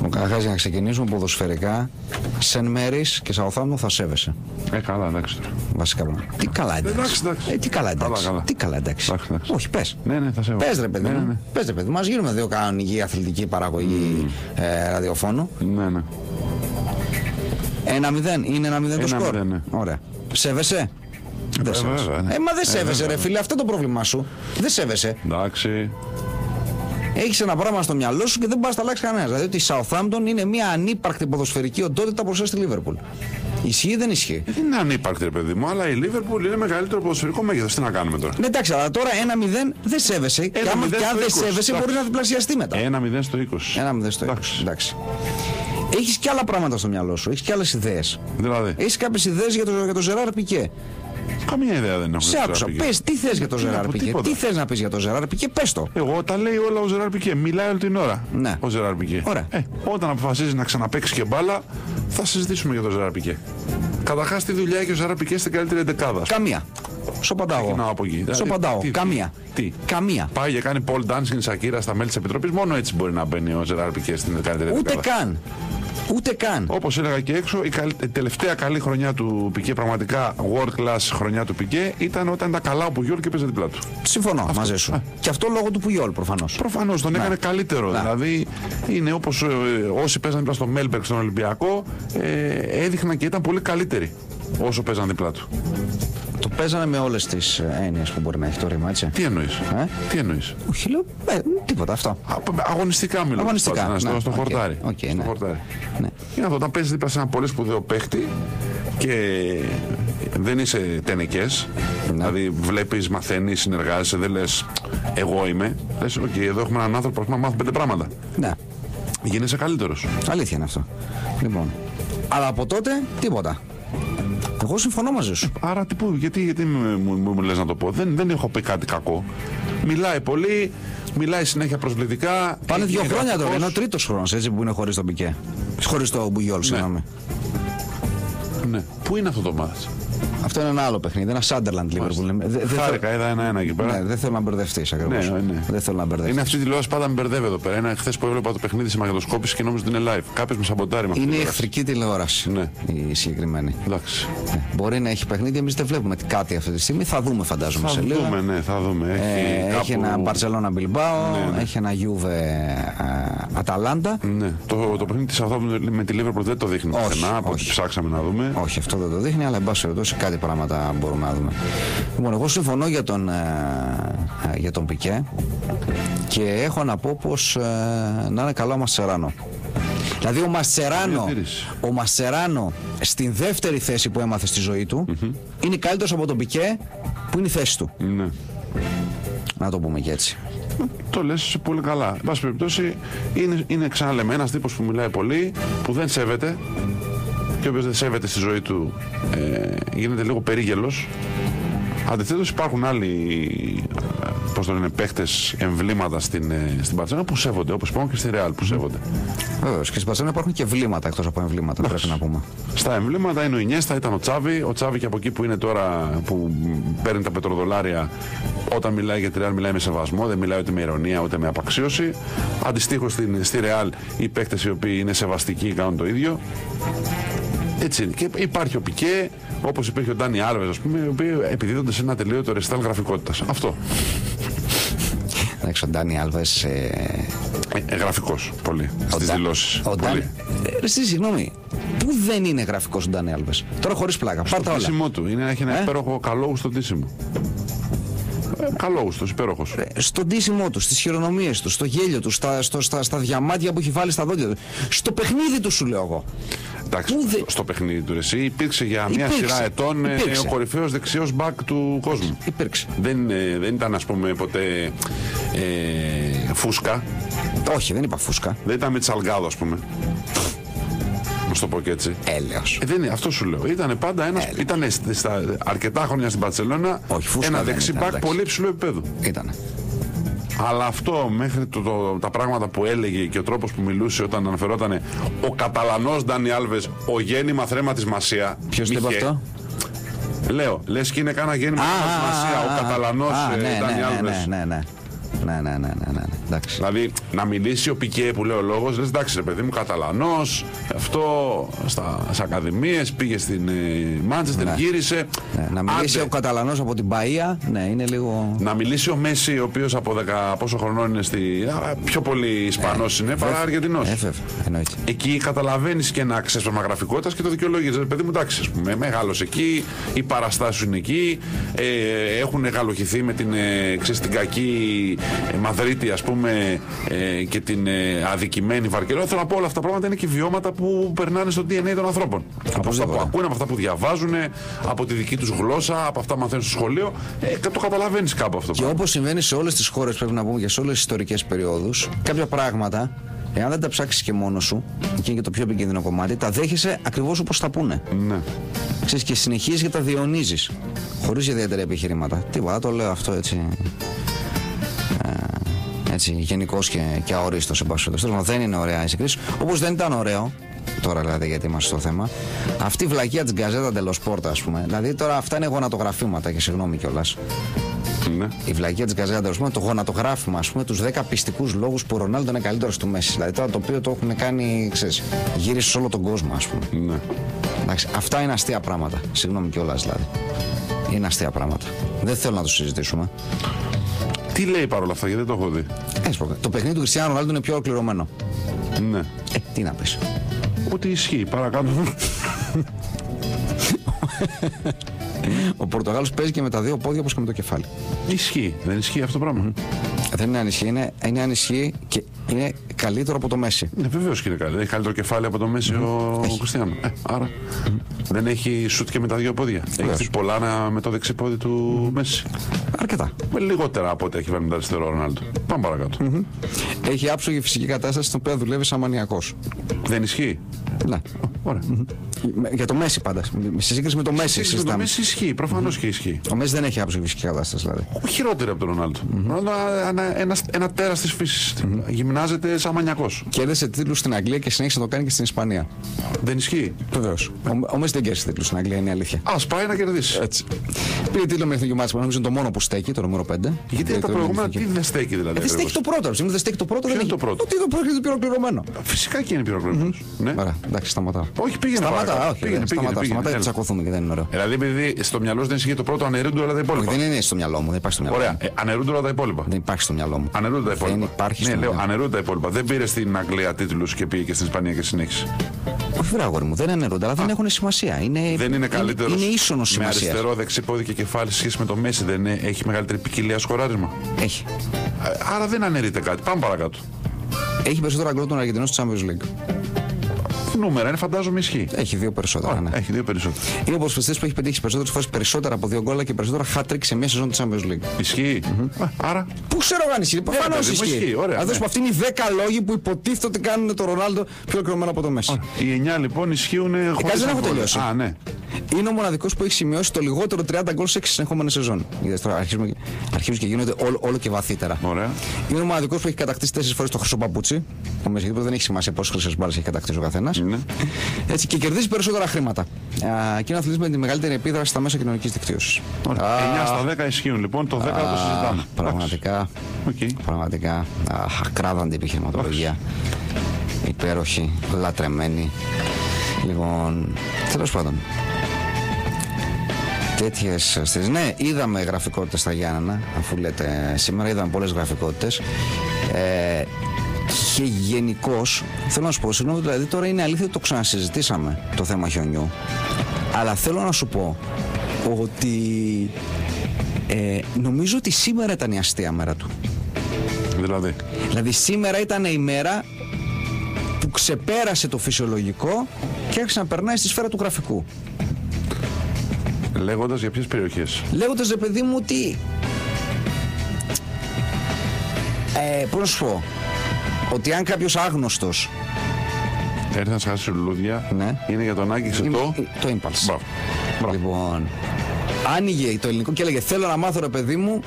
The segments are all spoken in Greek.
Καταρχάς, για να ξεκινήσουμε ποδοσφαιρικά, Σεν Μέρις και Σαουθάμπτον θα σέβεσαι. Καλά, εντάξει τώρα. Βασικά πράγματα. Τι καλά εντάξει. Τι καλά εντάξει. Τι καλά εντάξει. Όχι, πες. Ναι, θα σέβομαι. Πες ρε παιδί μου. Πες ρε παιδί μου. Μας γίνουμε δύο κανονική αθλητική παραγωγή ραδιοφώνου. Ναι. 1-0. Είναι 1-0 το σκορ. Ναι. Ωραία. Σέβεσαι. Δεν σέβεσαι. Μα δεν σέβεσαι ρε φίλε. Αυτό το πρόβλημά σου. Δεν σέβεσαι. Εντάξει. Έχεις ένα πράγμα στο μυαλό σου και δεν μπορείς να τα αλλάξει κανένας. Δηλαδή ότι η Southampton είναι μια ανύπαρκτη ποδοσφαιρική οντότητα μπροστά στη Liverpool. Ισχύει ή δεν ισχύει? Δεν είναι ανύπαρκτη, ρε παιδί μου, αλλά η Liverpool είναι μεγαλύτερο ποδοσφαιρικό μέγεθος. Τι να κάνουμε τώρα. Ναι, εντάξει, αλλά τώρα 1-0 δεν σέβεσαι. Και αν δεν σέβεσαι, μπορεί να διπλασιαστεί μετά. 1-0 στο 20. 1-0 στο 20. Εντάξει. Έχεις και άλλα πράγματα στο μυαλό σου, έχεις και άλλες ιδέες. Δηλαδή. Έχεις κάποιες ιδέες για το Ζεράρ Πικέ. Καμία ιδέα δεν έχω. Σε άκουσα. Πες, τι θες για το Ζεράρ Πικέ? Τι θες να πεις για το Ζεράρ Πικέ? Πες το. Εγώ τα λέει όλα ο Ζεράρ Πικέ. Μιλάει όλη την ώρα. Ναι. Ο Ζεράρ Πικέ. Ωραία. Όταν αποφασίζει να ξαναπαίξει και μπάλα, θα συζητήσουμε για το Ζεράρ Πικέ. Καταρχάς, τι δουλειά έχει ο Ζεράρ Πικέ στην καλύτερη εντεκάδα? Καμία. Σοπαντάω. Σοπαντάω. Καμία. Τι? Καμία. Πάει και κάνει pole dancing Σακύρα στα μέλη της Επιτροπής. Μόνο έτσι μπορεί να μπαίνει ο Ζεράρ Πικέ στην καλύτερη εντεκάδα. Ούτε καν. Ούτε καν. Όπως έλεγα και έξω, η τελευταία καλή χρονιά του Πικέ, πραγματικά world class χρονιά του Πικέ, ήταν όταν ήταν καλά ο Πουγιόλ και παίζε δίπλα του. Συμφωνώ μαζί σου. Και αυτό λόγω του Πουγιόλ προφανώς. Προφανώς τον έκανε καλύτερο. Δηλαδή είναι όπως όσοι παίζαν δίπλα στο Μέλμπεργκ στον Ολυμπιακό, έδειχναν και ήταν πολύ καλύτεροι όσο παίζαν δίπλα του. Το παίζανε με όλες τις έννοιες που μπορεί να έχει το ρήμα, έτσι. Τι εννοείς? Τι εννοείς? Όχι, λέω, τίποτα αυτό. Αγωνιστικά μιλώ. Αγωνιστικά. Στο χορτάρι. Ναι. Είναι αυτό, όταν παίζεις δίπλα σε ένα πολύ σπουδαίο παίχτη και δεν είσαι τενεκές, δηλαδή βλέπεις, μαθαίνεις, συνεργάζεσαι, δεν λες εγώ είμαι, λες ok, εδώ έχουμε έναν άνθρωπο που να μάθει 5 πράγματα. Ναι. Γίνεσαι καλύτερος. Αλήθεια είναι αυτό. Λοιπόν, αλλά από τότε τίποτα. Εγώ συμφωνώ μαζί σου. Άρα γιατί μου λες να το πω? Δεν έχω πει κάτι κακό. Μιλάει πολύ, μιλάει συνέχεια προσβλητικά. Πάνε 2 χρόνια τώρα, είναι ο τρίτος χρόνος έτσι που είναι χωρίς τον Πικέ. Χωρίς τον Μπουγιόλ, συγγνώμη. Ναι. Πού είναι αυτό το μάτς? Αυτό είναι ένα άλλο παιχνίδι, ένα Sunderland Liverpool. Χάρηκα, είδα 1-1 εκεί πέρα. Ναι, δεν θέλω να μπερδευτείς ακριβώς. Ναι. Δεν θέλω να μπερδευτείς. Είναι αυτή η τηλεόραση πάντα με μπερδεύει εδώ πέρα. Είναι χθες που έβλεπα το παιχνίδι σε μαγνητοσκόπηση και νόμιζα ότι είναι live. Κάποιος με σαμποτάρει με αυτό. Είναι η εχθρική τηλεόραση. Ναι. Η συγκεκριμένη. Εντάξει. Μπορεί να έχει παιχνίδι, εμείς δεν βλέπουμε κάτι αυτή τη στιγμή. Θα δούμε, φαντάζομαι σε λίγο. Θα δούμε. Έχει ένα Barcelona Bilbao, έχει ένα Juve Αταλάντα. Ναι. Το παιχνίδι της Southampton με τη Liverpool δεν το δείχνει πουθενά από ό,τι ψάξαμε να δούμε. Όχι, αυτό δεν το δείχνει, αλλά εν πάση περιπτώσει κάτι πράγματα μπορούμε να δούμε. Λοιπόν, εγώ συμφωνώ για τον Πικέ και έχω να πω πως να είναι καλό ο Μαστσεράνο. Δηλαδή ο Μαστσεράνο στην δεύτερη θέση που έμαθε στη ζωή του είναι καλύτερος από τον Πικέ που είναι η θέση του. Ναι. Να το πούμε και έτσι. Το λες πολύ καλά. Εν πάση περιπτώσει είναι ξαναλέμε ένας τύπος που μιλάει πολύ, που δεν σέβεται. Και όποιος δεν σέβεται στη ζωή του γίνεται λίγο περίγελος. Αντιθέτως υπάρχουν άλλοι παίχτες εμβλήματα στην Μπαρτσελόνα που σέβονται, όπως υπάρχουν και στη Ρεάλ που σέβονται. Βεβαίως, και στην Μπαρτσελόνα υπάρχουν και εμβλήματα εκτός από εμβλήματα, πρέπει να πούμε. Στα εμβλήματα είναι ο Ινιέστα, ήταν ο Τσάβι και από εκεί που είναι τώρα που παίρνει τα πετροδολάρια, όταν μιλάει για τη Ρεάλ μιλάει με σεβασμό, δεν μιλάει ούτε με ειρωνία ούτε με απαξίωση. Αντιστοίχως στη Ρεάλ οι παίχτες οι οποίοι είναι σεβαστικοί κάνουν το ίδιο. Έτσι είναι. Και υπάρχει ο Πικέ, όπως υπήρχε ο Ντάνι Άλβες, ας πούμε, οι οποίοι επιδίδονται σε ένα τελείωτο ρεστάλ γραφικότητας. Αυτό. Εντάξει, ο Ντάνι Άλβες. Γραφικός πολύ στις δηλώσεις. Συγγνώμη, πού δεν είναι γραφικός ο Ντάνι Άλβες? Τώρα χωρίς πλάκα. Στο ντύσιμό του. Έχει ένα υπέροχο καλόγουστο ντύσιμο. Καλόγουστος, υπέροχος. Στο ντύσιμό του, στις χειρονομίες του, στο γέλιο του, στα διαμάντια που έχει βάλει στα δόντια του. Στο παιχνίδι του σου λέω εγώ. Εντάξει, στο παιχνίδι του εσύ υπήρξε για μια σειρά ετών ο κορυφαίος δεξιός μπακ του κόσμου. Υπήρξε. Δεν ήταν, ας πούμε, ποτέ φούσκα. Όχι, δεν είπα φούσκα. Δεν ήταν με Τσαλγκάδο, ας πούμε. Να το πω και έτσι. Έλεος. Αυτό σου λέω. Ήταν πάντα ένας. Ήταν στα αρκετά χρόνια στην Μπαρτσελόνα ένα δεξιμπάκ πολύ υψηλού επίπεδου. Ήτανε. Αλλά αυτό μέχρι τα πράγματα που έλεγε και ο τρόπος που μιλούσε όταν αναφερόταν ο Καταλανός Ντάνι Άλβες, ο γέννημα θρέμα της Μασία. Ποιος το είπε αυτό? Λέω, λες και είναι κάνα γέννημα θρέμα της Μασία, ο Καταλανός Ντάνι Άλβες. Ναι. εντάξει. Δηλαδή να μιλήσει ο Πικέ που λέει ο λόγος, λες εντάξει ρε παιδί μου, Καταλανός, αυτό στις ακαδημίες, πήγε στην Μάντσεστερ, γύρισε. Ναι, να μιλήσει ο Καταλανός από την Μπαΐα, ναι, είναι λίγο. Να μιλήσει ο Μέση, ο οποίος από 10 πόσο χρονών είναι πιο πολύ Ισπανός είναι παρά Αργεντινός. Εκεί καταλαβαίνεις και ένα ξέσπασμα γραφικότητας και το δικαιολόγησες. Παιδί μου, εντάξει, ας πούμε, μεγάλωσε εκεί, οι παραστάσεις είναι εκεί, έχουν γαλοχηθεί με την κακή Μαδρίτη, ας πούμε, και την αδικημένη Βαρκελόνη. Θέλω να πω, όλα αυτά τα πράγματα είναι και βιώματα που περνάνε στο DNA των ανθρώπων. Από αυτά που ακούνε, από αυτά που διαβάζουν, από τη δική τους γλώσσα, από αυτά που μαθαίνουν στο σχολείο. Το καταλαβαίνεις κάπου αυτό. Και όπως συμβαίνει σε όλες τις χώρες, πρέπει να πούμε, και σε όλες τις ιστορικές περιόδους, κάποια πράγματα, εάν δεν τα ψάξεις και μόνος σου, και είναι και το πιο επικίνδυνο κομμάτι, τα δέχεσαι ακριβώς όπως τα πούνε. Ναι. Ξέρεις, και συνεχίζεις και τα διαιωνίζεις. Χωρίς ιδιαίτερα επιχειρήματα. Τίποτα, το λέω αυτό έτσι. Έτσι, γενικός και αορίστος, εν πάση περιπτώσει. Δεν είναι ωραία η συγκρίση. Όπως δεν ήταν ωραίο, τώρα δηλαδή γιατί είμαστε στο θέμα, αυτή η βλακεία της Γκαζέτα Ντελο Σπόρτ, ας πούμε. Δηλαδή τώρα αυτά είναι γονατογραφήματα και συγγνώμη κιόλας. Ναι. Η βλακεία της Γκαζέτα Ντελο Σπόρτ, το γονατογράφημα, ας πούμε, τους 10 πιστικούς λόγους που ο Ρονάλντο είναι καλύτερος του Μέση. Δηλαδή τώρα το οποίο το έχουν κάνει, ξέρεις, γύρισε σε όλο τον κόσμο, ας πούμε. Ναι. Εντάξει, αυτά είναι αστεία πράγματα. Συγγνώμη κιόλας δηλαδή. Είναι αστεία πράγματα. Δεν θέλω να το συζητήσουμε. Τι λέει παρόλα αυτά, γιατί δεν το έχω δει. Το παιχνίδι του Κριστιάνου Ρονάλντο είναι πιο ολοκληρωμένο. Ναι. Τι να πεις. Ότι ισχύει, παρακάτω. Ο Πορτογάλος παίζει και με τα δύο πόδια όπως και με το κεφάλι. Ισχύει, δεν ισχύει αυτό το πράγμα. Δεν είναι ανισχύει, είναι ανισχύει και είναι καλύτερο από το Μέση. Ναι, βεβαίως και είναι καλύτερο. Έχει καλύτερο κεφάλι από το Μέση ο Κριστιάνο. Άρα δεν έχει σουτ και με τα δύο πόδια. Έχει πολλά με το δεξί πόδι του Μέση. Αρκετά. Με λιγότερα από ό,τι έχει βάλει με το αριστερό Ρονάλντο. Πάμε παρακάτω. Έχει άψογη φυσική κατάσταση στην οποία δουλεύει σαν μανιακός. Δεν ισχύει. Ναι. Ωραία. Για το Μέση πάντα. Σε σύγκριση με το Μέση. Με το Μέση ισχύει, προφανώς και ισχύει. Ο Μέση δεν έχει άψογη φυσική κατάσταση δηλαδή. Χειρότερη από τον Ρονάλντο. Ένα τέρας της φύσης. Γυμνάζεται σαν μανιακός. Κέρδισε τίτλους στην Αγγλία και συνέχισε να το κάνει και στην Ισπανία. Δεν ισχύει. Βεβαίως. Ο Μέση δεν κέρδισε τίτλους στην Αγγλία, είναι η αλήθεια. Ας πάει να κερδίσει. Έτσι. Πήρε τίτλο με εθνική μάτσα, νομίζω είναι το μόνο που στέκει, το νούμερο 5. Γιατί τα προηγούμενα τι δεν στέκει δηλαδή. Δεν στέκει το πρώτο. Δεν στέκει το πρώτο. Ποιο είναι το πρώτο. Ότι το πρώτο είναι πιο ολοκληρωμένο. Φυσικά και είναι πιο ολοκληρωμένο. Ναι. Ωραία, εντάξει, σταματάω. Όχι, πήγαινε. Σταματάει, τσακωθούμε και δεν είναι ωραίο. Δηλαδή, επειδή στο μυαλό σου δεν ισχύει το πρώτο, αναιρούνται όλα τα υπόλοιπα. Δεν είναι στο μυαλό μου, δεν υπάρχει στο μυαλό μου. Ωραία, αναιρούνται όλα τα υπόλοιπα. Δεν υπάρχει στο μυαλό μου. Αναιρούνται τα υπόλοιπα. Δεν υπάρχει ναι, λέω, αναιρούνται τα υπόλοιπα. Δεν πήρε στην Αγγλία τίτλους και πήγε και στην Ισπανία και συνέχισε. Όχι, βρε αγόρι μου, δεν αναιρούνται, αλλά δεν έχουν σημασία. Δεν είναι καλύτερο. Είναι ίσονο σημασία. Με αριστερό, δεξί πόδι και κεφάλι σε σχέση με το Μέση δεν έχει μεγαλύτερη ποικιλία σκοράρισμα. Έχει. Άρα δεν αναιρείται κάτι. Πάμε παρακάτω. Έχει περισσότερα γκολ τον Αργεντινό στο Champions League. Νούμερα είναι, φαντάζομαι ισχύει. Έχει δύο περισσότερα. Ναι. Έχει δύο περισσότερα. Είναι ο ποδοσφαιριστής που έχει πετύχει περισσότερες φορές περισσότερα από δύο γκολ και περισσότερα hat-trick σε μια σεζόν της Champions League. Ισχύει. Άρα. Πού ξέρω αν ισχύει. Προφανώς ισχύει. Αν δώσουμε αυτοί είναι οι 10 λόγοι που υποτίθεται ότι κάνουν το Ρονάλντο πιο ολοκληρωμένο από το Μέση. Οι 9 λοιπόν ισχύουν. Δεν έχω τελειώσει. Α, ναι. Είναι ο μοναδικός που έχει σημειώσει το λιγότερο 30 γκολ σε 6 συνεχόμενες σεζόν. Αρχίζουν και γίνονται όλο και βαθύτερα. Ωραία. Είναι ο μοναδικός που έχει κατακτήσει 4 φορές το χρυσό παπούτσι. Ο Μέση δεν έχει σημασία πόσες χρυσές μπάλες έχει κατακτήσει ο καθένας. Ναι. Έτσι, και κερδίζει περισσότερα χρήματα. Και είναι ο αθλητής με τη μεγαλύτερη επίδραση στα μέσα κοινωνικής δικτύωσης. 9 στα 10 ισχύουν λοιπόν, το 10 το συζητάμε. Πραγματικά. Πραγματικά. Ακράδαντη επιχειρηματολογία. Υπέροχη, λατρεμένη. Λοιπόν, τέλος πάντων. Τέτοιες στις. Ναι, είδαμε γραφικότητες στα Γιάννενα, αφού λέτε σήμερα, είδαμε πολλές γραφικότητες. Και γενικώς, θέλω να σου πω, συγγνώμη, δηλαδή τώρα είναι αλήθεια ότι το ξανασυζητήσαμε το θέμα χιονιού, αλλά θέλω να σου πω ότι νομίζω ότι σήμερα ήταν η αστεία μέρα του. Δηλαδή σήμερα ήταν η μέρα που ξεπέρασε το φυσιολογικό και άρχισε να περνάει στη σφαίρα του γραφικού. Λέγοντας για ποιες περιοχές? Λέγοντας, ρε παιδί μου, ότι πώς να σου πω, ότι αν κάποιος άγνωστος έρθει να σχάσει λουλούδια, ναι, είναι για τον άγγιξε το impulse. Λοιπόν, άνοιγε το ελληνικό και έλεγε θέλω να μάθω, ρε παιδί μου,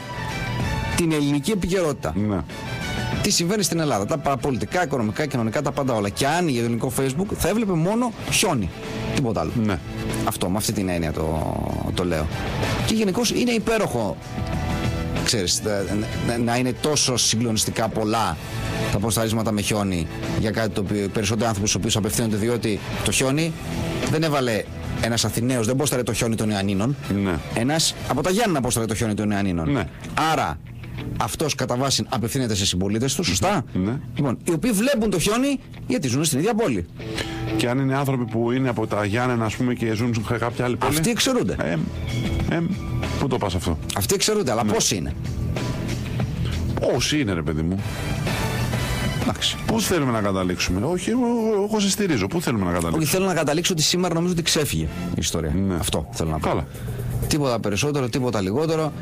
την ελληνική επικαιρότητα. Ναι. Τι συμβαίνει στην Ελλάδα, τα παραπολιτικά, οικονομικά, κοινωνικά, τα πάντα όλα. Και άνοιγε το ελληνικό Facebook, θα έβλεπε μόνο χιόνι. Τίποτα άλλο. Ναι. Αυτό, με αυτή την έννοια το λέω. Και γενικώς είναι υπέροχο ξέρεις, να είναι τόσο συγκλονιστικά πολλά τα ποσταρίσματα με χιόνι για κάτι το οποίο περισσότεροι άνθρωποι στους οποίους απευθύνονται, διότι το χιόνι δεν έβαλε ένας Αθηναίος, δεν πόσταρε το χιόνι των Ιωαννίνων. Ναι. Ένας από τα Γιάννενα πόσταρε το χιόνι των Ιωαννίνων. Ναι. Άρα αυτός κατά βάση απευθύνεται σε συμπολίτες του, σωστά. Ναι. Λοιπόν, οι οποίοι βλέπουν το χιόνι γιατί ζουν στην ίδια πόλη. Και αν είναι άνθρωποι που είναι από τα Γιάννενα, ας πούμε, και ζουν σε κάποια άλλη πόλη. Αυτοί εξαιρούνται. Πού το πας αυτό? Αυτοί εξαιρούνται, αλλά πώς είναι? Όσοι είναι, ρε παιδί μου. Πού θέλουμε να καταλήξουμε? Όχι, εγώ σε στηρίζω. Πού θέλουμε να καταλήξουμε? Όχι, θέλω να καταλήξω ότι σήμερα νομίζω ότι ξέφυγε η ιστορία. Ναι. Αυτό θέλω να πω. Καλά. Τίποτα περισσότερο, τίποτα λιγότερο.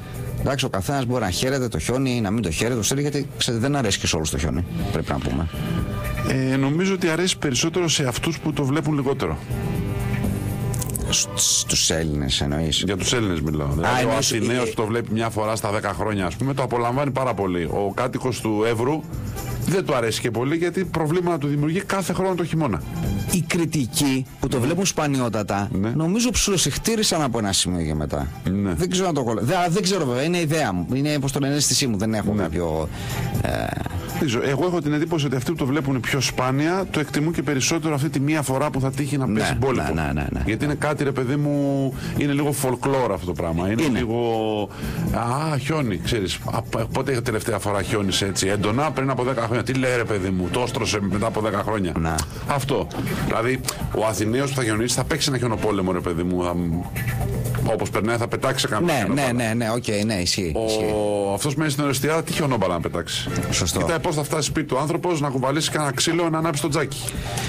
Εντάξει, ο καθένας μπορεί να χαίρεται το χιόνι, να μην το χαίρεται, γιατί ξέρετε, δεν αρέσει και σε όλους το χιόνι, πρέπει να πούμε. Νομίζω ότι αρέσει περισσότερο σε αυτούς που το βλέπουν λιγότερο. Στους Έλληνες εννοείς? Για τους Έλληνες μιλάω. Δηλαδή, ο Αθηναίος που το βλέπει μια φορά στα 10 χρόνια, ας πούμε, το απολαμβάνει πάρα πολύ. Ο κάτοικος του Εύρου δεν του αρέσει και πολύ, γιατί προβλήματα του δημιουργεί κάθε χρόνο το χειμώνα. Οι κριτικοί που το βλέπουν σπανιότατα, νομίζω ψιλοσυχτήρισαν από ένα σημείο και μετά. Ναι. Δεν ξέρω να το κολλήσω. Δεν ξέρω βέβαια, είναι ιδέα μου. Είναι, όπως το λένε, αίσθησή μου. Δεν έχω κάποιο. Εγώ έχω την εντύπωση ότι αυτοί που το βλέπουν πιο σπάνια το εκτιμούν και περισσότερο αυτή τη μία φορά που θα τύχει να πέσει μπόλικο. Ναι. Γιατί είναι κάτι, ρε παιδί μου, είναι λίγο folklore αυτό το πράγμα. Είναι λίγο. Χιόνι, ξέρεις. Πότε είχα τελευταία φορά χιόνισε έτσι έντονα? Πριν από 10 χρόνια. Τι λέει, ρε παιδί μου, το όστρωσε μετά από 10 χρόνια. Να. Αυτό. Δηλαδή, ο Αθηναίος που θα χιονίσει θα παίξει ένα χιονοπόλεμο, ρε παιδί μου. Όπως περνάει θα πετάξει καμία. Ναι, ισχύει. Αυτός μένει στην οριστιάδα, τι χιονόμπαλα να πετάξει. Σωστό. Κοιτάει πώς θα φτάσει σπίτι του άνθρωπος, να κουβαλήσει κανένα ξύλο, να ανάψει το τζάκι.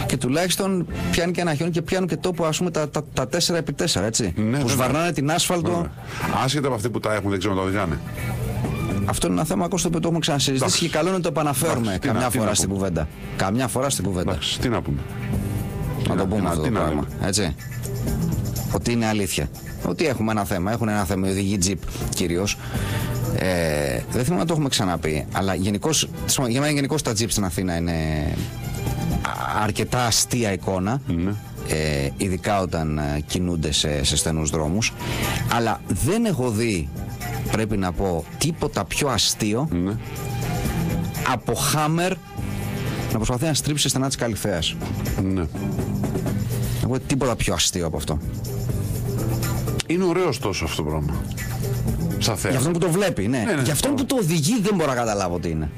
Και τουλάχιστον πιάνει και ένα χιόνι και πιάνουν και τόπο, ας πούμε, τα 4x4, έτσι. Ναι, που σβαρνάνε την άσφαλτο. Άσχετα από αυτοί που τα έχουν, δεν ξέρω να το οδηγάνε. Αυτό είναι ένα θέμα ακόμα στο οποίο το έχουμε ξανασυζητήσει και καλό είναι να το επαναφέρουμε καμιά φορά στην κουβέντα. Καμιά φορά στην κουβέντα. Τι να πούμε. Να το πούμε αυτό το πράγμα. Έτσι. Ότι είναι αλήθεια. Ότι έχουμε ένα θέμα. Έχουν ένα θέμα οι οδηγοί τζιπ κυρίως. Δεν θυμάμαι να το έχουμε ξαναπεί. Αλλά γενικώς, για μένα γενικώς τα τζιπ στην Αθήνα είναι αρκετά αστεία εικόνα. Ειδικά όταν κινούνται σε στενούς δρόμους. Αλλά δεν έχω δει, πρέπει να πω, τίποτα πιο αστείο από Χάμερ να προσπαθεί να στρίψει στενά της Καλυθέας. Εγώ τίποτα πιο αστείο από αυτό. Είναι ωραίος τόσο αυτό το πράγμα. Για αυτόν που το βλέπει, ναι. Για αυτόν που το οδηγεί δεν μπορώ να καταλάβω τι είναι.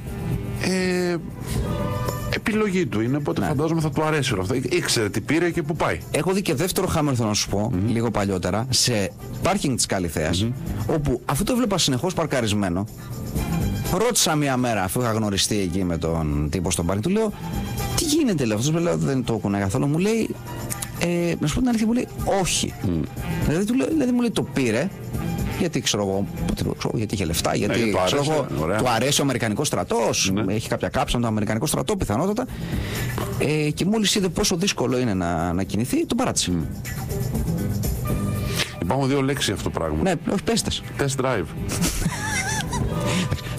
Επιλογή του είναι, οπότε φαντάζομαι θα του αρέσει όλο αυτό. Ήξερε τι πήρε και που πάει. Έχω δει και δεύτερο Χάμερ, θέλω να σου πω, λίγο παλιότερα, σε πάρκινγκ της Καλυθέας, όπου αφού το έβλεπα συνεχώς παρκαρισμένο, ρώτησα μια μέρα, αφού είχα γνωριστεί εκεί με τον τύπο στον πάρκινγκ, του λέω, τι γίνεται, λέω, αυτός λέω, δεν το ακούνε καθόλου, μου λέει, να σου πω την αλήθεια, μου λέει, όχι. Δηλαδή μου λέει, το πήρε, γιατί ξέρω εγώ, γιατί είχε λεφτά, γιατί ξέρω εγώ, του αρέσει ο Αμερικανικός στρατός, έχει κάποια κάψα με τον Αμερικανικό στρατό πιθανότατα, και μόλις είδε πόσο δύσκολο είναι να κινηθεί, τον παράτησε. Υπάρχουν δύο λέξεις αυτό το πράγμα. Ναι, όχι, πέστες. Test drive.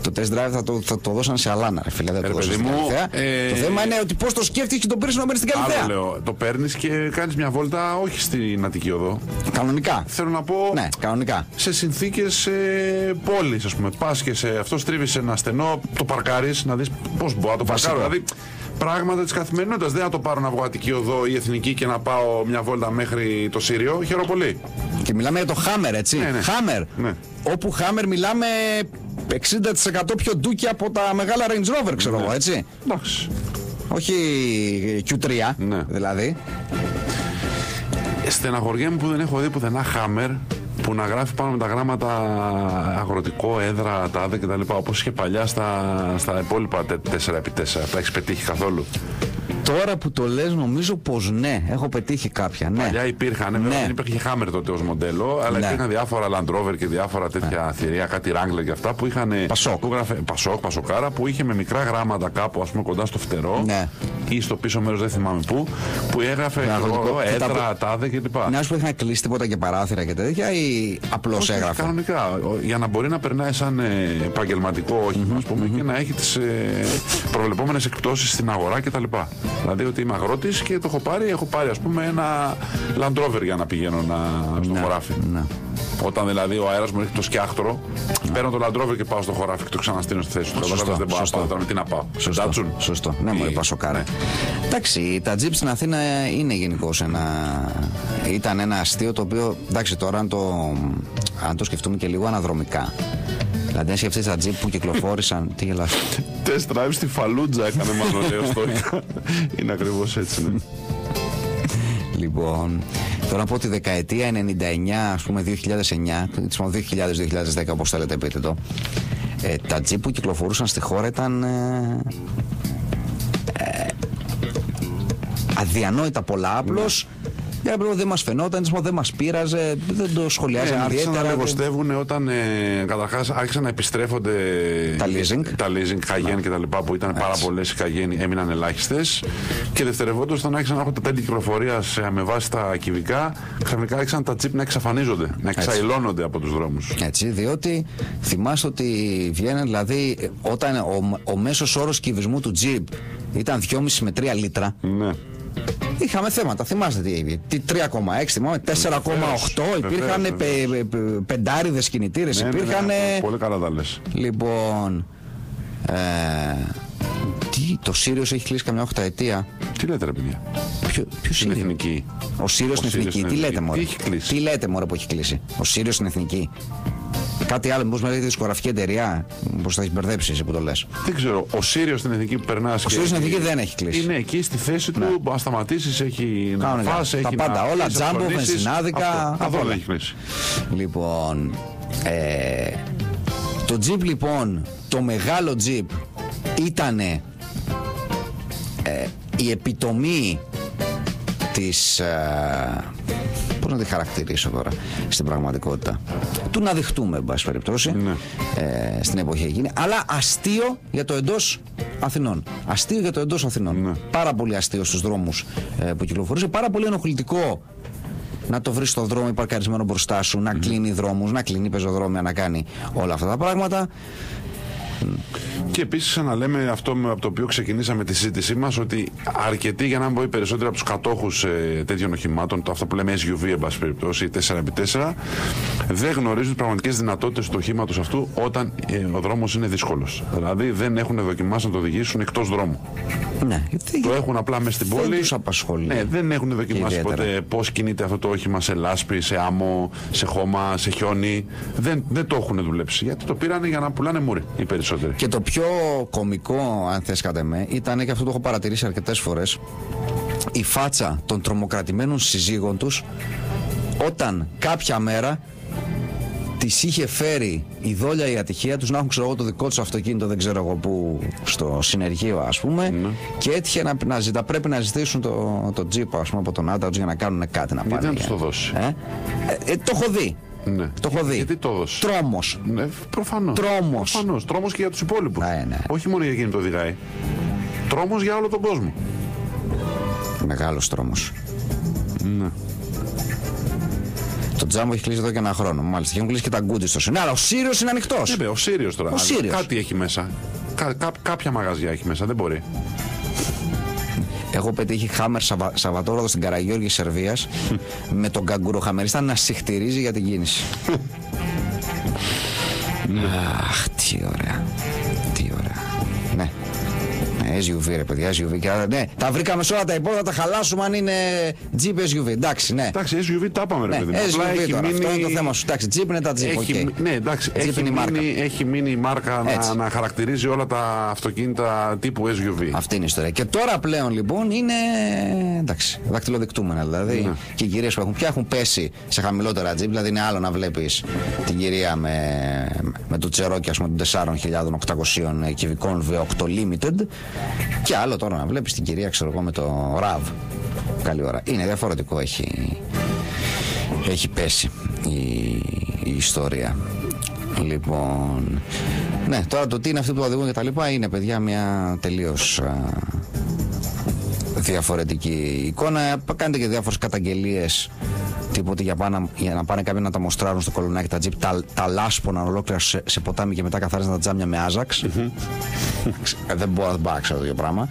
Το test drive θα το δώσαν σε Αλάνα, ρε φίλε, δεν το δώσαν στην Καλυθέα. Το θέμα είναι ότι πώς το σκέφτηκες και τον πήρες να μένεις στην Καλυθέα. Άλλο λέω, το παίρνεις και κάνεις μια βόλτα, όχι στην Αττική Οδό. Κανονικά. Θέλω να πω, ναι, κανονικά. Σε συνθήκες πόλης, ας πούμε. Πας και σε αυτό στρίβεις ένα στενό, το παρκάρεις, να δεις πώς μπορώ να το παρκάρω. Δηλαδή, πράγματα της καθημερινότητας. Δεν θα το πάρω να βγω Αττική Οδό ή Εθνική και να πάω μια βόλτα μέχρι το Σύριο. Χαίρομαι πολύ. Και μιλάμε για το Χάμερ, έτσι. Ναι. Χάμερ. Ναι. Όπου Χάμερ μιλάμε 60% πιο ντούκι από τα μεγάλα Range Rover, ξέρω εγώ, έτσι. Εντάξει. Όχι Q3, δηλαδή. Στεναχωριέμαι που δεν έχω δει πουθενά Χάμερ που να γράφει πάνω με τα γράμματα αγροτικό, έδρα, τάδε κτλ. Όπως είχε παλιά στα υπόλοιπα 4x4. Τα έχεις πετύχει καθόλου? Τώρα που το λες, νομίζω πως ναι, έχω πετύχει κάποια. Ναι. Παλιά υπήρχαν, βέβαια δεν υπήρχε Χάμερ τότε ως μοντέλο, αλλά υπήρχαν διάφορα Land Rover και διάφορα τέτοια θηρία, κάτι Wrangler και αυτά που είχαν. Πασόκ, Πασοκάρα, που είχε με μικρά γράμματα κάπου, ας πούμε, κοντά στο φτερό. ή στο πίσω μέρος, δεν θυμάμαι που έγραφε έδρα, τάδε κλπ. Να σου πω, είχαν κλείσει τίποτα και παράθυρα και τέτοια, ή απλώς έγραφε? Κανονικά, για να μπορεί να περνάει σαν επαγγελματικό όχημα, ας πούμε, και να έχει τις προβλεπόμενες εκπτώσεις στην αγορά κτλ. Δηλαδή ότι είμαι αγρότης και το έχω πάρει ας πούμε ένα Land Rover για να πηγαίνω στο χωράφι. Ναι. Όταν δηλαδή ο αέρας μου ρίχνει το σκιάχτρο, παίρνω το Land Rover και πάω στο χωράφι και το ξαναστείνω στη θέση του. Δεν μπορώ να πάω τώρα, με τι να πάω. Σωστό. Ναι, μου είπα σοκάρα. Εντάξει, τα τζιπ στην Αθήνα είναι γενικώς ήταν ένα αστείο το οποίο, εντάξει, τώρα αν το σκεφτούμε και λίγο αναδρομικά. Δηλαδή, αν σκεφτείς τα τζιπ που κυκλοφόρησαν. Τι γελάς? Test drive στη Φαλούτζα έκανε μάλλον, λέω Στόικα. Είναι ακριβώς έτσι, ναι. Λοιπόν, τώρα από τη δεκαετία 99, ας πούμε 2009, 2000-2010, όπως θέλετε πείτε το, τα τζιπ που κυκλοφορούσαν στη χώρα ήταν αδιανόητα πολλά. Απλώς δεν μας φαινόταν, δεν μας πείραζε, δεν το σχολιάζαμε ιδιαίτερα. Άρχισαν να λιγοστεύουν όταν καταρχάς άρχισαν να επιστρέφονται τα leasing, Cayenne και τα λοιπά, που ήταν πάρα πολλές οι Cayenne, έμειναν ελάχιστες. Και δευτερευόντως, όταν άρχισαν να έχουν τα τέλη κυκλοφορίας με βάση τα κυβικά, ξαφνικά άρχισαν τα τζιπ να εξαφανίζονται, να εξαϊλώνονται από τους δρόμους. Έτσι, διότι θυμάστε ότι βγαίνουν, δηλαδή, όταν ο μέσος όρος κυβισμού του τζιπ ήταν 2,5 με 3 λίτρα. Ναι. Είχαμε θέματα, θυμάστε τι 3,6, θυμάμαι, 4,8, υπήρχαν πεντάριδες κινητήρες, υπήρχαν. Πολύ καλά τα λες. Λοιπόν, το Sirius έχει κλείσει καμιά 8 ετία. Τι λέτε ρε παιδιά? Ποιος είναι? Εθνική. Ο Sirius στην εθνική, τι λέτε μωρέ? Τι λέτε μωρέ που έχει κλείσει? Ο Sirius στην εθνική. Κάτι άλλο, μήπως με λέγεται δισκογραφική εταιρεία, μήπως θα έχει μπερδέψει εσύ που το λες? Δεν ξέρω. Ο Sirius στην εθνική που περνάς. Ο Sirius στην εθνική δεν έχει κλείσει. Είναι εκεί στη θέση του, να σταματήσεις, έχει να φας, έχει τα πάντα, όλα, τζάμπο, βενζινάδικα. Αυτό δεν έχει κλείσει. Λοιπόν, το Jeep λοιπόν, το μεγάλο Jeep ήτανε η επιτομή της, πώς να τη χαρακτηρίσω τώρα στην πραγματικότητα, του να δειχτούμε εν πάση περιπτώσει, στην εποχή εκείνη, αλλά αστείο για το εντός Αθηνών. Αστείο για το εντός Αθηνών. Ναι. Πάρα πολύ αστείο στους δρόμους που κυκλοφορούσε, πάρα πολύ ενοχλητικό να το βρεις στο δρόμο παρκαρισμένο μπροστά σου, να κλείνει δρόμους, να κλείνει πεζοδρόμια, να κάνει όλα αυτά τα πράγματα. Και επίσης να λέμε αυτό από το οποίο ξεκινήσαμε τη συζήτησή μας, ότι αρκετοί, για να μην πω οι περισσότεροι από τους κατόχους τέτοιων οχημάτων, αυτό που λέμε SUV εν πάση περιπτώσει, 4x4, δεν γνωρίζουν τις πραγματικές δυνατότητες του οχήματος αυτού όταν ο δρόμος είναι δύσκολος. Δηλαδή δεν έχουν δοκιμάσει να το οδηγήσουν εκτός δρόμου. Ναι, το έχουν απλά μέσα στην πόλη. Δεν τους απασχολεί. Ναι, δεν έχουν δοκιμάσει ποτέ πώς κινείται αυτό το όχημα σε λάσπη, σε άμμο, σε χώμα, σε χιόνι. Δεν το έχουν δουλέψει. Γιατί το πήρανε για να πουλάνε μούρι οι περισσότεροι. Και το πιο κωμικό, αν θες κατά με, ήταν, και αυτό το έχω παρατηρήσει αρκετές φορές, η φάτσα των τρομοκρατημένων συζύγων τους όταν κάποια μέρα τις είχε φέρει η δόλια η ατυχία τους να έχουν, ξέρω εγώ, το δικό τους αυτοκίνητο, δεν ξέρω εγώ που, στο συνεργείο ας πούμε, και έτυχε πρέπει να ζητήσουν το τζιπ ας πούμε από τον άντρα τους για να κάνουν κάτι να πάνε. Γιατί να τους το δώσει? Το έχω δει. Ναι. Το έχω δει. Γιατί το έδωσε? Τρόμος. Ναι, προφανώς. Τρόμος και για τους υπόλοιπους. Ναι. Όχι μόνο για εκείνη το οδηγάει. Τρόμος για όλο τον κόσμο. Μεγάλος τρόμος. Ναι. Το Τζάμπο έχει κλείσει εδώ και ένα χρόνο. Μάλιστα. Και έχουν κλείσει και τα γκούντι στο σύνολο. Αλλά ο Sirius είναι ανοιχτός. Ναι, ο Sirius τώρα. Ο Sirius. Κάτι έχει μέσα. Κάποια μαγαζιά έχει μέσα. Δεν μπορεί. Έχω πετύχει Χάμερ Σαββατόροδο στην Καραγιώργη Σερβίας με τον καγκουροχαμεριστά να συχτηρίζει για την κίνηση. Αχ, τι ωραία. Τι ωραία. Ναι. SUV ρε παιδιά, SUV. Ναι, τα βρήκαμε σε όλα τα υπόλοιπα, τα χαλάσουμε αν είναι Jeep SUV. Εντάξει, ναι. Εντάξει, SUV τα είπαμε ρε παιδί. SUV τώρα, αυτό είναι το θέμα σου. Εντάξει, Jeep είναι τα Jeep. Ναι, εντάξει, έχει μείνει η μάρκα να χαρακτηρίζει όλα τα αυτοκίνητα τύπου SUV. Αυτή είναι η ιστορία. Και τώρα πλέον λοιπόν είναι, εντάξει, δακτυλοδεικτούμενα δηλαδή. Ναι. Και οι κυρίες που έχουν πια έχουν πέσει σε χαμηλότερα Jeep. Δηλαδή είναι άλλο να βλέπεις την κυρία με το Cherokee, ας πούμε, των 4.800 κυβικών V8 Limited. Και άλλο τώρα να βλέπεις την κυρία, ξέρω εγώ, με το RAV. Καλή ώρα. Είναι διαφορετικό, έχει πέσει η ιστορία. Λοιπόν, ναι, τώρα το τι είναι αυτοί που οδηγούν και τα λοιπά είναι, παιδιά, μια τελείως διαφορετική εικόνα. Κάνετε και διάφορες καταγγελίες, τίποτε για να πάνε κάποιοι να τα μοστράρουν στο Κολονάκι τα τζιπ, τα λάσποναν ολόκληρα σε ποτάμι και μετά καθάρισαν τα τζάμια με άζαξ. Δεν μπορώ να ξέρω το πράγμα.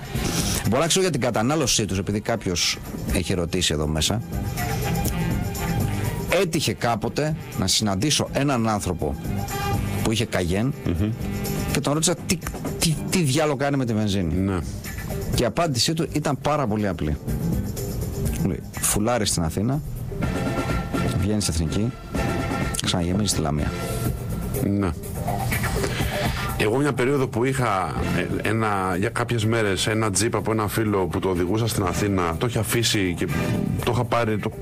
Μπορώ να ξέρω για την κατανάλωσή τους, επειδή κάποιος έχει ρωτήσει εδώ μέσα. Έτυχε κάποτε να συναντήσω έναν άνθρωπο που είχε καγέν και τον ρώτησα τι διάλογο κάνει με τη βενζίνη. Ναι. Και η απάντησή του ήταν πάρα πολύ απλή. Φουλάρει στην Αθήνα, βγαίνει στην Εθνική, ξαναγεμίζει στη Λαμία. Ναι. Εγώ μια περίοδο που είχα για κάποιες μέρες ένα τζιπ από ένα φίλο που το οδηγούσα στην Αθήνα, το είχε αφήσει και το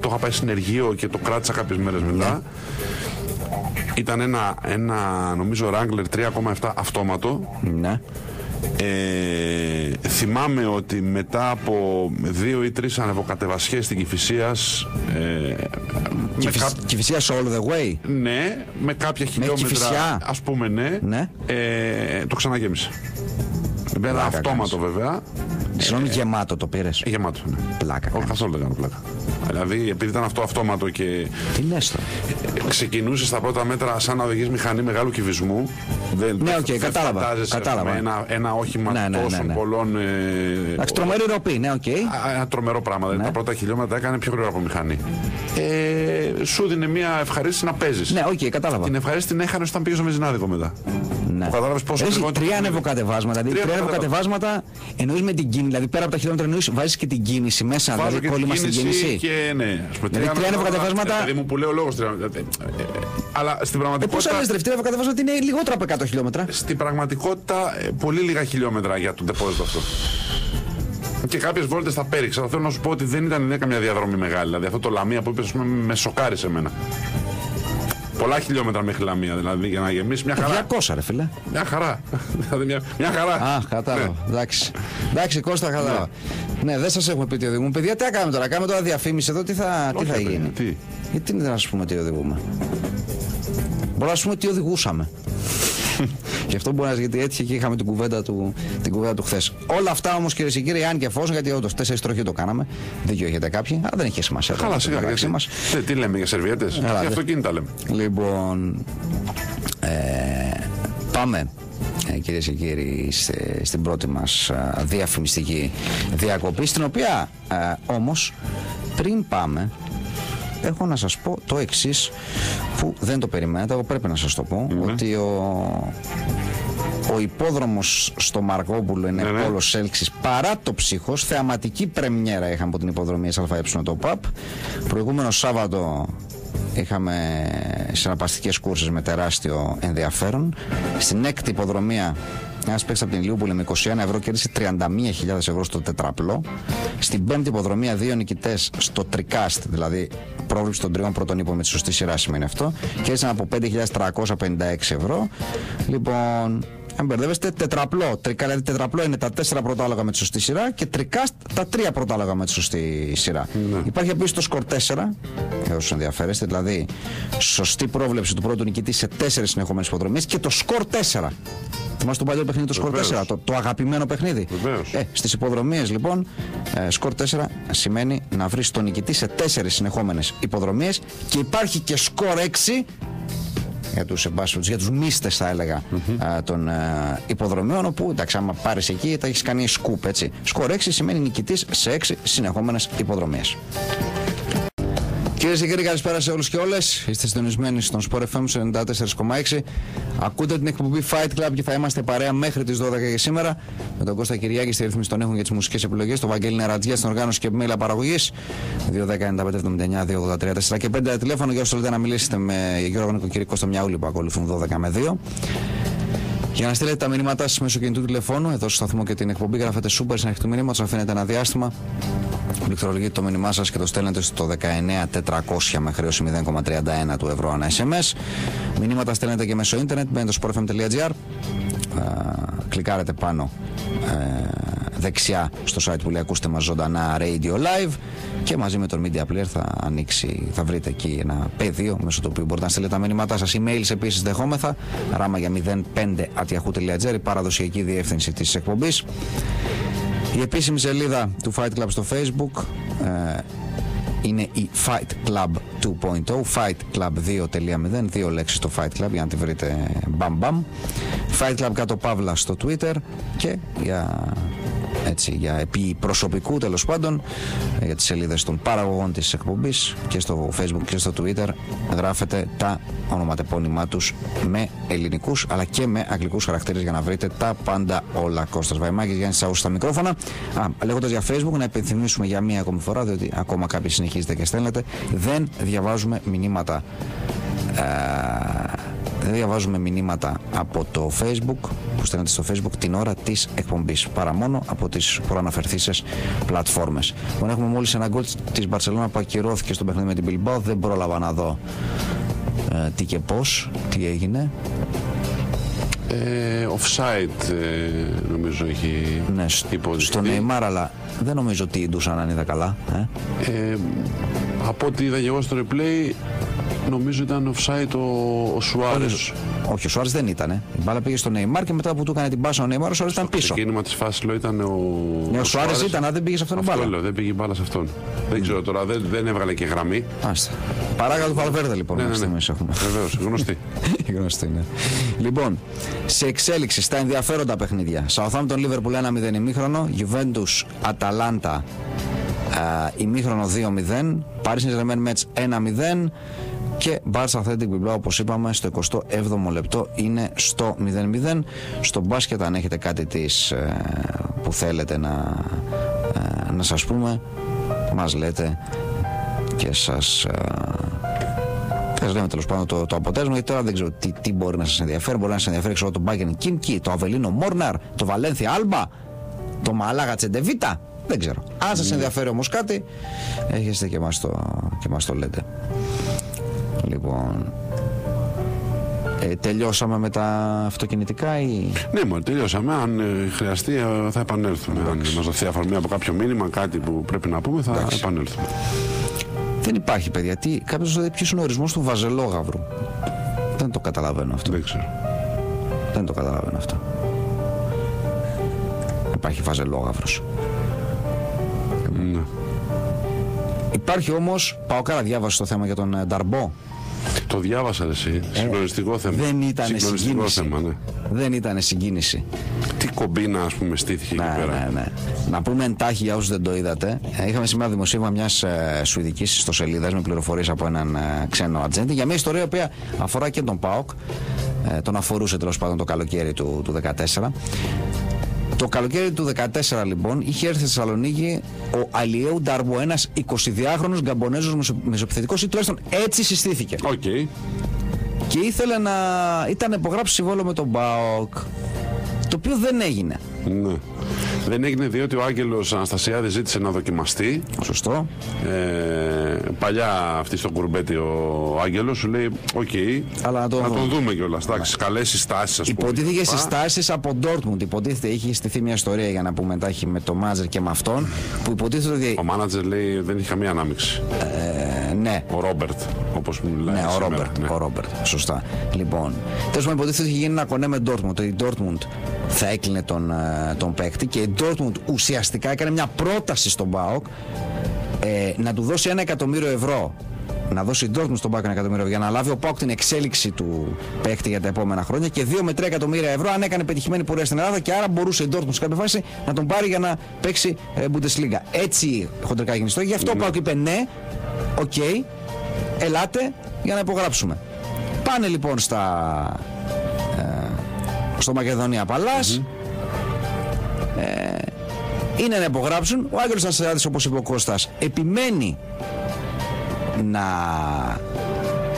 είχα πάει συνεργείο και το κράτησα κάποιες μέρες μετά. Ήταν ένα νομίζω Wrangler 3,7 αυτόματο. Ναι. Θυμάμαι ότι μετά από 2 ή 3 ανεβοκατεβασιές στην Κηφισίας, Κηφισίας all the way. Ναι, με κάποια χιλιόμετρα, ας πούμε, ναι. Το ξαναγέμισε. Με ένα αυτόματο βέβαια. Συγγνώμη, γεμάτο το πήρες? Γεμάτο, ναι. Πλάκα. Όχι, καθόλου δεν κάνω πλάκα. Δηλαδή, επειδή ήταν αυτό αυτόματο και. Τι λες τώρα? Ξεκινούσε στα πρώτα μέτρα σαν να οδηγείς μηχανή μεγάλου κυβισμού. Ναι, οκ, κατάλαβα. Ένα όχημα τόσων πολλών. Εντάξει, τρομερή ροπή, ναι, οκ. Ένα τρομερό πράγμα. Δηλαδή, τα πρώτα χιλιόμετρα έκανε πιο γρήγορα από μηχανή. Σου δίνει μια ευχαρίστηση να παίζεις. Ναι, οκ, κατάλαβα. Την ευχαρίστηση την έχανε όταν πήγες στο βενζινάδικο μετά. Ναι. Κατάλαβες πόσο γρήγορα. Τρία ανεβοκατεβάσματα. Δηλαδή, τρία ανεβοκατεβάσματα εννοείς με την κίνηση. Δηλαδή, πέρα από τα χιλιόμετρα εννοείς βάζεις και την κίνηση μέσα. Βάζω δηλαδή, κόλλημα στην κίνηση. Και ναι, δηλαδή, τρία ανεβοκατεβάσματα. Δηλαδή, μου που λέω λόγος. Αλλά στην πραγματικότητα. Πώς άλλες τρία ανεβοκατεβάσματα είναι λιγότερα από 100 χιλιόμετρα. Στην πραγματικότητα, πολύ λίγα χιλιόμετρα για το ντεπόζιτο αυτό. Και κάποιες βόλτες θα πέριξα. Αλλά θέλω να σου πω ότι δεν ήταν καμιά διαδρομή μεγάλη. Δηλαδή, αυτό το Λαμία που είπες με σοκάρισε εμένα. Πολλά χιλιόμετρα μέχρι Λαμία, δηλαδή, για να γεμίσει μια χαρά. 200, ρε φίλε. Μια χαρά. Μια χαρά. Α, κατάλαβα. Ναι. Εντάξει, Κώστα, κατάλαβα. Ναι, δεν σας έχουμε πει τι οδηγούμε. Παιδιά, τι θα κάνουμε τώρα? Κάνουμε τώρα διαφήμιση εδώ, τι θα γίνει? Γιατί δεν να σας πούμε τι οδηγούμε? Μπορούμε να σας πούμε τι οδηγούσαμε. Γι' αυτό μπορεί να γιατί έτυχε και είχαμε την κουβέντα του χθες. Όλα αυτά όμως, κυρίες και κύριοι, αν και εφόσον, γιατί όντως 4 τροχοί το κάναμε, δίκιο έχετε κάποιοι, αλλά δεν έχει σημασία. Καλά, σιγά. Τι λέμε για σερβιέτες? Για αυτοκίνητα λέμε. Λοιπόν, πάμε, κυρίες και κύριοι, στην πρώτη μας διαφημιστική διακοπή, στην οποία όμως πριν πάμε, έχω να σας πω το εξής που δεν το περιμένετε, εγώ πρέπει να σας το πω, ότι ο υπόδρομος στο Μαρκόπουλο είναι πόλος έλξης παρά το ψύχος. Θεαματική πρεμιέρα είχαμε από την υποδρομή ΑΕ το ΠΑΠ. Προηγούμενο Σάββατο είχαμε συναρπαστικές κούρσες με τεράστιο ενδιαφέρον. Στην έκτη υποδρομία ένας παίκτης από την Ηλιούπολη με 21 ευρώ κέρδισε 31.000 ευρώ στο τετραπλό. Στην πέμπτη υποδρομία 2 νικητές στο τρικάστ, δηλαδή πρόβληψη των 3 πρώτων ύπων με τη σωστή σειρά σημαίνει αυτό, κέρδισαν από 5.356 ευρώ. Λοιπόν, αν μπερδεύεστε, τετραπλό. Δηλαδή τετραπλό είναι τα 4 πρώτα άλογα με τη σωστή σειρά και τρικάστ τα 3 πρώτα άλογα με τη σωστή σειρά. Υπάρχει επίσης το σκορ 4, για όσους ενδιαφέρεστε, δηλαδή σωστή πρόβλεψη του πρώτου νικητή σε 4 συνεχόμενες υποδρομίες και το σκορ 4. Θυμάστε το παλιό παιχνίδι, το σκορ 4, το αγαπημένο παιχνίδι. Στις υποδρομίες λοιπόν, σκορ 4 σημαίνει να βρεις τον νικητή σε 4 συνεχόμενες υποδρομίες και υπάρχει και σκορ 6 για τους μίστες, θα έλεγα, των υποδρομιών, όπου εντάξει, άμα πάρεις εκεί θα έχεις κάνει σκουπ, έτσι. Σκορ 6 σημαίνει νικητής σε 6 συνεχόμενες υποδρομίες. Κυρίες και κύριοι, καλησπέρα σε όλους και όλες. Είστε συντονισμένοι στον Sport FM 94,6. Ακούτε την εκπομπή Fight Club και θα είμαστε παρέα μέχρι τις 12 και σήμερα. Με τον Κώστα Κυριάκη στη ρύθμιση των ήχων και τις μουσικές επιλογές. Τον Βαγγέλη Νερατζιά στην οργάνωση και επιμέλεια παραγωγής. 2-10-95-79-283-4 και 5 τηλέφωνο για όσους θέλετε να μιλήσετε με Γιώργο Νοικοκυρικό στο Μιαούλη που ακολουθούν 12 με 2. Για να στείλετε τα μηνύματά σας μέσω κινητού τηλεφώνου, εδώ στο σταθμό και την εκπομπή, γράφετε super στην αρχή του μηνύματος, αφήνετε ένα διάστημα, πληκτρολογείτε το μήνυμά σας και το στέλνετε στο 19400 με χρέωση 0,31 του ευρώ ανά SMS. Μηνύματα στέλνετε και μέσω ίντερνετ, μπαίνετε στο sportfm.gr, κλικάρετε πάνω δεξιά στο site που λέει ακούστε μας ζωντανά Radio Live και μαζί με τον Media Player θα βρείτε εκεί ένα πεδίο μέσω του οποίου μπορείτε να στείλετε τα μηνύματά σας. Emails επίσης δεχόμεθα, ράμα για 05@yahoo.gr, η παραδοσιακή διεύθυνση της εκπομπής. Η επίσημη σελίδα του Fight Club στο Facebook είναι η Fight Club 2.0, Fight Club 2.0, δύο λέξεις στο Fight Club για να τη βρείτε μπαμ μπαμ. Fight Club κάτω παύλα στο Twitter και για επί προσωπικού τέλος πάντων για τις σελίδες των παραγωγών της εκπομπής και στο Facebook και στο Twitter γράφετε τα ονοματεπώνυμά τους με ελληνικούς αλλά και με αγγλικούς χαρακτήρες για να βρείτε τα πάντα όλα. Κώστας Βαϊμάκης, Γιάννης Τσαούσης στα μικρόφωνα. Λέγοντας για Facebook, να υπενθυμίσουμε για μία ακόμη φορά, διότι ακόμα κάποιοι συνεχίζετε και στέλνετε, δεν διαβάζουμε μηνύματα. Δεν διαβάζουμε μηνύματα από το Facebook που στέλνετε στο Facebook την ώρα της εκπομπής, παρά μόνο από τις προαναφερθήσεις πλατφόρμες. Λοιπόν, έχουμε μόλις ένα γκολ της Μπαρσελόνα που ακυρώθηκε στο παιχνίδι με την Μπιλμπάο. Δεν πρόλαβα να δω τι και πώς, τι έγινε. Offside νομίζω έχει υποδειχθεί. Στο Neymar, αλλά δεν νομίζω ότι ιντούσαν αν είδα καλά. Από ό,τι είδα και εγώ στο replay, νομίζω ήταν offside ο Σουάρες. Όχι, ο Σουάρες δεν ήταν. Η μπάλα πήγε στο Neymar και μετά που του έκανε την πάσα ο Neymar, ο Σουάρες ήταν πίσω. Το κίνημα της φάσης λέω ήταν ο Σουάρες ήταν, αλλά δεν πήγε σε αυτόν τον μπάλα. Αυτό λέω, δεν πήγε η μπάλα σε αυτόν. Δεν ξέρω τώρα, δεν έβγαλε και γραμμή. Μάλιστα. Παράγα του Βαλβέρδε λοιπόν. Ναι. Βεβαίως, γνωστή. Γνωστή, ναι. Λοιπόν, σε εξέλιξη στα ενδιαφέροντα παιχνίδια. Southampton Liverpool 1-0 ημίχρονο, Juventus Atalanta ημίχρονο 2-0, Paris Saint-Germain Metz 1-0 και Barça Athletic Bilbao, όπως είπαμε, στο 27ο λεπτό είναι στο 0-0. Στο μπάσκετ, αν έχετε κάτι που θέλετε να σας πούμε, μας λέτε και σας λέμε τέλος πάντων το αποτέλεσμα, γιατί τώρα δεν ξέρω τι μπορεί να σας ενδιαφέρει. Μπορεί να σας ενδιαφέρει το Bayern Kimki, το Αβελίνο Μόρναρ, το Βαλένθια Άλμπα, το Μαλάγα Τσεντεβίτα. Δεν ξέρω. Αν σας ενδιαφέρει όμως κάτι, έχετε και μας το λέτε. Λοιπόν, τελειώσαμε με τα αυτοκινητικά ή... Ναι, μόνο τελειώσαμε. Αν χρειαστεί θα επανέλθουμε. Αν μας δοθεί αφορμή από κάποιο μήνυμα, κάτι που πρέπει να πούμε, θα επανέλθουμε. Δεν υπάρχει, παιδιά. Κάποιος λέει ποιος είναι ο ορισμός του βαζελόγαυρου. Δεν το καταλαβαίνω αυτό. Δεν ξέρω. Δεν το καταλαβαίνω αυτό. Υπάρχει βαζελόγαυρος. Ναι. Υπάρχει όμως, πάω καλά, διάβασε το θέμα για τον Νταρμπό. Το διάβασα εσύ, συγκλονιστικό θέμα. Δεν ήταν συγκίνηση. Θέμα, ναι. Δεν ήταν συγκίνηση. Τι κομπίνα, ας πούμε, στήθηκε εκεί πέρα. Ναι. Να πούμε εντάχει για όσους δεν το είδατε. Είχαμε σήμερα δημοσίευμα μιας σουηδικής ιστοσελίδας με πληροφορίες από έναν ξένο ατζέντη για μια ιστορία που αφορά και τον ΠΑΟΚ. Τον αφορούσε τέλος πάντων το καλοκαίρι του 2014. Το καλοκαίρι του 2014 λοιπόν είχε έρθει στη Θεσσαλονίκη ο Αλιέου Νταρμπό, ένας 22χρονος Γκαμπονέζος μεσοπιθετικός, ή τουλάχιστον έτσι συστήθηκε. Okay. Και ήθελε να υπογράψει συμβόλαιο με τον ΠΑΟΚ, το οποίο δεν έγινε. Ναι. Δεν έγινε διότι ο Άγγελος Αναστασιάδης ζήτησε να δοκιμαστεί. Σωστό. Παλιά αυτή στο κουρμπέτι ο Άγγελος σου λέει αλλά να τον δούμε κιόλας. Εντάξει, καλές συστάσεις, ας πούμε. Υποτίθεται συστάσεις από Ντόρτμουντ. Υποτίθεται είχε στηθεί μια ιστορία, για να πούμε εντάχει, με το μάνατζερ και με αυτόν. Που υποτίθεται ότι. Ο μάνατζερ λέει δεν είχε καμία ανάμειξη. Ναι. Ο Ρόμπερτ, όπως μιλάει. Ναι, ο Ρόμπερτ. Σωστά. Λοιπόν, τέλος πάντων, υποτίθεται ότι είχε γίνει ένα κονέ με Ντόρτμουντ. Η Ντόρτμουντ θα έκλεινε τον παίκτη και η Ντόρτμουντ ουσιαστικά έκανε μια πρόταση στον ΠΑΟΚ να του δώσει 1 εκατομμύριο ευρώ. Να δώσει η Ντόρτμουντ στον ΠΑΟΚ 1 εκατομμύριο ευρώ για να λάβει ο ΠΑΟΚ την εξέλιξη του παίκτη για τα επόμενα χρόνια, και 2 με 3 εκατομμύρια ευρώ αν έκανε πετυχημένη πορεία στην Ελλάδα, και άρα μπορούσε η Ντόρτμουντ σε κάποια φάση να τον πάρει για να παίξει Bundesliga. Έτσι χοντρικά έγινε αυτό. Γι' αυτό ο ΠΑΟΚ είπε ναι, ελάτε για να υπογράψουμε. Πάνε λοιπόν στο Μακεδονία Παλάς. Είναι να υπογράψουν. Ο Άγγελος Αναστασιάδης, όπως είπε ο Κώστας, επιμένει να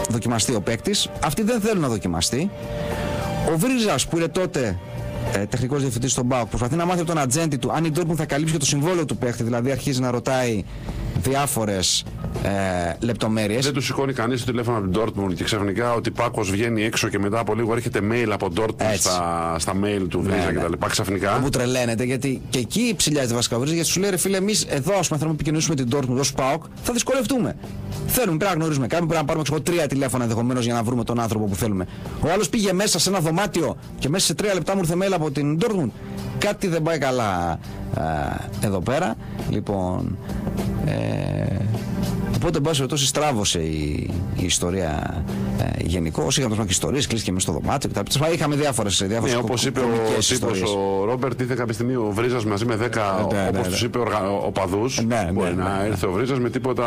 δοκιμαστεί ο παίκτης. Αυτοί δεν θέλουν να δοκιμαστεί. Ο Βρίζας, που είναι τότε τεχνικός διευθυντής στον ΠΑΟΚ, προσπαθεί να μάθει από τον ατζέντη του αν η Ντόρτμουντ θα καλύψει και το συμβόλαιο του παίκτη. Δηλαδή αρχίζει να ρωτάει διάφορες λεπτομέρειες. Δεν του σηκώνει κανείς το τηλέφωνο από την Dortmund και ξαφνικά ότι Πάκος βγαίνει έξω και μετά από λίγο έρχεται mail από Dortmund στα mail του Βρίζα κτλ. Ξαφνικά. Που τρελαίνεται, γιατί και εκεί ψηλιάζεται βασικά ο Βρίζα, γιατί σου λέει ρε φίλε, εμείς εδώ ας πούμε θέλουμε να επικοινωνήσουμε την Dortmund ως ΠΑΟΚ, θα δυσκολευτούμε. Θέλουμε, πρέπει να γνωρίζουμε κάποιον, πρέπει να πάρουμε 3 τηλέφωνα ενδεχομένως για να βρούμε τον άνθρωπο που θέλουμε. Ο άλλος πήγε μέσα σε ένα δωμάτιο και μέσα σε 3 λεπτά μου ήρθε mail από την Dortmund. Κάτι δεν πάει καλά εδώ πέρα. Λοιπόν. Οπότε, εν πάση περιπτώσει, στράβωσε η ιστορία γενικώς. Είχαμε και ιστορίες, κλείστηκε μέσα στο δωμάτιο κτλ. Είχαμε διάφορες όπως είπε ο τύπος ο Ρόμπερτ, ήρθε κάποια στιγμή ο Βρίζας μαζί με 10, όπως τους είπε, οπαδούς. Μπορεί να έρθει ο Βρίζας με τίποτα,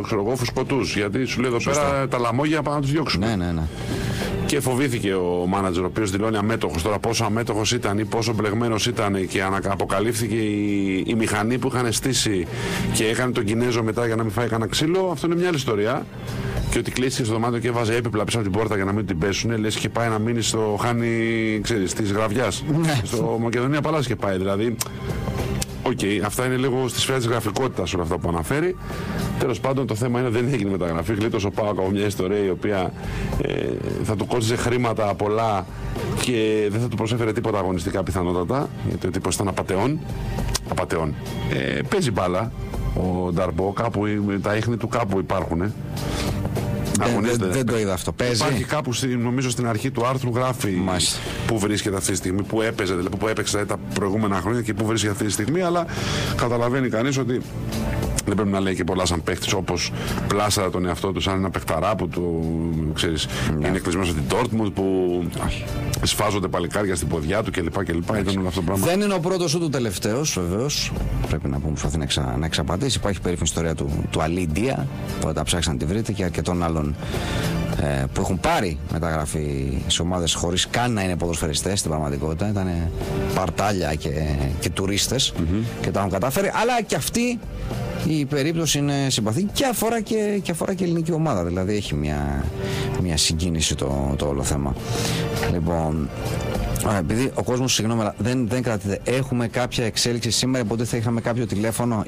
ξέρω εγώ, φουσκωτούς. Γιατί σου λέει εδώ πέρα τα λαμόγια πάνε να τους διώξουν. Ναι. Και φοβήθηκε ο μάνατζερ, ο οποίος δηλώνει αμέτωχος. Τώρα, πόσο αμέτωχος ήταν ή πόσο μπλεγμένος ήταν και αποκαλύφθηκε η μηχανή που είχαν στήσει και έκανε τον Κινέζο μετά για να μην φάει κανένα ξύλο, αυτό είναι μια άλλη ιστορία. Και ότι κλείστηκε στο δωμάτιο και έβαζε έπιπλα πίσω από την πόρτα για να μην την πέσουνε, λες και πάει να μείνει στο χάνι, ξέρεις, της Γραβιάς. Στο Μακεδονία Παλάς και πάει. Δηλαδή, αυτά είναι λίγο στη σφαίρα της γραφικότητας όλα αυτά που αναφέρει. Τέλος πάντων, το θέμα είναι δεν έγινε μεταγραφή. Γλίτωσε ο ΠΑΟΚ από μια ιστορία η οποία θα του κόστιζε χρήματα πολλά και δεν θα του προσέφερε τίποτα αγωνιστικά πιθανότατα. Γιατί ο τύπος ήταν απατεών. Παίζει μπάλα ο Νταρμπό, κάπου τα ίχνη του κάπου υπάρχουν. Δεν το είδα αυτό. Παίζει. Υπάρχει κάπου, νομίζω στην αρχή του άρθρου γράφει που βρίσκεται αυτή τη στιγμή, που έπαιζε, δηλαδή που έπαιξε τα προηγούμενα χρόνια και που βρίσκεται αυτή τη στιγμή, αλλά καταλαβαίνει κανείς ότι δεν πρέπει να λέει και πολλά σαν παίχτης, όπως πλάσαρα τον εαυτό του σαν ένα παιχταρά που ξέρεις, είναι κλεισμένος από την Dortmund, που σφάζονται παλικάρια στην ποδιά του κλπ. Ήταν όλο αυτό το πράγμα. Δεν είναι ο πρώτος ούτε ο τελευταίος, βεβαίως. Πρέπει να πούμε, προσπαθεί να εξαπατήσει. Υπάρχει περίφημη ιστορία του Αλίντια, που τα ψάξαν να τη βρείτε, και αρκετών άλλων που έχουν πάρει μεταγραφή σε ομάδες χωρίς καν να είναι ποδοσφαιριστές στην πραγματικότητα. Ήταν παρτάλια και τουρίστες και τα έχουν καταφέρει. Αλλά και αυτοί η περίπτωση είναι συμπαθή και αφορά και ελληνική ομάδα. Δηλαδή έχει μια συγκίνηση το όλο θέμα. Λοιπόν, επειδή ο κόσμος, συγγνώμη, αλλά δεν κρατείται, έχουμε κάποια εξέλιξη σήμερα, οπότε θα είχαμε κάποιο τηλέφωνο,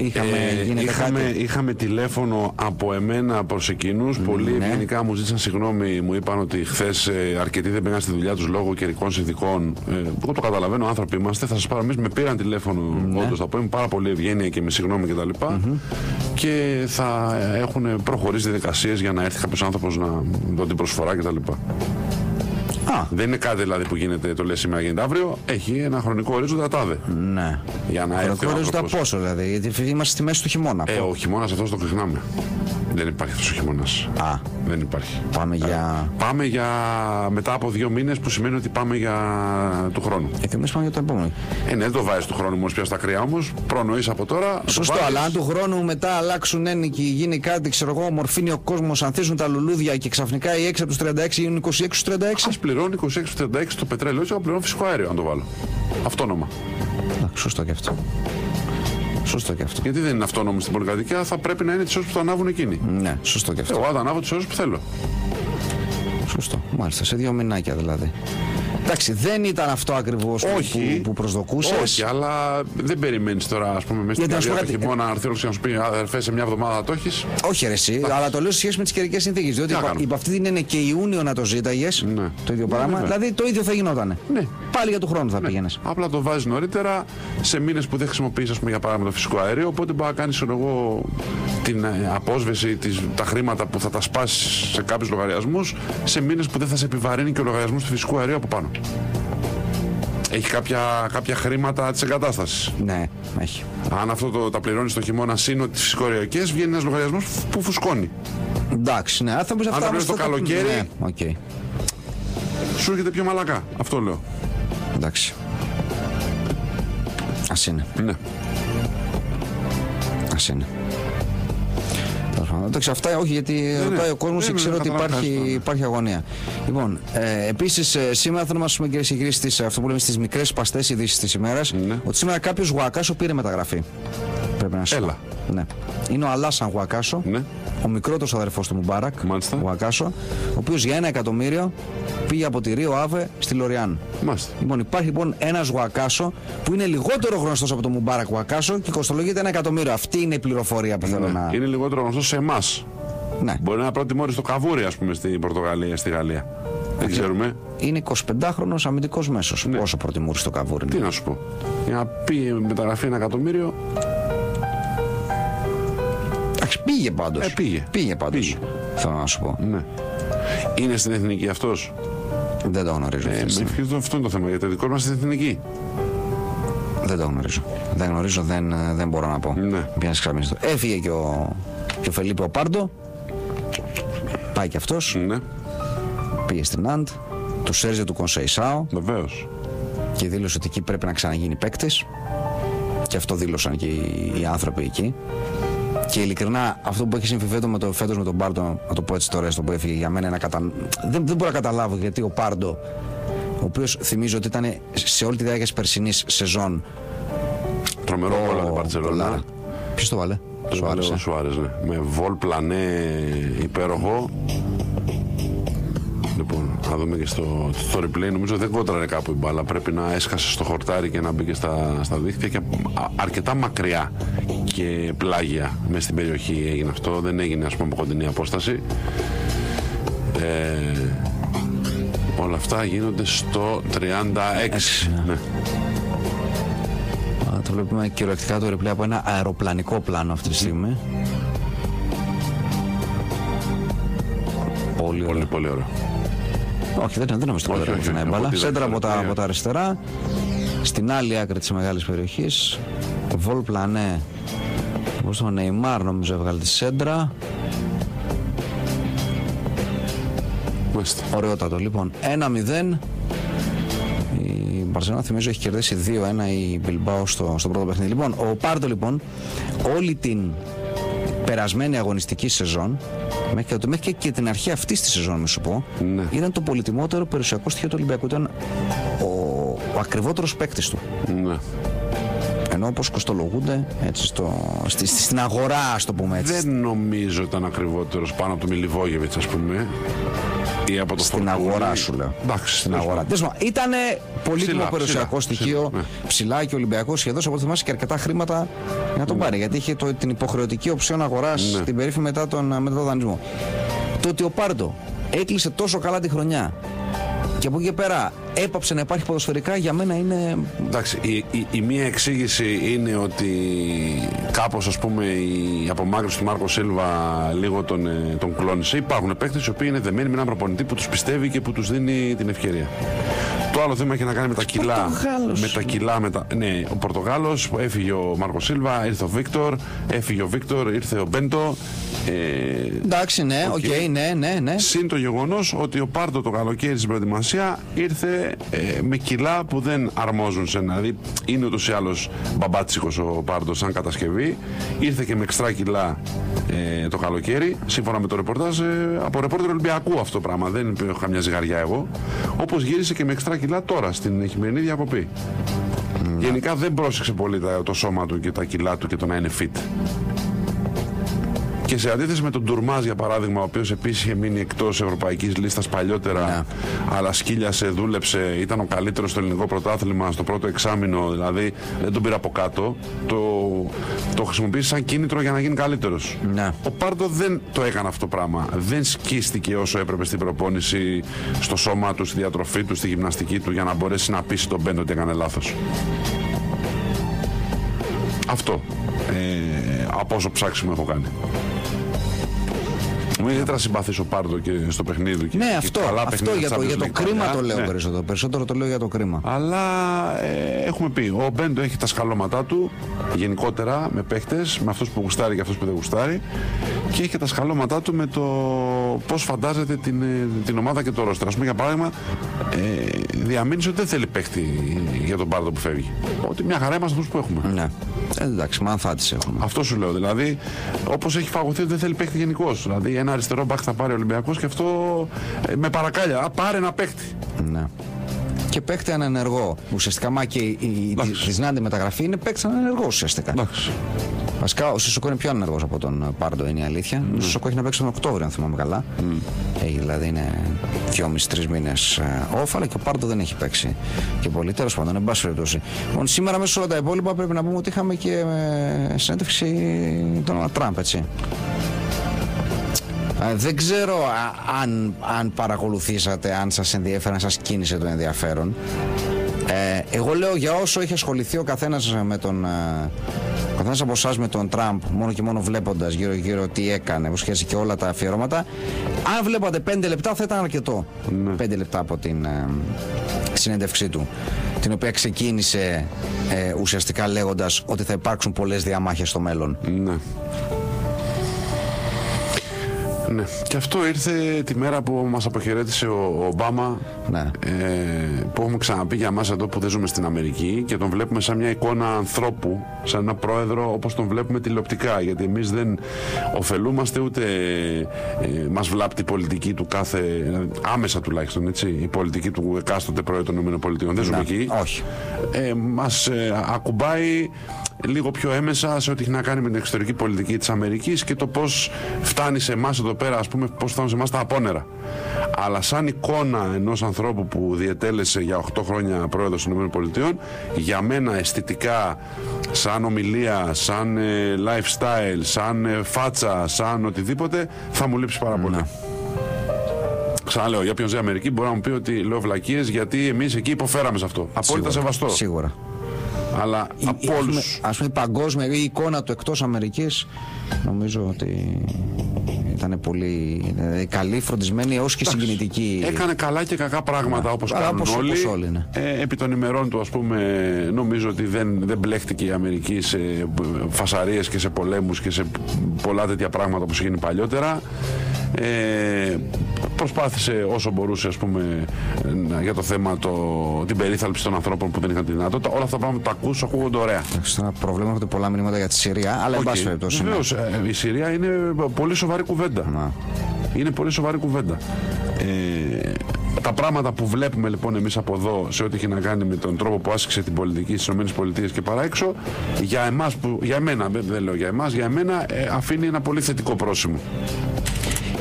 είχαμε τηλέφωνο από εμένα προς εκείνους. Πολλοί γενικά μου ζήτησαν συγγνώμη, μου είπαν ότι χθες αρκετοί δεν πήγαν στη δουλειά τους λόγω καιρικών συνθηκών. Εγώ το καταλαβαίνω, άνθρωποι είμαστε, θα σας πάρω εμείς, με πήραν τηλέφωνο, όντως θα πω, είμαι πάρα πολύ ευγένεια και με συγγνώμη κτλ. Και θα έχουν προχωρήσει διαδικασίες για να έρθει κάποιος άνθρωπος να δω την προσφορά κτλ. Δεν είναι κάτι δηλαδή που γίνεται, το λέει σήμερα γίνεται αύριο. Έχει ένα χρονικό ορίζοντα τάδε. Ναι. Για να χρονικό ορίζοντα πόσο δηλαδή, γιατί είμαστε στη μέση του χειμώνα. Ο χειμώνας αυτός το ξεχνάμε. Δεν υπάρχει αυτός ο χειμώνας. Δεν υπάρχει. Πάμε για μετά από 2 μήνες, που σημαίνει ότι πάμε για του χρόνου. Εμείς πάμε για το επόμενο. Δεν το βάζεις του χρόνου μόλις πια στα κρύα όμως. Προνοείς από τώρα. Σωστό, αλλά αν του χρόνου μετά αλλάξουν ένικοι, γίνει κάτι, ξέρω εγώ, μορφύνει ο κόσμος, ανθίζουν τα λουλούδια και ξαφνικά οι 6 από τους 36 γίνουν 26 στους 36. Ας πληρώνει 26-36 το πετρέλαιο, έτσι θα πληρώνω φυσικό αέριο αν το βάλω. Αυτόνομα. Σωστό και αυτό. Γιατί δεν είναι αυτόνομο στην πολυκατοικία, θα πρέπει να είναι τις ώρες που θα ανάβουν εκείνοι. Ναι, σωστό και αυτό. Εγώ θα ανάβω τις ώρες που θέλω. Σωστό, μάλιστα, σε 2 μηνάκια δηλαδή. Εντάξει, δεν ήταν αυτό ακριβώς που προσδοκούσες. Όχι, αλλά δεν περιμένεις τώρα, ας πούμε, μέσα στην καρδιά του χειμώνα να έρθει όλος και να σου πει αδερφέ, σε μια εβδομάδα το έχεις. Όχι, ρε, εσύ, αλλά το λέω σε σχέση με τις καιρικές συνθήκες. Διότι υπ' αυτή την είναι και Ιούνιο να το ζήταγες. Ναι. Το ίδιο πράγμα. Δηλαδή το ίδιο θα γινότανε. Ναι. Πάλι για του χρόνου θα πήγαινες. Απλά το βάζεις νωρίτερα σε μήνες που δεν χρησιμοποιείς, ας πούμε, για παράδειγμα το φυσικό αέριο. Οπότε μπορεί να κάνεις την απόσβεση, τα χρήματα που θα τα σπάσεις σε κάποιους λογαριασμούς σε μήνες που δεν θα σε επιβαρύνει και ο λογαριασμός του φυσικού αερίου από πάνω. Έχει κάποια χρήματα της εγκατάστασης. Ναι, έχει. Αν αυτό τα πληρώνεις το χειμώνα σύνο τις φυσικοριακές, βγαίνει ένας λογαριασμός που φουσκώνει. Εντάξει, ναι. Αν τα πληρώνεις το καλοκαίρι, ναι, okay. Σου έρχεται πιο μαλακά. Αυτό λέω. Εντάξει. Ας είναι. Ναι. Ας είναι. Εντάξει, αυτά όχι, γιατί ρωτάει ο κόσμος και ξέρω ότι υπάρχει αγωνία. Λοιπόν, επίσης σήμερα θέλω να μας πούμε, κυρίες και κύριοι, αυτό που λέμε στις μικρές παστές ειδήσεις της ημέρας, ότι σήμερα κάποιος Γουακάσο πήρε μεταγραφή. Πρέπει να σου πω. Έλα. Ναι. Είναι ο Αλάσαν Γουακάσο. Ναι. ο μικρότερος αδερφός του Μουμπάρακ, Μάλιστα. ο Ακάσο, ο οποίος για 1 εκατομμύριο πήγε από τη Ρίο Άβε στη Λοριάν. Μάλιστα. Λοιπόν, υπάρχει λοιπόν ένας Γουακάσο που είναι λιγότερο γνωστός από τον Μουμπάρακ Γουακάσο και κοστολογείται 1 εκατομμύριο. Αυτή είναι η πληροφορία που θέλω να. Είναι λιγότερο γνωστός σε εμάς. Ναι. Μπορεί να πρώτη μόρι στο Καβούρι, ας πούμε, στην Πορτογαλία, στη Γαλλία. Δεν ξέρουμε. Είναι 25χρονος αμυντικός μέσος. Ναι. Πόσο προτιμούρει στο Καβούρι. Τι να σου πω. Για να πει μεταγραφή 1 εκατομμύριο. Εντάξει, πήγε πάντως. Πήγε. Πήγε. Θέλω να σου πω. Ναι. Είναι στην εθνική αυτός. Δεν το γνωρίζω. Αυτό είναι το θέμα. Γιατί δικό μας στην εθνική. Δεν το γνωρίζω. Δεν γνωρίζω, δεν μπορώ να πω. Ναι. Έφυγε και ο Φελίπε ο Πάρντο. Πάει και αυτός. Ναι. Πήγε στην Αντ. Του Σέρζιο του Κονσεϊσάο. Βεβαίως. Και δήλωσε ότι εκεί πρέπει να ξαναγίνει παίκτης. Και αυτό δήλωσαν και οι άνθρωποι εκεί. Και ειλικρινά, αυτό που έχει συμβεί φέτος με τον Πάρντο, να το πω έτσι τώρα, στο που έφυγε, για μένα είναι δεν μπορώ να καταλάβω γιατί ο Πάρντο, ο οποίος θυμίζω ότι ήταν σε όλη τη διάρκεια της περσινής σεζόν. Τρομερό γκολ από την Μπαρτσελόνα. Ποιος το βάλε? Ο Σουάρες, ναι. Με βολ πλανέ υπέροχο. Λοιπόν, να δούμε και στο replay. Νομίζω δεν κόντραρε κάπου η μπάλα. Πρέπει να έσκασε στο χορτάρι και να μπήκε στα δίχτυα και αρκετά μακριά και πλάγια μέσα στην περιοχή έγινε αυτό. Δεν έγινε, ας πούμε, από κοντινή απόσταση. Όλα αυτά γίνονται στο 36. Ναι. Το βλέπουμε κυριολεκτικά το replay από ένα αεροπλανικό πλάνο αυτή τη στιγμή. Πολύ ωραίο. Όχι, δεν νομίζω ότι είναι η μπάλα. Σέντρα από τα αριστερά. Στην άλλη άκρη της μεγάλης περιοχής. Βολ πλανέ. Όπως ο Νεϊμάρ νομίζω έβγαλε τη σέντρα. Ωραιότατο λοιπόν. 1-0. Η Μπαρσελόνα θυμίζω έχει κερδίσει 2-1 η Μπιλμπάο στο πρώτο παιχνίδι. Λοιπόν, ο Πάρντο λοιπόν όλη την περασμένη αγωνιστική σεζόν μέχρι και την αρχή αυτής της σεζόν, μη σου πω, ναι, ήταν το πολυτιμότερο περιουσιακό στοιχείο του Ολυμπιακού. Ήταν ο ακριβότερος παίκτης του. Ναι. Ενώ όπως κοστολογούνται έτσι, στην αγορά, ας το πούμε έτσι. Δεν νομίζω ήταν ακριβότερος πάνω από το Μιλιβόγεβιτς, ας πούμε. Ή από το στην αγορά σου λέω. Εντάξει, στην αγορά. Ήτανε πολύτιμο περιουσιακό στοιχείο, ναι, ψηλά, και ο Ολυμπιακός σχεδόν από ό,τι θυμάσαι και αρκετά χρήματα για να τον πάρει. Γιατί είχε την υποχρεωτική οψιόν αγοράς, την περίφημη μετά τον δανεισμό. Το ότι ο Πάρντο έκλεισε τόσο καλά τη χρονιά και από εκεί και πέρα έπαψε να υπάρχει ποδοσφαιρικά, για μένα είναι. Εντάξει, η μία εξήγηση είναι ότι κάπως, ας πούμε, η απομάκρυνση του Μάρκο Σίλβα λίγο τον κλώνησε. Υπάρχουν παίκτες οι οποίοι είναι δεμένοι με έναν προπονητή που τους πιστεύει και που τους δίνει την ευκαιρία. Το άλλο θέμα έχει να κάνει με τα κιλά. Ναι, ο Πορτογάλος, έφυγε ο Μάρκο Σίλβα, ήρθε ο Βίκτορ, έφυγε ο Βίκτορ, ήρθε ο Μπέντο. Εντάξει, ναι, οκ, ναι. Συν το γεγονός ότι ο Πάρντο το καλοκαίρι στην προετοιμασία ήρθε με κιλά που δεν αρμόζουν σε ένα. Δηλαδή είναι ούτως ή άλλως μπαμπάτσικος ο Πάρντο σαν κατασκευή. Ήρθε και με εξτρά κιλά το καλοκαίρι, σύμφωνα με το ρεπορτάζ από ρεπόρτερ Ολυμπιακού αυτό το πράγμα. Δεν έχω καμιά ζυγαριά εγώ. Όπως γύρισε και με εξτρά κιλά τώρα στην χειμερινή διακοπή. Γενικά δεν πρόσεξε πολύ το σώμα του και τα κιλά του και το να είναι fit. Και σε αντίθεση με τον Ντουρμάζ, για παράδειγμα, ο οποίος επίσης είχε μείνει εκτός ευρωπαϊκής λίστας παλιότερα, αλλά σκύλιασε, δούλεψε, ήταν ο καλύτερος στο ελληνικό πρωτάθλημα στο πρώτο εξάμηνο, δηλαδή δεν τον πήρε από κάτω, το χρησιμοποίησε σαν κίνητρο για να γίνει καλύτερος. Ο Πάρντο δεν το έκανε αυτό το πράγμα. Δεν σκίστηκε όσο έπρεπε στην προπόνηση, στο σώμα του, στη διατροφή του, στη γυμναστική του, για να μπορέσει να πείσει τον Μπέντο ότι έκανε λάθος. Αυτό. Από όσο ψάξιμο έχω κάνει. Μου είναι ιδιαίτερα συμπαθής ο Πάρντο και στο παιχνίδι του. Ναι, αυτό για το κρίμα το λέω περισσότερο. Περισσότερο το λέω για το κρίμα. Αλλά έχουμε πει, ο Μπέντο έχει τα σκαλώματά του γενικότερα με παίχτες, με αυτούς που γουστάρει και αυτούς που δεν γουστάρει, και έχει τα σκαλώματά του με το πώς φαντάζεται την ομάδα και το ρόστερ. Ας πούμε, για παράδειγμα, διαμήνυσε ότι δεν θέλει παίχτη για τον Πάρντο που φεύγει. Ότι μια χαρά είμαστε αυτούς που έχουμε. Ναι. Εντάξει, μανθάτης έχουμε. Αυτό σου λέω. Δηλαδή, όπως έχει φαγωθεί ότι δεν θέλει παίχτη γενικώς. Δηλαδή, ένα αριστερό μπακ θα πάρει ο Ολυμπιακός και αυτό με παρακάλια. Πάρε ένα παίχτη. Ναι. Και παίχτη ανενεργό. Ουσιαστικά, μα και η της Νάντι μεταγραφή είναι παίχτη ανενεργό ουσιαστικά. Εντάξει. Βασικά ο Σισοκό είναι πιο ανεργός από τον Πάρντο, είναι η αλήθεια. Ο Σισοκό έχει να παίξει τον Οκτώβριο, αν θυμάμαι καλά. Δηλαδή είναι 2,5-3 μήνες off, αλλά και ο Πάρντο δεν έχει παίξει και πολύ. Τέλος πάντων, εν πάση περιπτώσει. Σήμερα μέσα σε όλα τα υπόλοιπα πρέπει να πούμε ότι είχαμε και συνέντευξη Ντόναλντ Τραμπ, έτσι. Δεν ξέρω αν παρακολουθήσατε, αν σας ενδιέφερε, αν σας κίνησε το ενδιαφέρον. Εγώ λέω για όσο έχει ασχοληθεί ο καθένας από εσάς με τον Τραμπ, μόνο και μόνο βλέποντας γύρω-γύρω τι έκανε, που σχέση και όλα τα αφιερώματα, αν βλέπατε 5 λεπτά θα ήταν αρκετό. 5 λεπτά από την συνέντευξή του, την οποία ξεκίνησε ουσιαστικά λέγοντας ότι θα υπάρξουν πολλές διαμάχες στο μέλλον. Ναι. Ναι. Και αυτό ήρθε τη μέρα που μας αποχαιρέτησε ο Ομπάμα, ναι. Που έχουμε ξαναπεί για μας εδώ που δεν ζούμε στην Αμερική και τον βλέπουμε σαν μια εικόνα ανθρώπου, σαν ένα πρόεδρο όπως τον βλέπουμε τηλεοπτικά, γιατί εμείς δεν ωφελούμαστε ούτε μας βλάπτει η πολιτική του κάθε, άμεσα τουλάχιστον, έτσι, η πολιτική του εκάστοτε πρόεδρο των ΗΠΑ. Δεν ζούμε εκεί. Όχι. Μας ακουμπάει λίγο πιο έμεσα σε ό,τι έχει να κάνει με την εξωτερική πολιτική της Αμερικής και το πώς φτάνει σε εμάς εδώ πέρα, ας πούμε, πώς φτάνουν σε εμάς τα απόνερα. Αλλά σαν εικόνα ενός ανθρώπου που διετέλεσε για 8 χρόνια πρόεδρος των ΗΠΑ, για μένα αισθητικά, σαν ομιλία, σαν lifestyle, σαν φάτσα, σαν οτιδήποτε, θα μου λείψει πάρα πολύ. Ξαναλέω, για ποιον ζει Αμερική μπορεί να μου πει ότι λέω βλακίες, γιατί εμείς εκεί υποφέραμε σε αυτό. Απόλυτα σεβαστό. Σίγουρα. Αλλά από όλους. Ας πούμε, η παγκόσμια εικόνα του εκτός Αμερικής, νομίζω ότι ήταν πολύ καλή, φροντισμένη, έως και συγκινητική. Έκανε καλά και κακά πράγματα, όπως κάνουν όλοι. Ναι. Επί των ημερών του, ας πούμε, νομίζω ότι δεν μπλέχτηκε η Αμερική σε φασαρίες και σε πολέμους και σε πολλά τέτοια πράγματα όπως γίνει παλιότερα. Προσπάθησε όσο μπορούσε, ας πούμε, για το θέμα την περίθαλψη των ανθρώπων που δεν είχαν τη δυνατότητα. Όλα αυτά τα πράγματα τα ακούγονται ωραία. Ένα πρόβλημα, έχετε πολλά μηνύματα για τη Συρία, αλλά εν πάση περιπτώσει. Βεβαίως, η Συρία είναι πολύ σοβαρή κουβέντα. Είναι πολύ σοβαρή κουβέντα. Τα πράγματα που βλέπουμε λοιπόν εμείς από εδώ σε ό,τι έχει να κάνει με τον τρόπο που άσκησε την πολιτική στις ΗΠΑ και παρά έξω, για εμένα, δεν λέω για εμάς, για εμένα αφήνει ένα πολύ θετικό πρόσημο.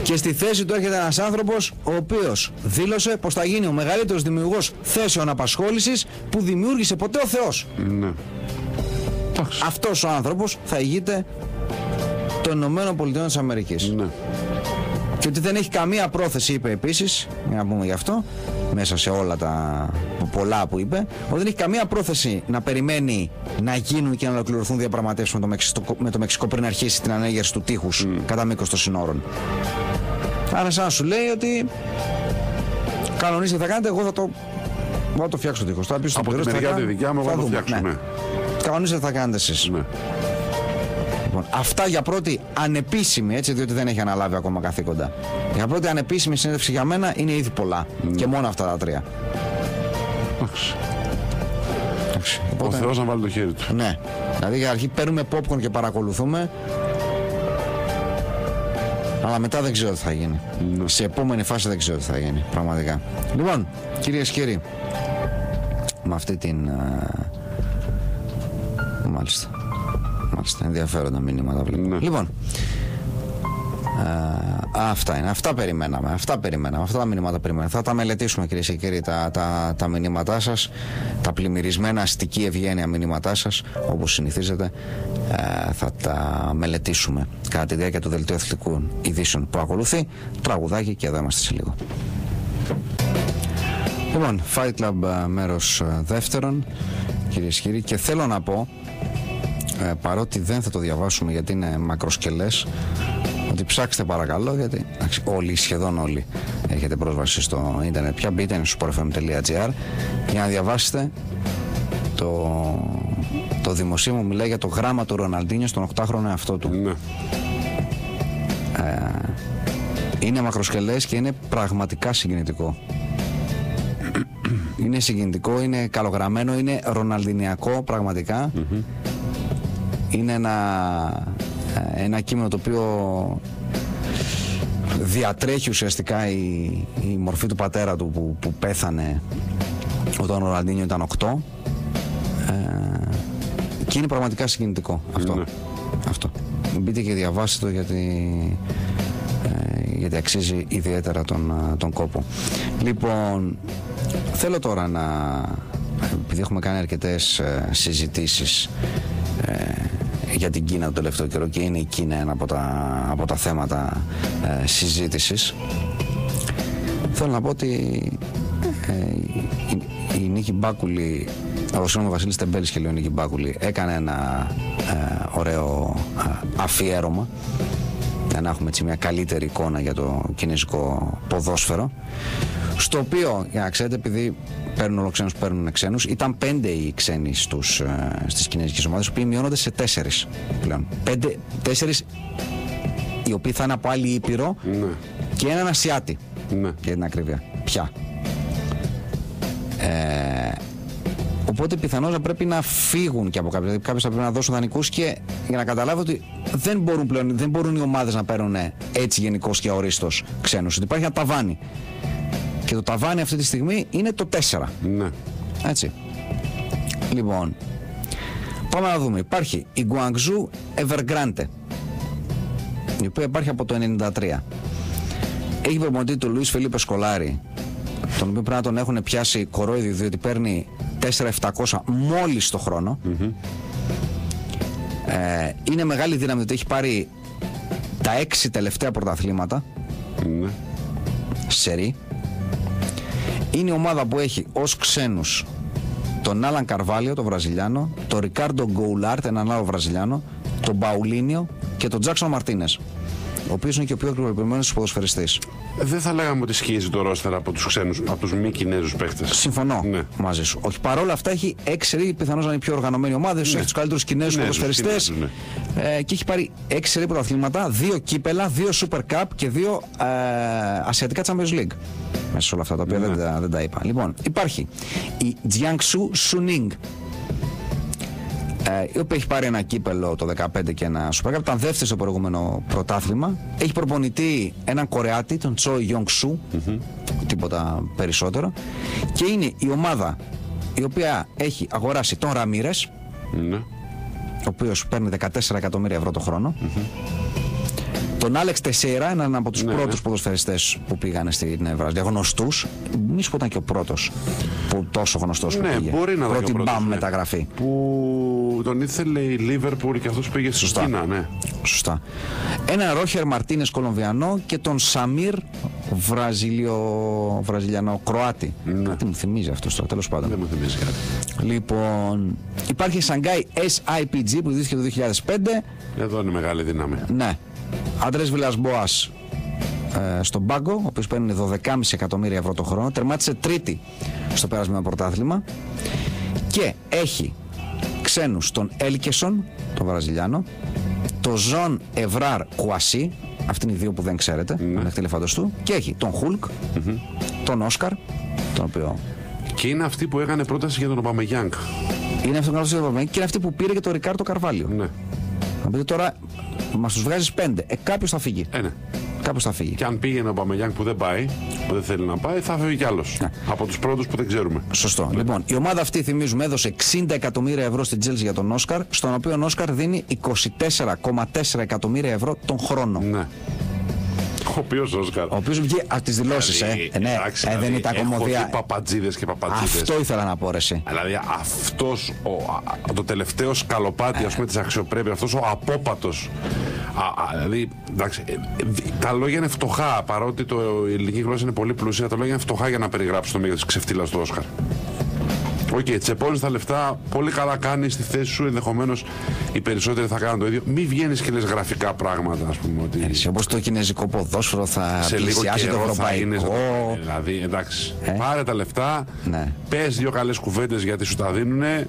Και στη θέση του έρχεται ένας άνθρωπος ο οποίος δήλωσε πως θα γίνει ο μεγαλύτερος δημιουργός θέσεων απασχόλησης που δημιούργησε ποτέ ο Θεός. Ναι. Αυτός ο άνθρωπος θα ηγείται των ΗΠΑ της Αμερικής. Ναι. Και ότι δεν έχει καμία πρόθεση, είπε επίσης, για να πούμε γι' αυτό, μέσα σε όλα τα πολλά που είπε, ότι δεν έχει καμία πρόθεση να περιμένει να γίνουν και να ολοκληρωθούν διαπραγματεύσεις με το Μεξικό πριν αρχίσει την ανέγερση του τείχους κατά μήκος των συνόρων. Άρα σαν να σου λέει ότι κανονίστε θα κάνετε, εγώ θα το φτιάξω το τείχος. Από τη μεριά τη δικιά μου εγώ θα το φτιάξω, ναι. Κανονίστε θα κάνετε εσείς. Ναι. Λοιπόν, αυτά για πρώτη ανεπίσημη, έτσι, διότι δεν έχει αναλάβει ακόμα καθήκοντα. Για πρώτη ανεπίσημη συνέντευξη για μένα είναι ήδη πολλά. Και μόνο αυτά τα 3. Ο Θεός να βάλει το χέρι του. Ναι. Δηλαδή για αρχή παίρνουμε popcorn και παρακολουθούμε. Αλλά μετά δεν ξέρω τι θα γίνει. Σε επόμενη φάση δεν ξέρω τι θα γίνει. Πραγματικά. Λοιπόν, κυρίες και κύριοι, με αυτή την. Μάλιστα, ενδιαφέροντα μηνύματα βλέπω. Ναι. Λοιπόν, αυτά είναι. Αυτά περιμέναμε. Αυτά τα μηνύματα περιμέναμε. Θα τα μελετήσουμε, κυρίες και κύριοι, τα μηνύματά σας, τα πλημμυρισμένα αστική ευγένεια μηνύματά σας, όπως συνηθίζετε. Θα τα μελετήσουμε κατά τη διάρκεια του δελτίου αθλητικών ειδήσεων που ακολουθεί. Τραγουδάκι και εδώ είμαστε σε λίγο. Λοιπόν, Fight Club μέρος δεύτερον, κυρίες και κύριοι, και θέλω να πω, παρότι δεν θα το διαβάσουμε γιατί είναι μακροσκελές, ότι ψάξτε παρακαλώ, γιατί όλοι, σχεδόν όλοι, έχετε πρόσβαση στο ίντερνετ πια. Μπείτε στο sportfm.gr για να διαβάσετε το δημοσίευμα που μιλάει για το γράμμα του Ροναλντίνιο στον 8χρονο εαυτό του. Ναι. Είναι μακροσκελές και είναι πραγματικά συγκινητικό. Είναι συγκινητικό, είναι καλογραμμένο, είναι ροναλντινιακό πραγματικά. Είναι ένα κείμενο το οποίο διατρέχει ουσιαστικά η μορφή του πατέρα του που πέθανε όταν ο Ροναλντίνιο ήταν 8, και είναι πραγματικά συγκινητικό αυτό. Αυτό. Μπείτε και διαβάστε το γιατί αξίζει ιδιαίτερα τον κόπο. Λοιπόν, θέλω τώρα επειδή έχουμε κάνει αρκετές συζητήσεις για την Κίνα το τελευταίο καιρό και είναι η Κίνα ένα από τα θέματα συζήτησης, θέλω να πω ότι η Νίκη Μπάκουλη, ο Βασίλης Τεμπέλης και η Νίκη Μπάκουλη έκανε ένα ωραίο αφιέρωμα για να έχουμε έτσι μια καλύτερη εικόνα για το κινέζικο ποδόσφαιρο, στο οποίο, για να ξέρετε, επειδή παίρνουν όλο ξένους, παίρνουν ξένους, ήταν 5 οι ξένοι στις κινέζικες ομάδες, οι οποίοι μειώνονται σε 4 πλέον. 4 οι οποίοι θα είναι από άλλη ήπειρο, ναι, και έναν Ασιάτη, ναι, για την ακρίβεια. Πια. Οπότε πιθανώς να πρέπει να φύγουν και από κάποιους. Δηλαδή κάποιοι θα πρέπει να δώσουν δανεικούς, και για να καταλάβω ότι δεν μπορούν οι ομάδες να παίρνουν έτσι γενικώς και αορίστως ξένους. Ότι υπάρχει ένα ταβάνι. Και το ταβάνι αυτή τη στιγμή είναι το 4. Ναι. Έτσι. Λοιπόν, πάμε να δούμε. Υπάρχει η Guangzhou Evergrande, η οποία υπάρχει από το 1993. Έχει προπονητή του Λουίς Φελίπε Σκολάρη, τον οποίο πρέπει να τον έχουν πιάσει κορόιδι, διότι παίρνει 4.700 μόλις το χρόνο. Mm-hmm. Είναι μεγάλη δύναμη, ότι έχει πάρει τα 6 τελευταία πρωταθλήματα. Mm-hmm. Σερί. Είναι η ομάδα που έχει ως ξένους τον Άλαν Καρβάλιο, τον Βραζιλιάνο, τον Ρικάρντο Γκοουλάρτ, έναν άλλο Βραζιλιάνο, τον Παουλίνιο και τον Τζάκσον Μαρτίνες, ο οποίος είναι και ο πιο ακριβοποιημένος ποδοσφαιριστής. Δεν θα λέγαμε ότι σκίζει το ρόστερ από τους ξένους, από τους μη Κινέζους παίχτες. Συμφωνώ, ναι, μαζί σου. Όχι, παρόλα αυτά έχει 6 πιθανώς να είναι η πιο οργανωμένη ομάδα, ναι, έχει τους καλύτερους Κινέζους ποδοσφαιριστές, ναι, και έχει πάρει 6 πρωταθλήματα, 2 κύπελα, 2 Super Cup και 2 ασιατικά Champions League. Μέσα σε όλα αυτά τα οποία, ναι, δεν τα είπα. Λοιπόν, υπάρχει η Jiangsu Suning, η οποία έχει πάρει ένα κύπελο το 2015 και ένα Super Cup, ήταν δεύτερη στο προηγούμενο πρωτάθλημα. Έχει προπονητή έναν Κορεάτη, τον Choi Yong-soo, mm-hmm, τίποτα περισσότερο. Και είναι η ομάδα η οποία έχει αγοράσει τον Ραμίρες, mm-hmm, ο οποίος παίρνει 14 εκατομμύρια ευρώ το χρόνο. Mm-hmm. Τον Άλεξ Τεσέιρα, έναν από τους, ναι, πρώτους ποδοσφαιριστές που πήγανε στην Βραζιλία, γνωστούς. Μη σου πω ήταν και ο πρώτος που τόσο γνωστός, ναι, που πήγε. Μπορεί να πρώτη μπαμ, ναι, μεταγραφή. Που τον ήθελε η Λίβερπουλ και αυτός πήγε στη Κίνα, ναι. Σωστά. Έναν Ρόχερ Μαρτίνες Κολομβιανό και τον Σαμίρ Βραζιλιανό Κροάτι. Ναι. Κάτι μου θυμίζει αυτό τώρα, τέλος πάντων. Δεν μου θυμίζει κάτι. Λοιπόν, υπάρχει η Σανγκάι SIPG που ιδρύθηκε το 2005. Εδώ είναι μεγάλη δύναμη. Ναι. Αντρές Βιλας-Μπόας στον πάγκο, ο οποίος παίρνει 12,5 εκατομμύρια ευρώ το χρόνο, τερμάτισε τρίτη στο πέρασμα πρωτάθλημα, και έχει ξένους τον Έλκεσον, τον Βραζιλιάνο, τον Ζων Ευράρ Κουασί, αυτοί είναι οι δύο που δεν ξέρετε, ναι, αν έχετε ελεφάντος του, και έχει τον Χουλκ, mm-hmm, τον Όσκαρ, τον οποίο... Και είναι αυτή που έκανε πρόταση για τον Ομπαμεγιάνγκ. Είναι αυτή που έκανε πρόταση για τον Ομπαμεγιάνγκ και είναι αυτή που πήρε και τον Ρικάρντο Καρβάλιο. Ναι. Να πείτε τώρα, μας τους βγάζεις 5. Κάποιος θα φύγει. Ναι. Κάποιος θα φύγει. Και αν πήγαινε ο Ομπαμεγιάνγκ που δεν πάει, που δεν θέλει να πάει, θα φύγει κι άλλος. Ναι. Από τους πρώτους που δεν ξέρουμε. Σωστό. Ναι. Λοιπόν, η ομάδα αυτή, θυμίζουμε, έδωσε 60 εκατομμύρια ευρώ στην Chelsea για τον Όσκαρ, στον οποίο ο Όσκαρ δίνει 24,4 εκατομμύρια ευρώ τον χρόνο. Ναι. Ο οποίος Όσκαρ. Ο οποίος βγήκε από τις δηλώσεις, ναι, δεν ήταν κομμωδία. Έχω δει παπατζίδες και παπατζίδες. Αυτό ήθελα να πω, ρε εσύ. Δηλαδή αυτός, το τελευταίο σκαλοπάτι, ας πούμε, της αξιοπρέπειας, αυτός ο απόπατος. Δηλαδή, εντάξει, τα λόγια είναι φτωχά, παρότι η ελληνική γλώσσα είναι πολύ πλούσια, τα λόγια είναι φτωχά για να περιγράψει το μέγεθος της ξεφτύλας του Όσκαρ. Οκ, τσεπώνεις τα λεφτά, πολύ καλά κάνεις στη θέση σου, ενδεχομένως οι περισσότεροι θα κάνουν το ίδιο. Μη βγαίνεις και λες γραφικά πράγματα, ας πούμε. Ότι... Έτσι, όπως το κινέζικο ποδόσφαιρο θα πλησιάσει το ευρωπαϊκό. Δηλαδή, εντάξει, πάρε τα λεφτά, ναι, πες 2 καλές κουβέντες γιατί σου τα δίνουνε,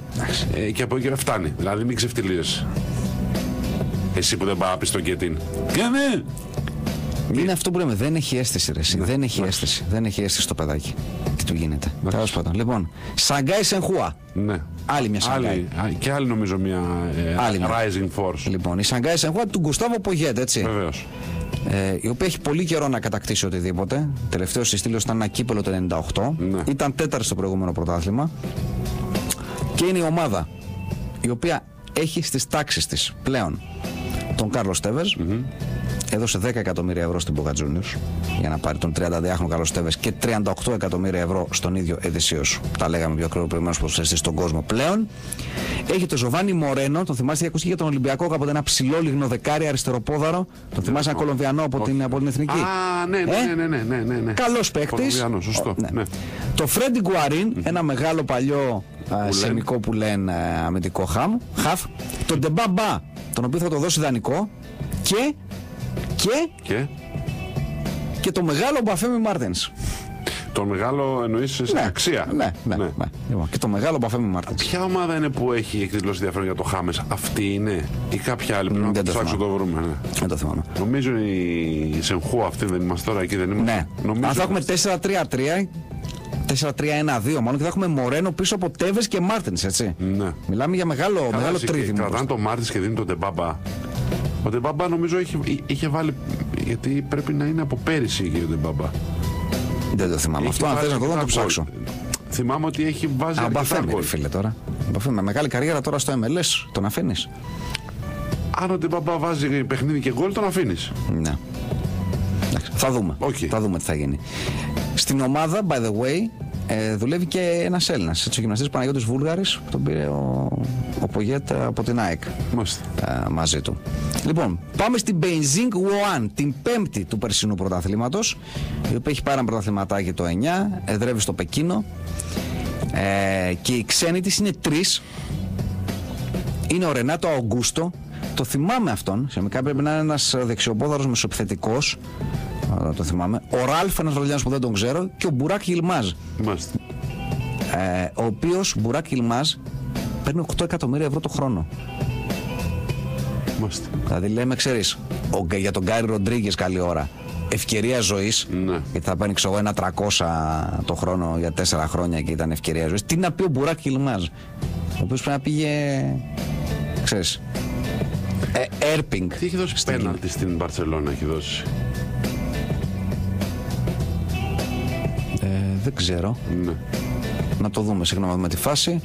και από εκεί φτάνει. Δηλαδή, μην ξεφτυλίζεσαι. Εσύ που δεν πάει να πεις τον Κετίν. Ναι. Είναι αυτό που λέμε, δεν έχει αίσθηση, ρε εσύ. Ναι, δεν έχει αίσθηση. Δεν έχει αίσθηση το παιδάκι. Τι του γίνεται. Τέλος πάντων. Λοιπόν, Σανγκάι Σενχούα. Ναι. Άλλη μια Σανγκάι. Και άλλη νομίζω μια rising force. Λοιπόν, η Σανγκάι Σενχούα του Γκουστάβο Πογιέτ, έτσι. Βεβαίως. Η οποία έχει πολύ καιρό να κατακτήσει οτιδήποτε. Τελευταίος της στήλος ήταν ένα κύπελο το 98. Ναι. Ήταν τέταρτη στο προηγούμενο πρωτάθλημα. Και είναι η ομάδα η οποία έχει στις τάξεις της πλέον τον Κάρλος Τέβες. Έδωσε 10 εκατομμύρια ευρώ στην Boca Juniors για να πάρει τον 32χρονο Κάρλος Τέβες και 38 εκατομμύρια ευρώ στον ίδιο ετησίως. Τα λέγαμε πιο ακριβώς ποδοσφαιριστής στον κόσμο πλέον. Έχει τον Ζωβάνι Μορένο, τον θυμάστε, ακούστηκε για τον Ολυμπιακό κάποτε, ένα ψηλό λιγνό δεκάρι αριστεροπόδαρο. Τον θυμάσαι, ένα Κολομβιανό από την Εθνική. Ναι. Καλός παίκτης. Σωστό. Ναι. Το Φρέντι Γκουαρίν, ένα μεγάλο παλιό σεμικό που λένε αμυντικό χαφ. Τον Ντεμπάμπα, τον οποίο θα το δώσει δανεικό. Και το μεγάλο Μπαφέμι Μάρτενς. Το μεγάλο εννοείς σε αξία. Ναι. Και το μεγάλο Μπαφέμι Μάρτενς. Ποια ομάδα είναι που έχει εκδηλώσει ενδιαφέρον για το Χάμες? Αυτή είναι ή κάποια άλλη? Πρέπει να το ψάξω, το βρούμε. Δεν το θυμάμαι. Νομίζω η Σενχού αυτή δεν είμαστε τώρα εκεί, δεν είμαστε? Ναι. Νομίζω... Αν θα έχουμε 4-3-3, 4-3-1-2 μάλλον, και θα έχουμε Μορένο πίσω από Τέβες και Μάρτενς, έτσι. Ναι. Μιλάμε για μεγάλο τρίδημο. Κρατάνε το Μάρτενς και δίνει τον Ντεμπάμπα. Ο Ντεμπάμπα νομίζω είχε βάλει. Γιατί πρέπει να είναι από πέρυσι και ο Ντεμπάμπα. Δεν το θυμάμαι αυτό. Αν θες να το δω, να το ψάξω. Θυμάμαι ότι έχει βάζει αρκετά γκολ. Φίλε τώρα. Με μεγάλη καριέρα τώρα στο MLS, τον αφήνεις? Αν ο Ντεμπάμπα βάζει παιχνίδι και γκολ, τον αφήνεις. Ναι. Θα δούμε. Θα δούμε τι θα γίνει. Στην ομάδα, by the way, δουλεύει και ένας Έλληνας, ο γυμναστής Παναγιώτης Βούλγαρης, που τον πήρε ο Πογέτ από την ΑΕΚ μαζί του. Λοιπόν, πάμε στην Beijing Wuhan, την πέμπτη του περσινού πρωταθλήματος, η οποία έχει πάρει ένα πρωταθληματάκι το 9, εδρεύει στο Πεκίνο, και οι ξένοι της είναι 3. Είναι ο Ρενάτο Αουγκούστο, το θυμάμαι αυτόν, σημαντικά πρέπει να είναι ένας δεξιοπόδαρος μεσοεπιθετικός. Το θυμάμαι. Ο Ράλφ, ένας Βραζιλιάνος που δεν τον ξέρω, και ο Μπουράκ Ιλμάζ. Ο οποίος Μπουράκ Ιλμάζ παίρνει 8 εκατομμύρια ευρώ το χρόνο. Δηλαδή λέμε, ξέρεις, για τον Γκάρι Ροντρίγκες καλή ώρα. Ευκαιρία ζωής. Ναι. Γιατί θα παίρνει, ξέρω, ένα 300 το χρόνο για 4 χρόνια και ήταν ευκαιρία ζωής. Τι να πει ο Μπουράκ Ιλμάζ, ο οποίος πρέπει να πήγε, ξέρεις, Έρπινγκ. Τι έχει δώσει πέναλτι στην Μπαρτσελόνα, έχει δώσει? Δεν ξέρω. Ναι. Να το δούμε, συγγνώμη, με τη φάση.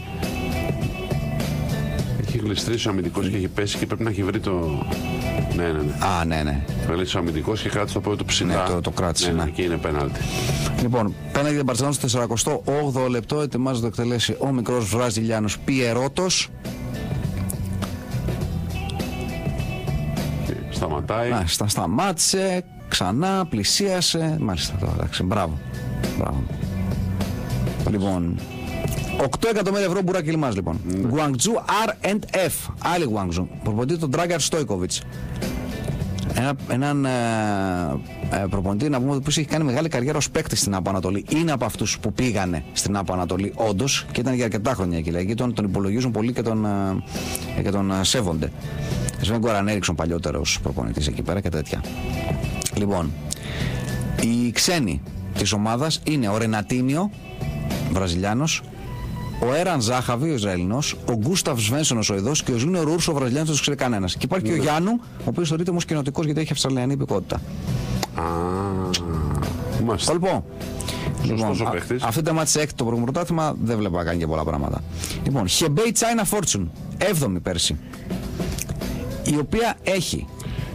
Έχει γλιστρήσει ο αμυντικός και έχει πέσει και πρέπει να έχει βρει το... Ναι. Ναι. Γλιστρήσει ο αμυντικός και κράτησε το πόδι του ψηλά. Ναι, το κράτησε. Ναι. Και είναι πέναλτι. Λοιπόν, πέναλτι για την Μπαρτσελόνα στο 48ο λεπτό. Ετοιμάζει να το εκτελέσει ο μικρός Βραζιλιάνος Πιερότος. Σταματάει. Σταμάτησε, ξανά πλησίασε. Μάλιστα, τώρα εντάξει, μπράβο. Λοιπόν, 8 εκατομμύρια ευρώ Μπουράκ Ιλμάζ, λοιπόν. Guangzhou R&F, άλλη Guangzhou. Προπονητή τον Ντράγκαρ Στόικοβιτς. Έναν προπονητή, να πούμε, που έχει κάνει μεγάλη καριέρα ως παίκτης στην Άπο Ανατολή. Είναι από αυτούς που πήγανε στην Άπο Ανατολή, όντως, και ήταν για αρκετά χρόνια εκεί. Δηλαδή, τον υπολογίζουν πολύ και τον σέβονται. Σβέν Γκόραν Έριξον παλιότερος προπονητής εκεί πέρα και τέτοια. Λοιπόν, οι ξένοι της ομάδας είναι ο Ρενατίνιο, Βραζιλιάνος, ο Έραν Ζάχαβι, ο Ισραηλινός, ο Γκούσταβ Σβένσον, ο Σοηδός, και ο Ζούνιο Ρούρσο, ο Βραζιλιάνος, δεν το ξέρει κανένας. Και υπάρχει και ο Γιάννου, ο οποίος θεωρείται όμως κοινοτικός γιατί έχει αυστραλιανή υπηκότητα. Κολπό. Λοιπόν, αυτή τα μάτια έκτη το προηγούμενο πρωτάθλημα δεν βλέπω να κάνει και πολλά πράγματα. Λοιπόν, Hebei China Fortune, 7η πέρσι, η οποία έχει...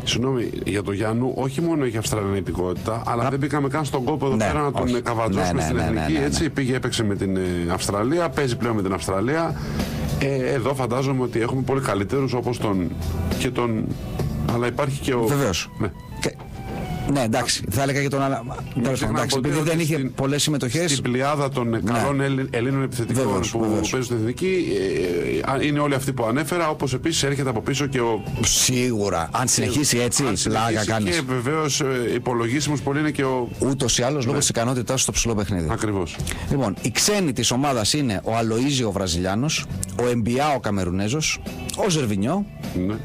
Συγγνώμη, για τον Γιάννου, όχι μόνο έχει αυστραλιανή υπηκότητα, αλλά δεν μπήκαμε καν στον κόπο εδώ πέρα να τον καβατζώσουμε στην εθνική. Έτσι, πήγε, έπαιξε με την Αυστραλία, παίζει πλέον με την Αυστραλία. Εδώ φαντάζομαι ότι έχουμε πολύ καλύτερους, όπως τον. Αλλά υπάρχει και ο. Βεβαίως. Ναι, εντάξει, θα έλεγα και τον άλλο. Επειδή δεν είχε πολλές συμμετοχές. Στην πλειάδα των καλών Ελλήνων επιθετικών που παίζουν στην εθνική, είναι όλοι αυτοί που ανέφερα. Όπως επίσης έρχεται από πίσω και ο. Σίγουρα, αν συνεχίσει έτσι, πλάκα κάνει. Και βεβαίως υπολογίσιμος πολύ είναι και ο. Ούτως ή άλλως λόγω της ικανότητάς στο ψηλό παιχνίδι. Ακριβώς. Λοιπόν, οι ξένοι της ομάδας είναι ο Αλοΐζιο ο Βραζιλιάνος, ο Εμπιά ο Καμερουνέζος, ο Ζερβινιό.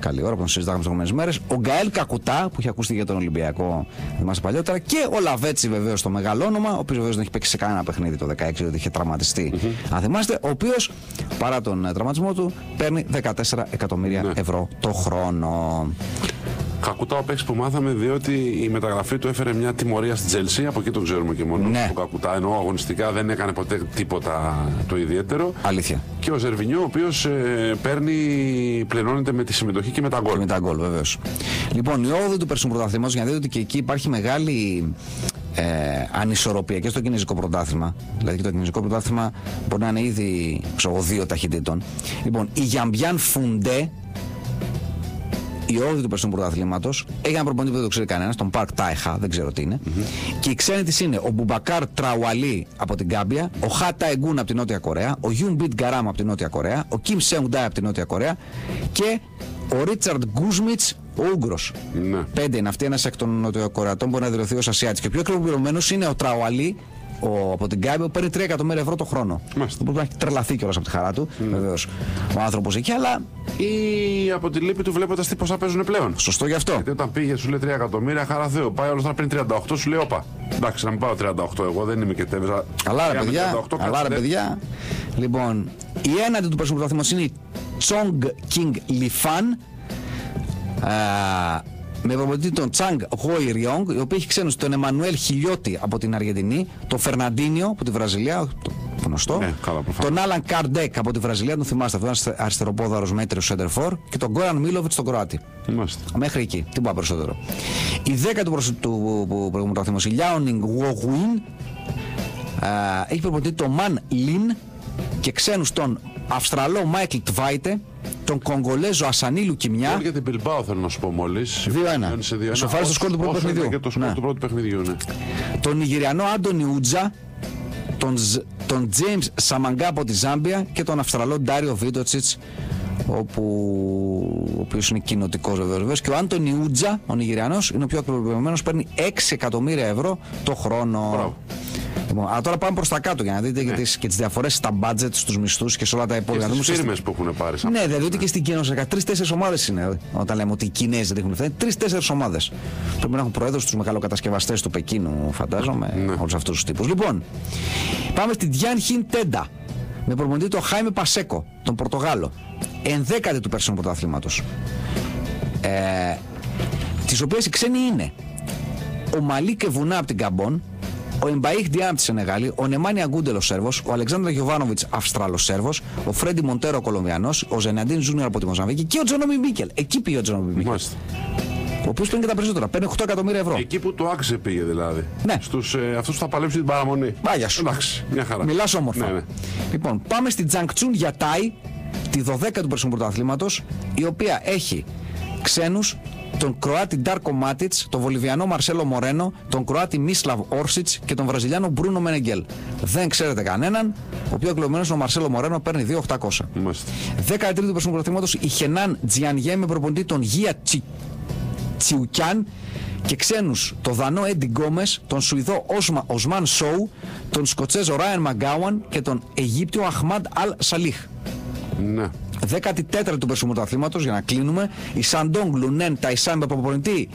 Καλή ώρα που τον συζητάγαμε τις προηγούμενες μέρες. Ο Γκαέλ Κακουτά που είχε ακούσει για τον Ολυμπιακό. Θυμάσαι παλιότερα, και ο Λαβέτσι βεβαίως, το μεγάλο όνομα, ο οποίος βεβαίως δεν έχει παίξει σε κανένα παιχνίδι το 2016, διότι είχε τραυματιστεί. Αν θυμάστε, ο οποίος παρά τον τραυματισμό του παίρνει 14 εκατομμύρια ευρώ το χρόνο. Κακουτά ο παίκτης που μάθαμε, διότι η μεταγραφή του έφερε μια τιμωρία στη Chelsea, από εκεί το ξέρουμε και μόνο. Ναι. Ο Κακουτά, ενώ αγωνιστικά δεν έκανε ποτέ τίποτα το ιδιαίτερο. Αλήθεια. Και ο Ζερβινιό, ο οποίος πληρώνεται με τη συμμετοχή και με τα γκολ. Με τα γκολ, βεβαίως. Λοιπόν, η 8η του περσινού πρωταθλήματος, για να δείτε ότι και εκεί υπάρχει μεγάλη ανισορροπία και στο κινέζικο πρωτάθλημα. Δηλαδή και το κινέζικο πρωτάθλημα μπορεί να είναι ήδη 2 ταχυτήτων. Λοιπόν, η Γιαμπιάν Φουντέ, η 8η του περσινού πρωταθλήματος, έχει ένα προπονητή που δεν το ξέρει κανένας, τον Παρκ Τάιχα, δεν ξέρω τι είναι. Και οι ξένοι της είναι ο Μπουμπακάρ Τραουαλί από την Γκάμπια, ο Χάτα Εγκούν από την Νότια Κορέα, ο Γιουν Μπιτ Γκαράμ από την Νότια Κορέα, ο Κιμ Σεουντ Ντάι από την Νότια Κορέα και ο Ρίτσαρντ Γκούσμιτς, ο Ούγγρος. Ναι. 5 είναι αυτοί, ένας εκ των Νοτιοκορεατών μπορεί να δηλωθεί ως Ασιάτης. Και ο πιο ακριβοπληρωμένος είναι ο Τραουαλί από την Γκάμπια, που παίρνει 3 εκατομμύρια ευρώ το χρόνο. Μπορεί να έχει τρελαθεί κιόλας από τη χαρά του, βεβαίως, ο άνθρωπος εκεί, αλλά. Ή από τη λύπη του βλέποντας τι ποσά παίζουν πλέον. Σωστό γι' αυτό. Γιατί όταν πήγε, σου λέει 3 εκατομμύρια, χαρά Θεό. Πάει όλο θα παίρνει 38, σου λέει όπα. Εντάξει, να μην πάω 38, εγώ δεν είμαι και τέβρε. Αλλά ρε παιδιά. Λοιπόν, η ένατη του περσινού πρωταθλήματος είναι η Τσόγκ Κινγκ Λιφάν. Με προπονητή τον Τσάνγκ Γόι Ριόγκ, η οποία έχει ξένους τον Εμμανουέλ Χιλιώτη από την Αργεντινή, τον Φερναντίνιο από τη Βραζιλία, γνωστό, ναι, τον Άλαν Καρντέκ από τη Βραζιλία, τον θυμάστε, αυτό είναι αριστεροπόδαρος μέτριος σέντερφορ, και τον Γκόραν Μίλοβιτς τον Κροάτη. Μέχρι εκεί, τι πάει περισσότερο. Η 10η του προηγούμενου πρωταθλήματος, η Λιάονινγκ Γουογουίν, έχει προπονητή τον Μαν Λιν και ξένους τον Αυστραλό Μάικλ Τβάιτε, τον Κογκολέζο Ασανίλου Κιμιά. Για την Μπιλμπάο θέλω να σου πω μόλις. 2-1. Σοφάρει στο σκορ του πρώτου παιχνιδιού. Και το σκορ του πρώτου παιχνιδιού, ναι. Τον Νιγηριανό Άντονι Ούτζα, τον Τζέιμς Σαμαγκά από τη Ζάμπια και τον Αυστραλό Ντάριο Βίτοτσιτς, ο οποίος είναι κοινοτικός βεβαίως. Και ο Άντονι Ούτζα, ο Νιγηριανός, είναι ο πιο ακριβοποιημένος, παίρνει 6 εκατομμύρια ευρώ το χρόνο. Μπράβο. Λοιπόν, αλλά τώρα πάμε προς τα κάτω για να δείτε και τις διαφορές στα budget, στους μισθούς και σε όλα τα υπόλοιπα. Και στις φίρμες που έχουν πάρει. Ναι, δηλαδή ότι και στην Κίνα 3-4 ομάδες είναι. Όταν λέμε ότι οι Κινέζοι δεν έχουν φτάσει, 3-4 ομάδες. Πρέπει να έχουν προέδρους τους μεγαλοκατασκευαστές του Πεκίνου, φαντάζομαι, όλους αυτούς τους τύπους. Λοιπόν, πάμε στην Τιάν Χιν Τέντα με προπονητή τον Χάιμε Πασέκο, τον Πορτογάλο, 11η του περσινού πρωταθλήματος. Τις οποίες οι ξένοι είναι ο Μαλίκ Βουνά από την Καμπόν, ο Εμπαΐχ Διάμ από τη Σενεγάλη, ο Νεμάνι Αγκούντελ ο Σέρβος, ο Αλεξάνδρα Γιοβάνοβιτς Αυστράλος Σέρβος, ο Φρέντι Μοντέρο ο Κολομβιανός, ο Ζεναντίν Ζούνιορ από τη Μοζαμβίκη και ο Τζόνομι Μίκελ. Εκεί πήγε ο Τζόνομι Μίκελ. Ο οποίος παίρνει και τα περισσότερα, παίρνει 8 εκατομμύρια ευρώ. Εκεί που το άξιζε πήγε δηλαδή. Ναι. Στους αυτούς που θα παλέψει την παραμονή. Πάγια σου. Εντάξει, μια χαρά. Μιλάς όμορφα. Ναι. Λοιπόν, πάμε στην Τζανκτσούν Γιατάι, τη 12η του περσινού πρωταθλήματος, η οποία έχει ξένους τον Κροάτι Ντάρκο Μάτιτς, τον Βολιβιανό Μαρσέλο Μορένο, τον Κροάτι Μίσλαβ Όρσιτς και τον Βραζιλιάνο Μπρούνο Μενεγγέλ. Δεν ξέρετε κανέναν. Ο πιο εκλογμένος είναι ο Μαρσέλο Μορένο, παίρνει 2.800. 13η του περσινού πρωταθλήματος, η Χενάν Τζιανιέ με προπονητή τον Γία Τσιουκιάν και ξένους το Δανό Έντι Γκόμες, τον Σουηδό Οσμάν Σόου, τον Σκοτσέζο Ράιν Μαγκάουαν και τον Αιγύπτιο Αχμάντ Αλ Σαλίχ. Ναι. 14η του περσινού πρωταθλήματος, για να κλείνουμε, η Σαντόγκ Λουνέν Ταϊσάν με προπονητή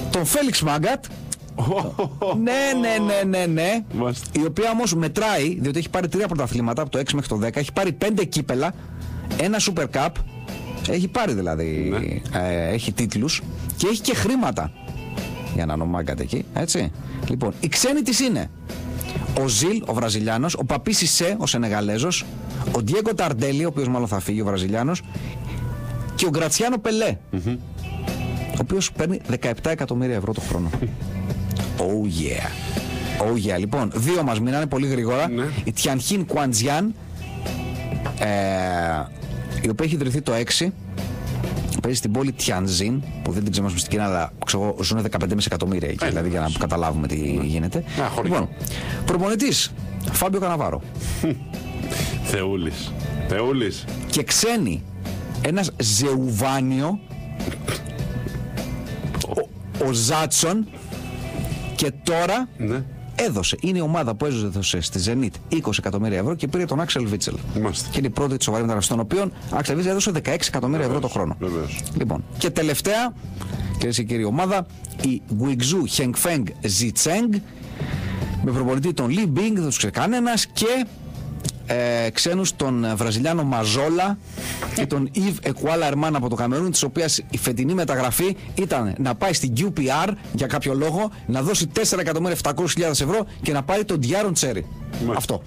τον Φέλιξ Μάγκατ. Ναι. Η οποία όμως μετράει, διότι έχει πάρει 3 πρωταθλήματα από το 6 μέχρι το 10, έχει πάρει 5 κύπελα, ένα Super Cup, έχει πάρει δηλαδή, έχει τίτλους και έχει και χρήματα. Για να νομάγκατε εκεί, έτσι. Λοιπόν, οι ξένοι της είναι ο Ζιλ, ο Βραζιλιάνος, ο Παπί Σισέ, ο Σενεγαλέζος, ο Ντιέγκο Ταρντέλη, ο οποίος μάλλον θα φύγει, ο Βραζιλιάνος, και ο Γκρατσιάνο Πελέ, ο οποίος παίρνει 17 εκατομμύρια ευρώ το χρόνο. Oh yeah. Oh yeah. Λοιπόν, 2 μας μείνανε πολύ γρήγορα. Η Τιανχίν Κουαντζιάν, η οποία έχει ιδρυθεί το 6. Παίζει στην πόλη Τιανζίν, που δεν την ξέρουμε στην Κίνα, αλλά ζουν 15,5 εκατομμύρια εκεί, δηλαδή για να καταλάβουμε τι γίνεται. Λοιπόν, προπονητής Φάμπιο Καναβάρο. Θεούλης. Και ξένοι, ένας Ζεουβάνιο, ο Ζάτσον, και τώρα έδωσε, είναι η ομάδα που έδωσε στη Ζενίτ 20 εκατομμύρια ευρώ και πήρε τον Άξελ Βίτσελ. Και είναι η πρώτη της σοβαρή μεταγραφή, στον οποίο Άξελ Βίτσελ έδωσε 16 εκατομμύρια ευρώ το χρόνο. Λοιπόν, και τελευταία, κυρίες και κύριοι, ομάδα, η Γουιγκζού Χενγκφέγγ Ζιτσέγγ, με προπονητή τον Λι Μπίνγκ, δεν τους ξέρει κανένας, και ξένους, τον Βραζιλιάνο Μαζόλα και τον Ιβ Εκουάλα Ερμάν από το Καμερούν, της οποίας η φετινή μεταγραφή ήταν να πάει στην QPR για κάποιο λόγο, να δώσει 4.700.000 ευρώ και να πάρει τον Ντιάρον Τσέρι. Αυτό.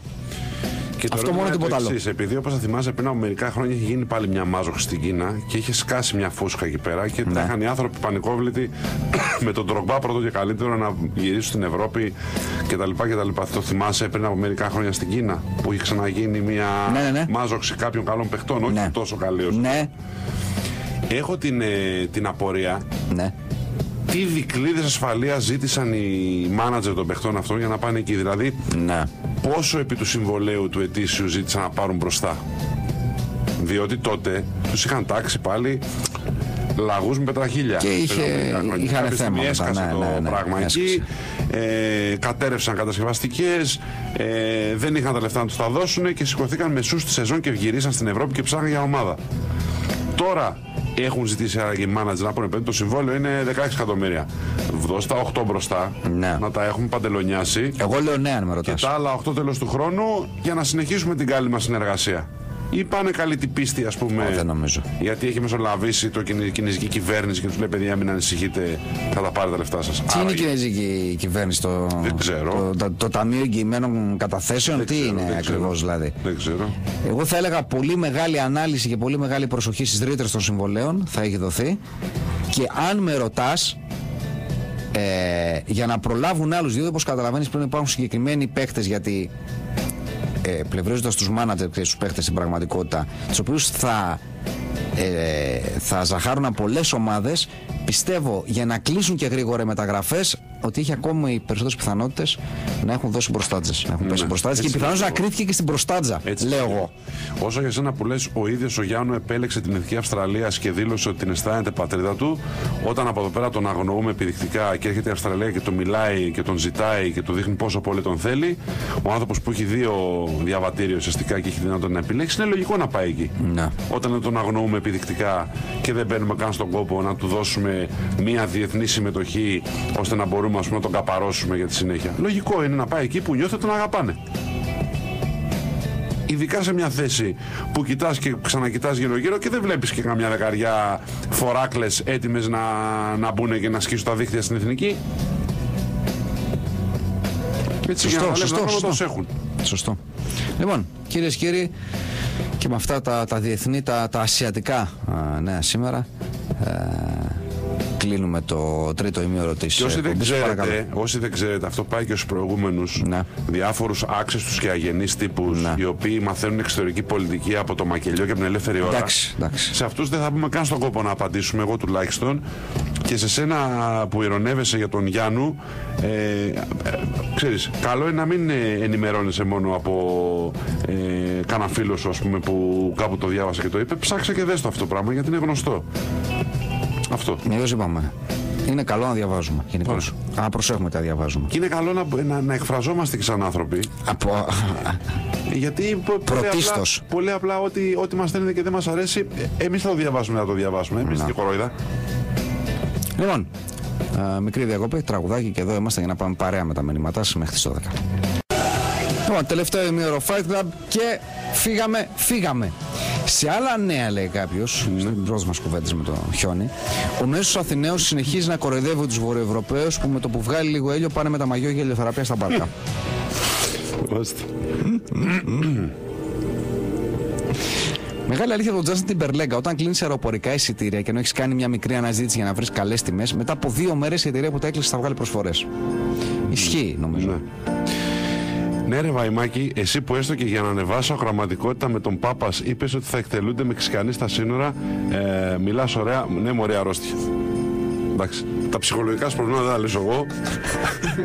Και αυτό μόνο, τίποτα άλλο. Επειδή, όπως θα θυμάσαι, πριν από μερικά χρόνια είχε γίνει πάλι μια μάζοχη στην Κίνα και είχε σκάσει μια φούσκα εκεί πέρα και τα είχαν οι άνθρωποι πανικόβλητοι με τον Ντρογκμπά πρώτο και καλύτερο να γυρίσουν στην Ευρώπη κτλ. Το θυμάσαι πριν από μερικά χρόνια στην Κίνα που είχε ξαναγίνει μια μάζοξη κάποιων καλών παιχτών, όχι τόσο καλή όσο. Ναι. Έχω την απορία. Ναι. Τι δικλείδες ασφαλείας ζήτησαν οι μάνατζερ των παιχτών αυτών για να πάνε εκεί. Δηλαδή, πόσο επί του συμβολαίου του ετήσιου ζήτησαν να πάρουν μπροστά. Διότι τότε τους είχαν τάξει πάλι λαγούς με πετραχίλια. Και είχαν θέμα. Έσκασε το πράγμα εκεί. Κατέρευσαν κατασκευαστικές. Δεν είχαν τα λεφτά να τους τα δώσουν και σηκωθήκαν μεσούς τη σεζόν και γυρίσαν στην Ευρώπη και ψάχναν για ομάδα. Τώρα έχουν ζητήσει οι μάνατζερ να πούνε: το συμβόλαιο είναι 16 εκατομμύρια. Δώσ' τα 8 μπροστά, να τα έχουμε παντελονιάσει. Εγώ λέω ναι, αν με ρωτάς. Και τα άλλα 8 τέλος του χρόνου για να συνεχίσουμε την καλή μας συνεργασία. Ή πάνε καλή την πίστη, ας πούμε. Δεν νομίζω. Γιατί έχει μεσολαβήσει η κινέζικη κυβέρνηση και τους λέει: παιδιά, μην ανησυχείτε, θα τα πάρετε τα λεφτά σας. Τι είναι η κινέζικη κυβέρνηση, δεν ξέρω. Το Ταμείο Εγγυημένων Καταθέσεων, τι είναι ακριβώς δηλαδή. Δεν ξέρω. Εγώ θα έλεγα πολύ μεγάλη ανάλυση και πολύ μεγάλη προσοχή στις ρήτρες των συμβολέων θα έχει δοθεί. Και αν με ρωτάς, για να προλάβουν άλλους, διότι όπως καταλαβαίνεις πρέπει να υπάρχουν συγκεκριμένοι παίκτες, γιατί πλευρίζοντας τους μάνατζερ και τους παίχτες στην πραγματικότητα, τους οποίους θα ζαχάρουν από πολλές ομάδες, πιστεύω για να κλείσουν και γρήγορα οι μεταγραφές ότι έχει ακόμα οι περισσότερες πιθανότητες να έχουν δώσει μπροστάτζες. Να έχουν πέσει μπροστάτζες και πιθανώς να κρίθηκε και στην μπροστάτζα, λέω εγώ. Όσο για σένα που λες, ο ίδιος ο Γιάννου επέλεξε την Εθνική Αυστραλίας και δήλωσε ότι την αισθάνεται πατρίδα του. Όταν από εδώ πέρα τον αγνοούμε επιδεικτικά και έρχεται η Αυστραλία και τον μιλάει και τον ζητάει και του δείχνει πόσο πολύ τον θέλει, ο άνθρωπος που έχει 2 διαβατήρια ουσιαστικά και έχει δυνατότητα να επιλέξει, είναι λογικό να πάει εκεί. Όταν τον αγνοούμε επιδεικτικά και δεν μπαίνουμε καν στον κόπο να του δώσουμε μια διεθνή συμμετοχή ώστε να μπορούμε να τον καπαρώσουμε για τη συνέχεια. Λογικό είναι να πάει εκεί που νιώθει ότι τον αγαπάνε. Ειδικά σε μια θέση που κοιτάς και ξανακοιτάς γύρω-γύρω και δεν βλέπεις και καμιά δεκαριά φοράκλες έτοιμες να μπουν και να σκίσουν τα δίχτυα στην εθνική. Έτσι, σωστό. Λοιπόν, κυρίες και κύριοι, και με αυτά τα διεθνή, τα ασιατικά νέα σήμερα, κλείνουμε το τρίτο ημίωρο της. Και όσοι δεν ξέρετε, αυτό πάει και στους προηγούμενους διάφορους άξιστους και αγενείς τύπους, οι οποίοι μαθαίνουν εξωτερική πολιτική από το μακελιό και από την ελεύθερη ώρα. Εντάξει. Σε αυτούς δεν θα πούμε καν στον κόπο να απαντήσουμε, εγώ τουλάχιστον. Και σε σένα που ειρωνεύεσαι για τον Γιάννου, ξέρεις, καλό είναι να μην ενημερώνεσαι μόνο από κανένα φίλο σου, ας πούμε, που κάπου το διάβασε και το είπε. Ψάξε και δες το αυτό το πράγμα, γιατί είναι γνωστό. Αυτό. Όπως είπαμε, είναι καλό να διαβάζουμε γενικώς. Να προσέχουμε τι διαβάζουμε. Και είναι καλό να εκφραζόμαστε και σαν άνθρωποι. Γιατί πολύ απλά ό,τι μας στέλνετε και δεν μας αρέσει, εμείς θα το διαβάσουμε, να το διαβάσουμε. Εμείς και κορόιδα. Λοιπόν, μικρή διακοπή, τραγουδάκι και εδώ είμαστε για να πάμε παρέα με τα μηνύματά σας μέχρι τις 12. Λοιπόν, τελευταίο ημίωρο Fight Club και φύγαμε. Σε άλλα νέα, λέει κάποιος, στην πρώτη μας κουβέντες με το χιόνι, ο μέσος Αθηναίος συνεχίζει να κοροϊδεύει τους Βορειοευρωπαίους που με το που βγάλει λίγο ήλιο πάνε με τα μαγιό για ηλιοθεραπεία στα μπάρκα. Μεγάλη αλήθεια από τον Justin Timberlake, όταν κλείνεις αεροπορικά εισιτήρια και ενώ έχεις κάνει μια μικρή αναζήτηση για να βρεις καλές τιμές, μετά από 2 μέρες η εταιρεία που τα έκλεισε θα βγάλει προσφορές. Ισχύει, νομίζω. Ναι, ρε Βαϊμάκη, εσύ που έστω και για να ανεβάσω γραμματικότητα με τον Πάπας είπες ότι θα εκτελούνται Μεξικανοί στα σύνορα, μιλάς ωραία, ναι, μωρή αρρώστια. Εντάξει, τα ψυχολογικά σου προβλήματα δεν τα λύσω εγώ.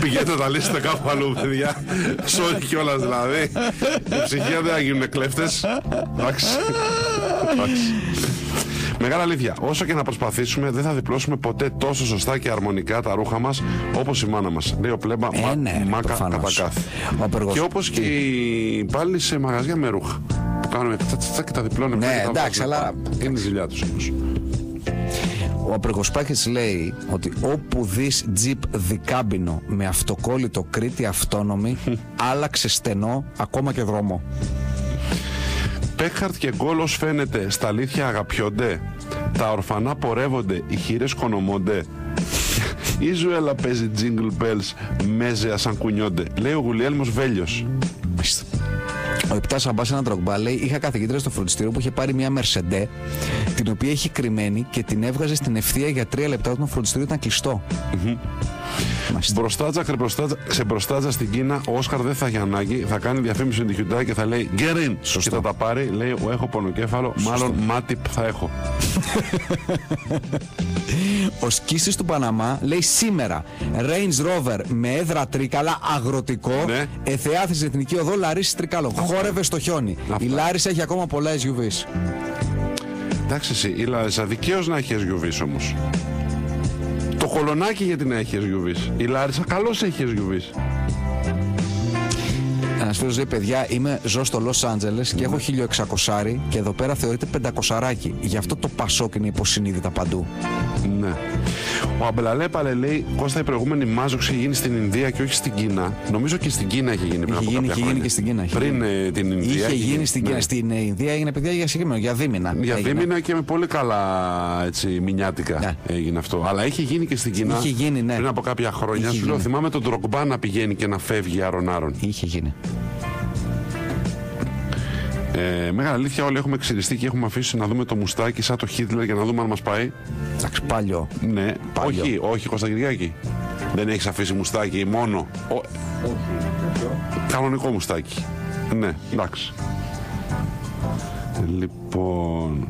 Πηγαίνετε να τα λύσετε κάπου αλλού, παιδιά. Sorry κιόλας δηλαδή. Η ψυχία δεν θα γίνουν κλέφτες. Εντάξει. Μεγάλη αλήθεια, όσο και να προσπαθήσουμε, δεν θα διπλώσουμε ποτέ τόσο σωστά και αρμονικά τα ρούχα μας όπως η μάνα μας. Λέει ο Πλέμπα, μάκα κατά κάθε. Και όπως και πάλι σε μαγαζιά με ρούχα. Που κάνουμε και τα διπλώνουμε. Ναι, εντάξει, αλλά είναι η δουλειά τους όμως. Ο Απεργοσπάκης λέει ότι όπου δεις τζιπ δικάμπινο με αυτοκόλλητο Κρήτη αυτόνομη, άλλαξε στενό ακόμα και δρόμο. Μπέκχαρτ και Γκόλος φαίνεται, στα αλήθεια αγαπιόνται. Τα ορφανά πορεύονται, οι χείρες κονομώνται. Η Ζουέλα παίζει jingle bells, μέζεα σαν κουνιόνται. Λέει ο Γουλιέλμος Βέλιος. Ο Επτάς Αμπάς ένα Ντρογκμπά λέει: είχα καθηγήτρια στο φροντιστήριο που είχε πάρει μια Mercedes, την οποία είχε κρυμμένη και την έβγαζε στην ευθεία για 3 λεπτά όταν το φροντιστήριο ήταν κλειστό. Μπροστάτζα, ξεμπροστάτζα στην Κίνα, ο Όσκαρ δεν θα έχει ανάγκη, θα κάνει διαφήμιση με τη Hyundai και θα λέει Get in! Και θα τα πάρει, λέει: έχω πονοκέφαλο, μάλλον μάτιπ θα έχω. Ο Σκίσης του Παναμά λέει σήμερα Range Rover με έδρα Τρίκαλα, αγροτικό, ναι. Εθεάθης Εθνική Οδό, Λαρίσης Τρικάλο. Χόρευε στο χιόνι. Η Λάρισα έχει ακόμα πολλά SUVs. Εντάξει, εσύ, η Λάρισα δικαίως να έχει SUVs όμως. Το Κολονάκι γιατί να έχει SUVs. Η Λάρισα καλώς έχει SUVs. Ένας φίλος λέει: παιδιά, ζω στο Λος Άντζελες και έχω 1600 και εδώ πέρα θεωρείται 500. Γι' αυτό το Πασόκ είναι υποσυνείδητα παντού. Ναι. Ο Αμπελαλέπαλε λέει: Κώστα, η προηγούμενη μάζοξη είχε γίνει στην Ινδία και όχι στην Κίνα. Νομίζω και στην Κίνα είχε γίνει πριν από κάποια χρόνια. Είχε γίνει και στην Κίνα. Πριν την Ινδία. Είχε γίνει στην Κίνα. Στην Ινδία έγινε, παιδιά, για δίμηνα. Για δίμηνα και με πολύ καλά μηνιάτικα έγινε αυτό. Αλλά είχε γίνει και στην Κίνα πριν από κάποια χρόνια. Σου λέω, θυμάμαι τον Ντρογκμπά να πηγαίνει και να φεύγει άρον-άρον. Είχε γίνει. Μεγάλη αλήθεια, όλοι έχουμε ξυριστεί και έχουμε αφήσει να δούμε το μουστάκι σαν το Χίτλερ για να δούμε αν μας πάει. Εντάξει, παλιό. Ναι, παλιό. Όχι, Κωνσταντινάκη. Δεν έχεις αφήσει μουστάκι μόνο. Όχι. Κανονικό μουστάκι. Ναι, εντάξει. Λοιπόν.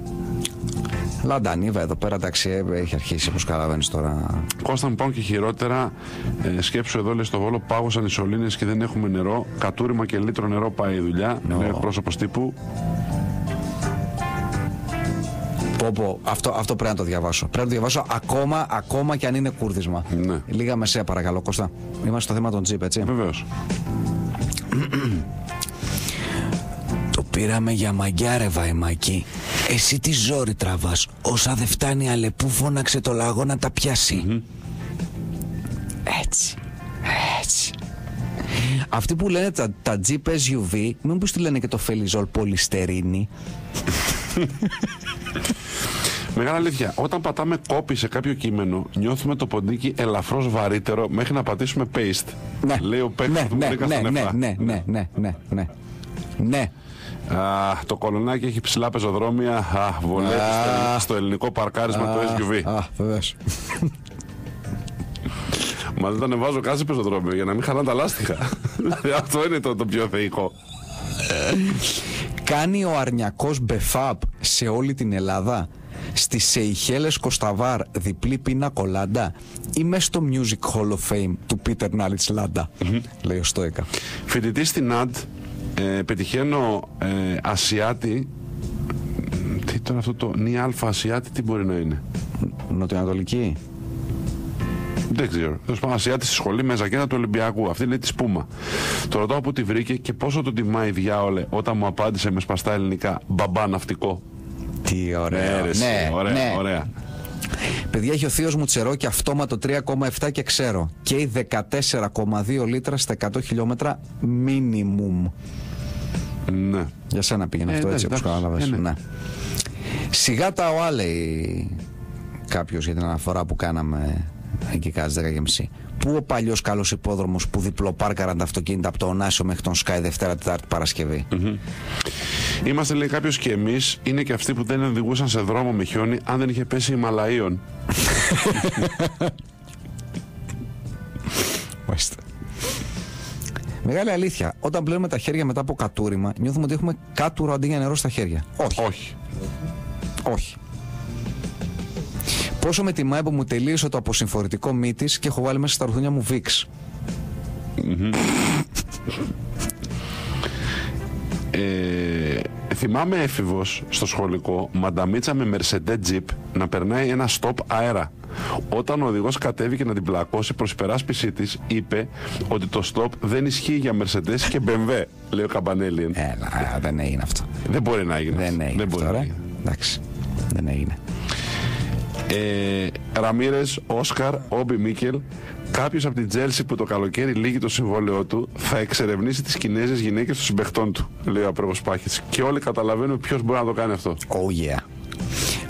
Λαντανίβα εδώ πέρα, εντάξει, έχει αρχίσει όπως καταλαβαίνεις τώρα. Κώστα, μου πάω και χειρότερα. Σκέψου εδώ, λέει, στο Βόλο πάγωσαν οι σωλήνες και δεν έχουμε νερό. Κατούριμα και λίτρο νερό πάει η δουλειά. Λέει ο πρόσωπος τύπου. Αυτό πρέπει να το διαβάσω. Πρέπει να το διαβάσω ακόμα και αν είναι κούρδισμα. Ναι. Λίγα μεσαία, παρακαλώ, Κώστα. Είμαστε στο θέμα των τζιπ, έτσι. Βεβαίως. Το πήραμε για μαγκιά, ρε Βαϊμάκη. Εσύ τι ζόρι τραβάς. Όσα δεν φτάνει Αλεπού, φώναξε το λαγό να τα πιάσει. Έτσι. Αυτοί που λένε τα Jeep SUV, μήπως τη λένε και το Φελιζόλ πολυστερίνη. Μεγάλη αλήθεια, όταν πατάμε copy σε κάποιο κείμενο, νιώθουμε το ποντίκι ελαφρώς βαρύτερο μέχρι να πατήσουμε paste. Ναι. Λέει ο παίκτης που βρήκα στα νεφά. Ναι. Το Κολονάκι έχει ψηλά πεζοδρόμια. Βολεύει στο ελληνικό παρκάρισμα το SUV. Βεβαίως. Μα δεν το ανεβάζω καν σε πεζοδρόμιο για να μην χαλάνε τα λάστιχα. Αυτό είναι το πιο θεϊκό. Κάνει ο αρνιακός μπεφάπ σε όλη την Ελλάδα. Στις Σεϊχέλες Κοσταβάρ διπλή πίνα κολάντα ή μες στο Music Hall of Fame του Πίτερ Νάλιτς Λάντα, λέει ο Στόικα. Φοιτητής στην ΑΝΤ, πετυχαίνω Ασιάτη. Τι τώρα αυτό το νη αλφα Ασιάτη, τι μπορεί να είναι? Νοτιοανατολική. Δεν ξέρω. Τέλος πάντων, Ασιάτη στη σχολή με ζακέτα του Ολυμπιακού. Αυτή λέει τη Σπούμα. Το ρωτάω που τη βρήκε και πόσο το τιμάει διάολε όταν μου απάντησε με σπαστά ελληνικά μπαμπά ναυτικό. Τι ωραίο. Ωραία. Παιδιά, έχει ο θείος μου τσερόκι αυτόματο 3,7 και ξέρω. Καίει 14,2 λίτρα στα 100 χιλιόμετρα minimum. Ναι. Για σένα πήγαινε αυτό, έτσι όπως κατάλαβες. Ναι. Σιγά τα ΟΑ, λέει κάποιος για την αναφορά που κάναμε εκεί κάτι 10.30. Πού ο παλιός καλός υπόδρομος που διπλοπάρκαραν τα αυτοκίνητα από το Ωνάσιο μέχρι τον Sky Δευτέρα, Τετάρτη, Παρασκευή. Είμαστε, λέει κάποιος, και εμείς είναι και αυτοί που δεν οδηγούσαν σε δρόμο με χιόνι αν δεν είχε πέσει Ιμαλαίων. Μεγάλη αλήθεια. Όταν πλένουμε τα χέρια μετά από κατούριμα, νιώθουμε ότι έχουμε κάτουρο αντί για νερό στα χέρια. Όχι. Πόσο με τιμάει που μου τελείωσε το αποσυμφορητικό μύτης και έχω βάλει μέσα στα ρουθούνια μου Vicks. Θυμάμαι έφηβος στο σχολικό μανταμίτσα με Mercedes Jeep να περνάει ένα stop αέρα. Όταν ο οδηγός κατέβηκε να την πλακώσει προς υπεράσπιση της, είπε ότι το stop δεν ισχύει για Mercedes και BMW, λέει ο Καμπανέλη. Δεν έγινε αυτό. Δεν μπορεί να έγινε. Δεν έγινε αυτό, εντάξει. Δεν έγινε. Ραμίρες, Όσκαρ, Όμπι Μίκελ. Κάποιος από την Τζέλσι που το καλοκαίρι λύγει το συμβόλαιό του θα εξερευνήσει τις Κινέζες γυναίκες των συμπαιχτών του, λέει ο απρόπος Πάχης. Και όλοι καταλαβαίνουν ποιος μπορεί να το κάνει αυτό. Oh yeah.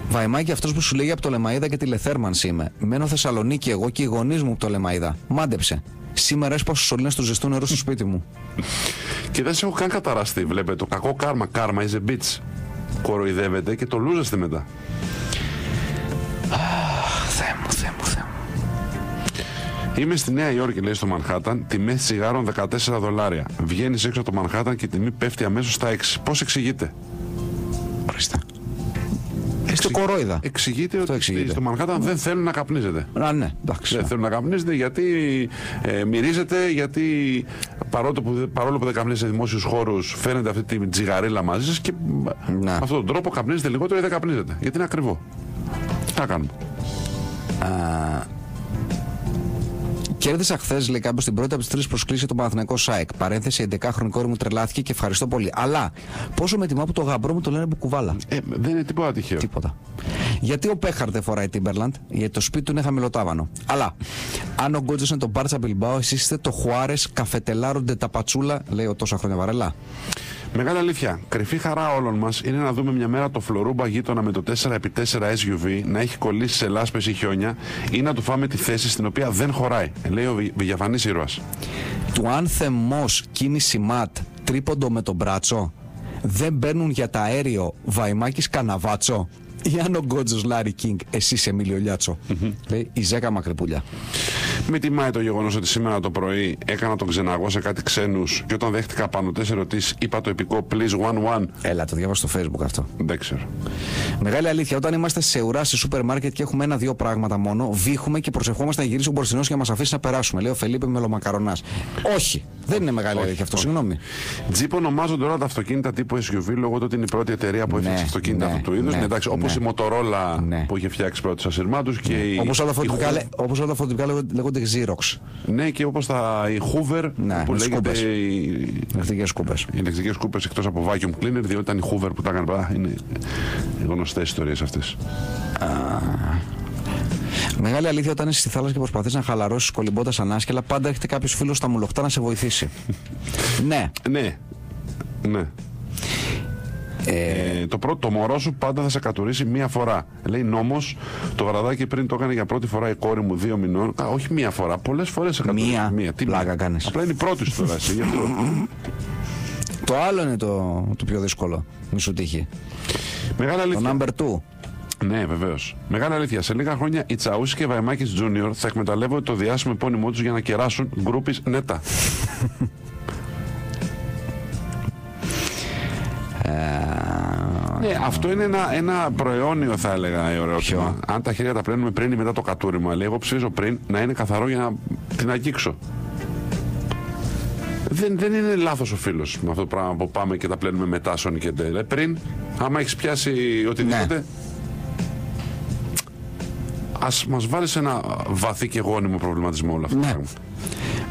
Βαϊμάκη, αυτός που σου λέγει από το Λεμαΐδα και τη Λεθέρμανση είμαι. Μένω Θεσσαλονίκη εγώ και οι γονείς μου από το Λεμαΐδα. Μάντεψε. Σήμερα έσπασα σωλήνες του ζεστού νερού στο σπίτι μου. Και δεν σε έχω καν καταραστεί, βλέπετε. Το κακό κάρμα, κάρμα is a bitch. Κοροϊδεύετε και το λούζεστε μετά. Θεέ μου. Είμαι στη Νέα Υόρκη, λέει, στο Μανχάταν, τιμές τσιγάρων $14. Βγαίνεις έξω από το Μανχάταν και η τιμή πέφτει αμέσως στα 6. Πώς εξηγείται? Ορίστε. Είστε κορόιδα. Εξηγείται ότι στο Μανχάταν δεν θέλουν να καπνίζετε. Ναι, εντάξει. Δεν θέλουν να καπνίζετε γιατί μυρίζετε, γιατί παρόλο που δεν καπνίζετε σε δημόσιους χώρους, φαίνεται αυτή τη τσιγαρίλα μαζί σας και με αυτόν τον τρόπο καπνίζετε λιγότερο ή δεν καπνίζετε. Γιατί είναι ακριβό. Τι να κάνουμε. Κέρδισα χθες, λέει κάποιος, την πρώτη από τις 3 προσκλήσεις του Παναθηναϊκού ΣΑΕΚ. Παρένθεση, 11χρονη κόρη μου τρελάθηκε και ευχαριστώ πολύ. Αλλά πόσο με τιμά που το γαμπρό μου το λένε Μπουκουβάλα. Δεν είναι τίποτα τυχαίο. Τίποτα. Γιατί ο Πέχαρ δεν φοράει Τίμπερλαντ? Γιατί το σπίτι του είναι χαμηλοτάβανο. Αλλά αν ο Γκότζος είναι το Μπάρτσα Μπιλμπάο, εσείς είστε το Χουάρες Καφετελάρο Ντεταπατσούλα, λέει ο τόσα χρόνια Βαρέλα. Μεγάλη αλήθεια. Κρυφή χαρά όλων μας είναι να δούμε μια μέρα το Φλωρούμπα γείτονα με το 4x4 SUV να έχει κολλήσει σε λάσπες ή χιόνια ή να του φάμε τη θέση στην οποία δεν χωράει, λέει ο διαφανής ήρωας. Του αν θεμός κίνηση ματ τρίποντο με τον μπράτσο δεν μπαίνουν για τα αέριο Βαϊμάκης Καναβάτσο ή αν ο Γκότζος Λάρι Κίνγκ εσύ σε Μιλιολιάτσο. Λέει η Ζέκα Μακρυπούλια. Με τιμάει το γεγονός ότι σήμερα το πρωί έκανα τον ξεναγό σε κάτι ξένους και όταν δέχτηκα πάνω 4 ερωτήσεις είπα το επικό please 1-1. Έλα, το διάβασα στο Facebook αυτό. Δεν ξέρω. Μεγάλη αλήθεια, όταν είμαστε σε ουρά σε σούπερ μάρκετ και έχουμε 1-2 πράγματα μόνο, βήχουμε και προσευχόμαστε να γυρίσει ο μπροστινός και να μας αφήσει να περάσουμε. Λέει ο Φελίπε Μελομακαρονάς. Όχι, δεν είναι μεγάλη αλήθεια αυτό, συγγνώμη. Τζιπ ονομάζονται όλα τα αυτοκίνητα τύπου SUV λόγω του ότι είναι η πρώτη εταιρεία που έφτιαξε αυτοκίνητα αυτού του είδους. Όπως η Motorola που είχε φτιάξει πρώτη ασυρμά τους και όπως όλα τα φωτικά λέγονται Xerox. Ναι, και όπως η Hoover που λέγεται οι ηλεκτρικές σκούπες εκτός από vacuum cleaner, διότι ήταν η Hoover που τα έκανε. Είναι γνωστές ιστορίες αυτές. Μεγάλη αλήθεια, όταν είσαι στη θάλασσα και προσπαθείς να χαλαρώσεις κολυμπώντας ανάσκελα, πάντα έρχεται κάποιος φίλος στα μουλοχτά να σε βοηθήσει. Ναι. Το μωρό σου πάντα θα σε κατουρίσει μία φορά. Λέει νόμος, το βραδάκι πριν το έκανε για πρώτη φορά η κόρη μου 2 μηνών. Όχι μία φορά, πολλές φορές σε κατουρίσει. Μία. Πλάκα κάνεις. Απλά είναι η πρώτη σου τώρα εσύ. Το άλλο είναι το πιο δύσκολο. Μη σου τύχει. Μεγάλη αλήθεια. Το number 2. Ναι, βεβαίως. Μεγάλη αλήθεια. Σε λίγα χρόνια οι Τσαούσης και Βαϊμάκης Junior θα εκμεταλλεύονται το διάσημο επώνυμό τους για να κεράσουν γκρούπις νέτα. Ναι, αυτό είναι ένα προαιώνιο, θα έλεγα, ερώτημα. Αν τα χέρια τα πλένουμε πριν ή μετά το κατούριμα, λέει, εγώ ψηφίζω πριν να είναι καθαρό για να την αγγίξω. Δεν είναι λάθος ο φίλος με αυτό το πράγμα που πάμε και τα πλένουμε μετά, Σόνι και Ντέλε. Πριν, άμα έχεις πιάσει οτιδήποτε, ναι, ας μας βάλεις ένα βαθύ και γόνιμο προβληματισμό όλα αυτά. Ναι.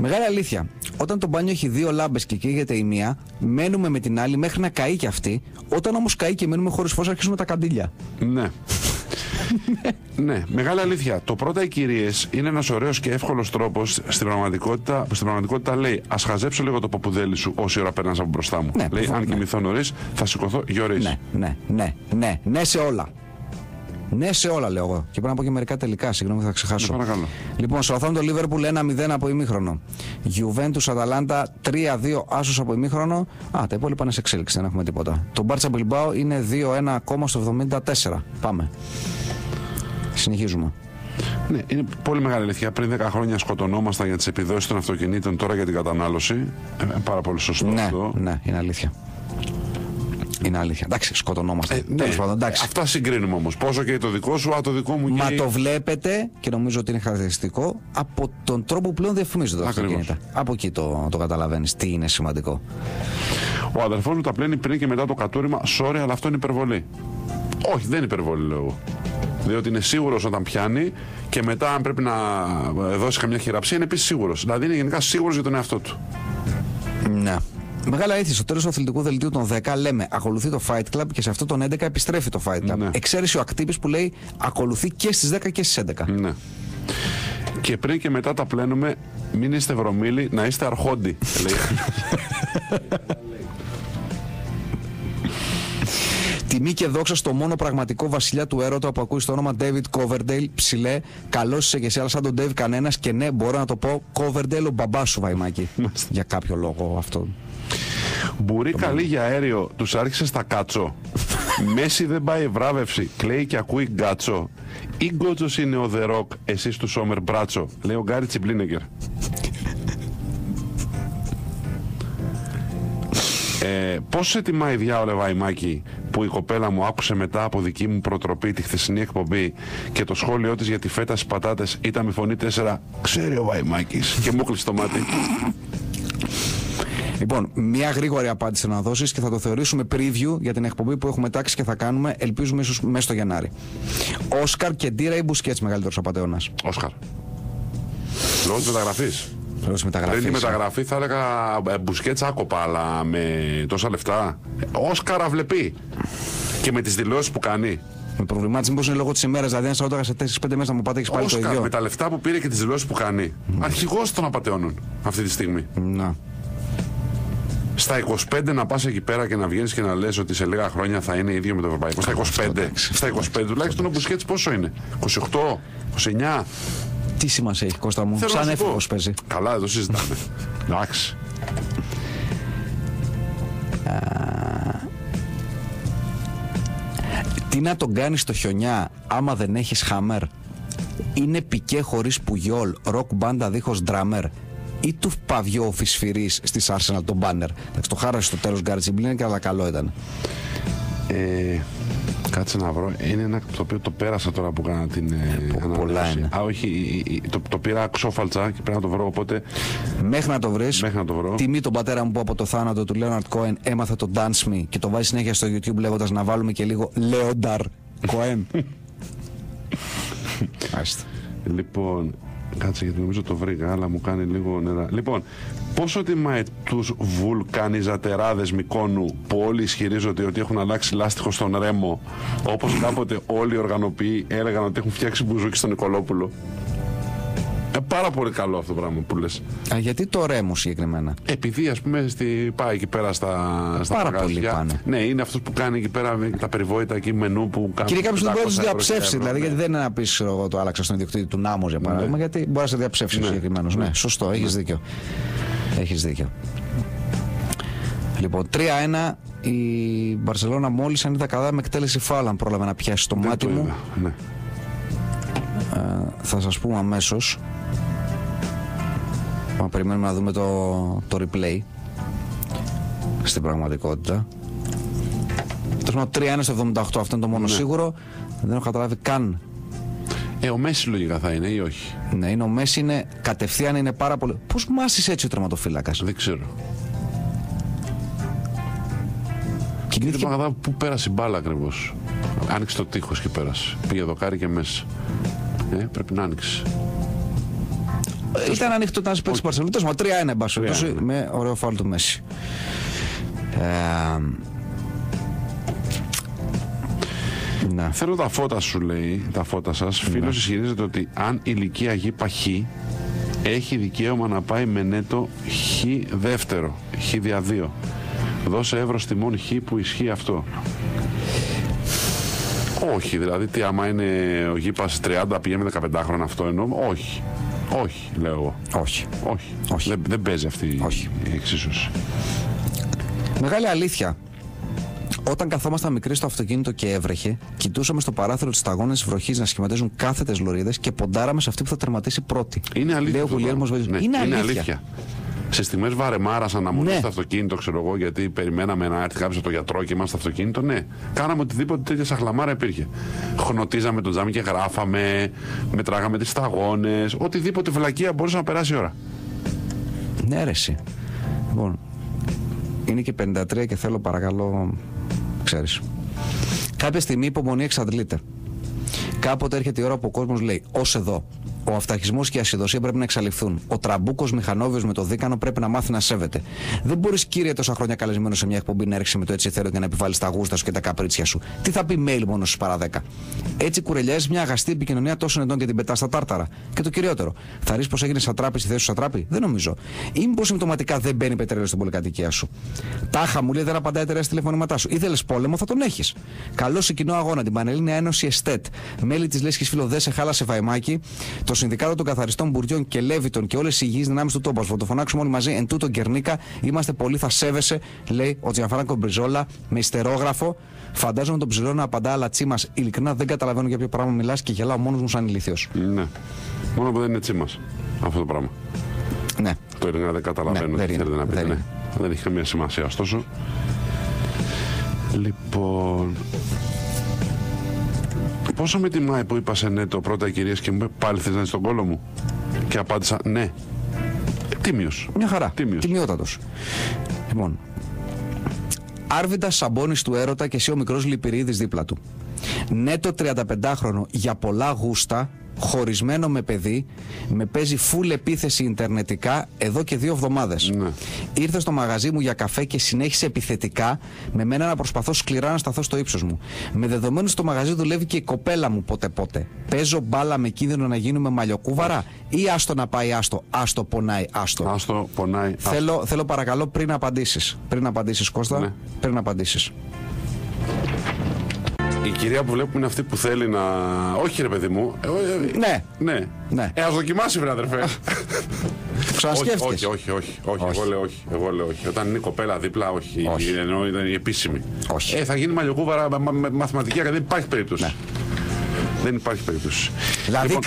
Μεγάλη αλήθεια. Όταν το μπάνιο έχει 2 λάμπες και καίγεται η μία, μένουμε με την άλλη μέχρι να καεί και αυτή. Όταν όμως καεί και μένουμε χωρίς φως, αρχίζουμε τα καντήλια. Ναι. Ναι, μεγάλη αλήθεια. Το πρώτα οι κυρίες είναι ένας ωραίος και εύκολος τρόπος. Στην πραγματικότητα λέει: ας χαζέψω λίγο το παπουδέλι σου όση ώρα περνάς από μπροστά μου. Ναι, λέει: αν κοιμηθώ νωρίς, θα σηκωθώ γιορείς. Ναι, σε όλα. Ναι, σε όλα λέω εγώ. Και πρέπει να πω και μερικά τελικά. Συγγνώμη, θα ξεχάσω. Παρακαλώ. Λοιπόν, Southampton Liverpool 1-0 από ημίχρονο. Juventus Atalanta 3-2 άσος από ημίχρονο. Τα υπόλοιπα είναι σε εξέλιξη, δεν έχουμε τίποτα. Το Barça Bilbao είναι 2-1 ακόμα στο 74. Πάμε. Συνεχίζουμε. Ναι, είναι πολύ μεγάλη αλήθεια. Πριν 10 χρόνια σκοτωνόμασταν για τις επιδόσεις των αυτοκινήτων, τώρα για την κατανάλωση. Πάρα πολύ σωστό αυτό. Ναι, είναι αλήθεια. Είναι αλήθεια. Εντάξει, σκοτωνόμαστε. Τέλος πάντων, εντάξει. Αυτά συγκρίνουμε όμως. Πόσο και το δικό σου, το δικό μου. Μα το βλέπετε και νομίζω ότι είναι χαρακτηριστικό από τον τρόπο που πλέον διαφημίζονται τα αυτοκίνητα. Από εκεί το καταλαβαίνεις τι είναι σημαντικό. Ο αδερφός μου τα πλένει πριν και μετά το κατούριμα. Sorry, αλλά αυτό είναι υπερβολή. Όχι, δεν είναι υπερβολή, λέω εγώ. Διότι είναι σίγουρος όταν πιάνει και μετά, αν πρέπει να δώσει καμιά χειραψία, είναι επίσης σίγουρος. Δηλαδή είναι γενικά σίγουρος για τον εαυτό του. Ναι. Μεγάλα αλήθεια. Στο τέλος του αθλητικού δελτίου των 10 λέμε ακολουθεί το Fight Club και σε αυτό τον 11 επιστρέφει το Fight Club. Ναι. Εξαίρεση ο Ακτύπης που λέει ακολουθεί και στις 10 και στις 11. Ναι. Και πριν και μετά τα πλένουμε, μην είστε βρωμίλοι, να είστε αρχόντι. Λέει. Τιμή και δόξα στο μόνο πραγματικό βασιλιά του έρωτα που ακούει στο όνομα David Coverdale. Ψηλέ, καλώς είσαι και εσύ, αλλά σαν τον Dave κανένας. Και ναι, μπορώ να το πω, Coverdale ο μπαμπάς σου, Βαϊμάκη. Για κάποιο λόγο αυτό. Μπουρί καλή για αέριο, τους άρχισε στα κάτσο. Μέση δεν πάει βράβευση, κλαίει και ακούει γκάτσο. Ή γκότσος είναι ο The Rock, εσείς του Σόμερ Μπράτσο, λέει ο Γκάρι Τσιμπλίνεγκερ. Πώς σε τιμάει διάολε Βαϊμάκη που η κοπέλα μου άκουσε μετά από δική μου προτροπή τη χθεσινή εκπομπή και το σχόλιο της για τη φέτα στις πατάτες ήταν με φωνή 4, ξέρει ο Βαϊμάκης, και μου κλείσει το μάτι. Λοιπόν, μια γρήγορη απάντηση να δώσεις και θα το θεωρήσουμε preview για την εκπομπή που έχουμε τάξει και θα κάνουμε, ελπίζουμε ίσως μέσα στο Γενάρη. Όσκαρ και Ντύρα ή Μπουσκέτς μεγαλύτερος απατεώνας? Όσκαρ. Λόγω της μεταγραφής. Μεταγραφής. Πριν τη μεταγραφή θα έλεγα Μπουσκέτς άκοπα, αλλά με τόσα λεφτά. Όσκαρ αυλεπή. Και με τις δηλώσεις που κάνει. Με προβλημάτιση, μήπως είναι λόγω της ημέρας, δηλαδή αν σας ρωτάγα σε 4-5 μέρες να μου πάτε και πάλι το ίδιο. Όσκαρ με τα λεφτά που πήρε και τις δηλώσεις που κάνει. Αρχηγός των απατεώνων αυτή τη στιγμή. Να. Στα 25 να πας εκεί πέρα και να βγαίνεις και να λες ότι σε λίγα χρόνια θα είναι ίδιο με το ευρωπαϊκό. Στα 25. Στα 25 τουλάχιστον ο Μπουσκέτς πόσο είναι? 28, 29. Τι σημασία έχει, Κώστα μου? Σαν έφηβος παίζει. Καλά, δεν το συζητάμε. Εντάξει. Τι να τον κάνεις στο χιονιά άμα δεν έχεις χάμερ? Είναι Πικέ χωρίς Πουγιόλ, ροκ μπάντα δίχως ντράμερ, ή του Παβιό ο Φυσφυρής στις Arsenal τον μπάνερ? Εντάξει, το χάρασε στο τέλος Γκάρι Τσιμπλίνεγκερ, αλλά καλό ήταν. Κάτσε να βρω. Είναι ένα το οποίο το πέρασα τώρα που έκανα την ανανέωση. Α, όχι, το πήρα ξόφαλτσα και πρέπει να το βρω, οπότε. Μέχρι να το βρεις. Μέχρι να το βρω. Τιμή τον πατέρα μου που από το θάνατο του Λέοναρτ Κόεν έμαθε το Dance Me και το βάζει συνέχεια στο YouTube λέγοντας να βάλουμε και λίγο Λέονταρ Κόεν. Άστε. Λοιπόν, κάτσε γιατί νομίζω το βρήκα, αλλά μου κάνει λίγο νερά. Λοιπόν, πόσο τιμάει τους βουλκανιζατεράδες Μυκόνου που όλοι ισχυρίζονται ότι έχουν αλλάξει λάστιχο στον Ρέμο, όπως κάποτε όλοι οι οργανοποιοί έλεγαν ότι έχουν φτιάξει μπουζούκι στον Νικολόπουλο? Πάρα πολύ καλό αυτό το πράγμα που λες. Γιατί το Ρέμο συγκεκριμένα? Επειδή ας πούμε πάει εκεί πέρα στα πάρα μαγαζιά. πολύ πάνε. Ναι, είναι αυτός που κάνει εκεί πέρα τα περιβόητα εκεί μενού που κάνει. Και κάποιος δεν μπορεί να του διαψεύσει. Δηλαδή, γιατί δεν είναι να πει εγώ το άλλαξα στον ιδιοκτήτη του Νάμος για παράδειγμα, γιατί μπορεί να σε διαψεύσει συγκεκριμένος. Ναι, σωστό, έχεις δίκιο. Έχεις δίκιο. Λοιπόν, 3-1 η Μπαρσελόνα μόλις, αν είδα καλά, με εκτέλεση φάουλ, αν πρόλαβε να πιάσει το μάτι μου. Ναι. Θα σας πούμε αμέσως. Περιμένουμε να δούμε το replay στην πραγματικότητα. Το 3-1 στο 78, αυτό είναι το μόνο σίγουρο. Δεν έχω καταλάβει καν. Ο Μέση λογικά θα είναι ή όχι? Ναι, είναι ο Μέση, είναι κατευθείαν, είναι πάρα πολύ. Πώς μάσησε έτσι ο τερματοφύλακας? Δεν ξέρω. Κινήθηκε... Πού πέρασε η μπάλα ακριβώς? Άνοιξε το τείχος και πέρασε. Πήγε δοκάρι και μέσα. Πρέπει να άνοιξε. Ήταν ανοιχτό όταν παίξει Μπαρσελόνα. 3-1 εμπάσχο με ωραίο φάουλ του Μέση. Ναι. Θέλω τα φώτα σου, λέει, τα φώτα σας. Φίλος ισχυρίζεται ότι αν η ηλικία γη παχύ, έχει δικαίωμα να πάει με νέτο χ δεύτερο, χ δια 2. Δώσε εύρος τιμών χ που ισχύει αυτό. Όχι, δηλαδή τι άμα είναι ο γήπας 30 πηγαίνει με 15 χρόνια, αυτό εννοώ? Όχι. Όχι, λέω εγώ. Όχι. Δεν παίζει αυτή η εξίσωση. Μεγάλη αλήθεια. Όταν καθόμασταν μικροί στο αυτοκίνητο και έβρεχε, κοιτούσαμε στο παράθυρο της σταγόνες βροχής να σχηματίζουν κάθετες λωρίδες και ποντάραμε σε αυτή που θα τερματίσει πρώτη. Είναι αλήθεια. Είναι αλήθεια. Σε στιγμές βαρεμάρας αναμονή στο αυτοκίνητο, ξέρω εγώ, γιατί περιμέναμε να έρθει κάποιος από το γιατρό και είμαστε στο αυτοκίνητο, ναι. Κάναμε οτιδήποτε τέτοια σαχλαμάρα υπήρχε. Χωνοτίζαμε το τζάμι και γράφαμε, μετράγαμε τις σταγόνες, οτιδήποτε βλακεία μπορούσε να περάσει η ώρα. Ναι, ρε εσύ. Λοιπόν, είναι και 53 και θέλω παρακαλώ, ξέρεις. Κάποια στιγμή η υπομονή εξαντλείται. Κάποτε έρχεται η ώρα που ο κόσμος λέει ως εδώ. Ο αυταρχισμός και η ασυδοσία πρέπει να εξαλειφθούν. Ο τραμπούκος μηχανόβιος με το δίκανο πρέπει να μάθει να σέβεται. Δεν μπορείς, κύριε, τόσα χρόνια καλεσμένο σε μια εκπομπή να έρχεσαι με το έτσι θέλω και να επιβάλλεις τα γούστα σου και τα καπρίτσια σου. Τι θα πει mail μόνο στους παρά 10. Έτσι κουρελιάζεις μια αγαστή επικοινωνία τόσων ετών και την πετάς στα τάρταρα. Και το κυριότερο, θα ρίσεις πως έγινες σατράπη στη θέση σου σατράπη? Δεν νομίζω. Ή μήπως συμπτωματικά δεν μπαίνει πετρέλαιο στην πολυκατοικία σου? Τάχα μου λέει δεν απαντάει η εταιρεία στη τηλεφωνήματά σου. Ήθελες πόλεμο, θα τον έχεις. Καλώς σε κοινό αγώνα την Πανελλήνια Ένωση ΕΣΤΕΤ, μέλη της Λέσχης Φιλοδέσε Χάλασε Φαϊμάκη, το Συνδικάτο των Καθαριστών Μπουριών και Λέβητων και όλες οι υγιείς δυνάμεις του τόπου. Θα το φωνάξουμε όλοι μαζί. Εν τούτο Γκερνίκα, είμαστε πολλοί, θα σέβεσαι, λέει ο Τζιανφράνκο Μπριζόλα με ιστερόγραφο. Φαντάζομαι τον ψηλό να απαντά, αλλά τσίμας. Ειλικρινά δεν καταλαβαίνω για ποιο πράγμα μιλάς και γελάω μόνος μου σαν ηλίθιος. Ναι. Μόνο που δεν είναι τσίμας αυτό το πράγμα. Ναι. Το ειλικρινά δεν καταλαβαίνω τι θέλετε να πείτε. Δεν έχει καμία σημασία, ωστόσο. Λοιπόν. Πόσο με τιμάει που είπα σε ναι το πρώτα κυρίες και μου είπε πάλι θες να είσαι στον κόλο μου? Και απάντησα ναι. Τίμιος. Μια χαρά. Τίμιος. Τιμιότατος. Λοιπόν. Άρβιντας Σαμπώνης του έρωτα και εσύ ο μικρός Λυπηρίδης δίπλα του. Ναι το 35χρονο για πολλά γούστα, χωρισμένο με παιδί, με παίζει full επίθεση ιντερνετικά εδώ και 2 εβδομάδες. Ναι. Ήρθε στο μαγαζί μου για καφέ και συνέχισε επιθετικά με μένα να προσπαθώ σκληρά να σταθώ στο ύψος μου. Με δεδομένου στο μαγαζί δουλεύει και η κοπέλα μου πότε. Παίζω μπάλα με κίνδυνο να γίνουμε μαλλιοκούβαρα ή άστο να πάει άστο πονάει άστο? Άστο πονάει άστο. Θέλω παρακαλώ πριν απαντήσεις. Πριν απαντήσεις Κώστα. Ναι. Πριν απαντήσεις. Η κυρία που βλέπουμε είναι αυτή που θέλει να... Όχι ρε παιδί μου. Ναι. Ας δοκιμάσει βρε αδερφέ. Ξανασκέφτηκες? Όχι. Εγώ λέω όχι. Όταν είναι η κοπέλα δίπλα, όχι. Ενώ ήταν η επίσημη. Όχι. Θα γίνει μαλλιοκούβαρα με μαθηματική, δεν υπάρχει περίπτωση. Ναι. Δεν υπάρχει περίπτωση. Δηλαδή λοιπόν,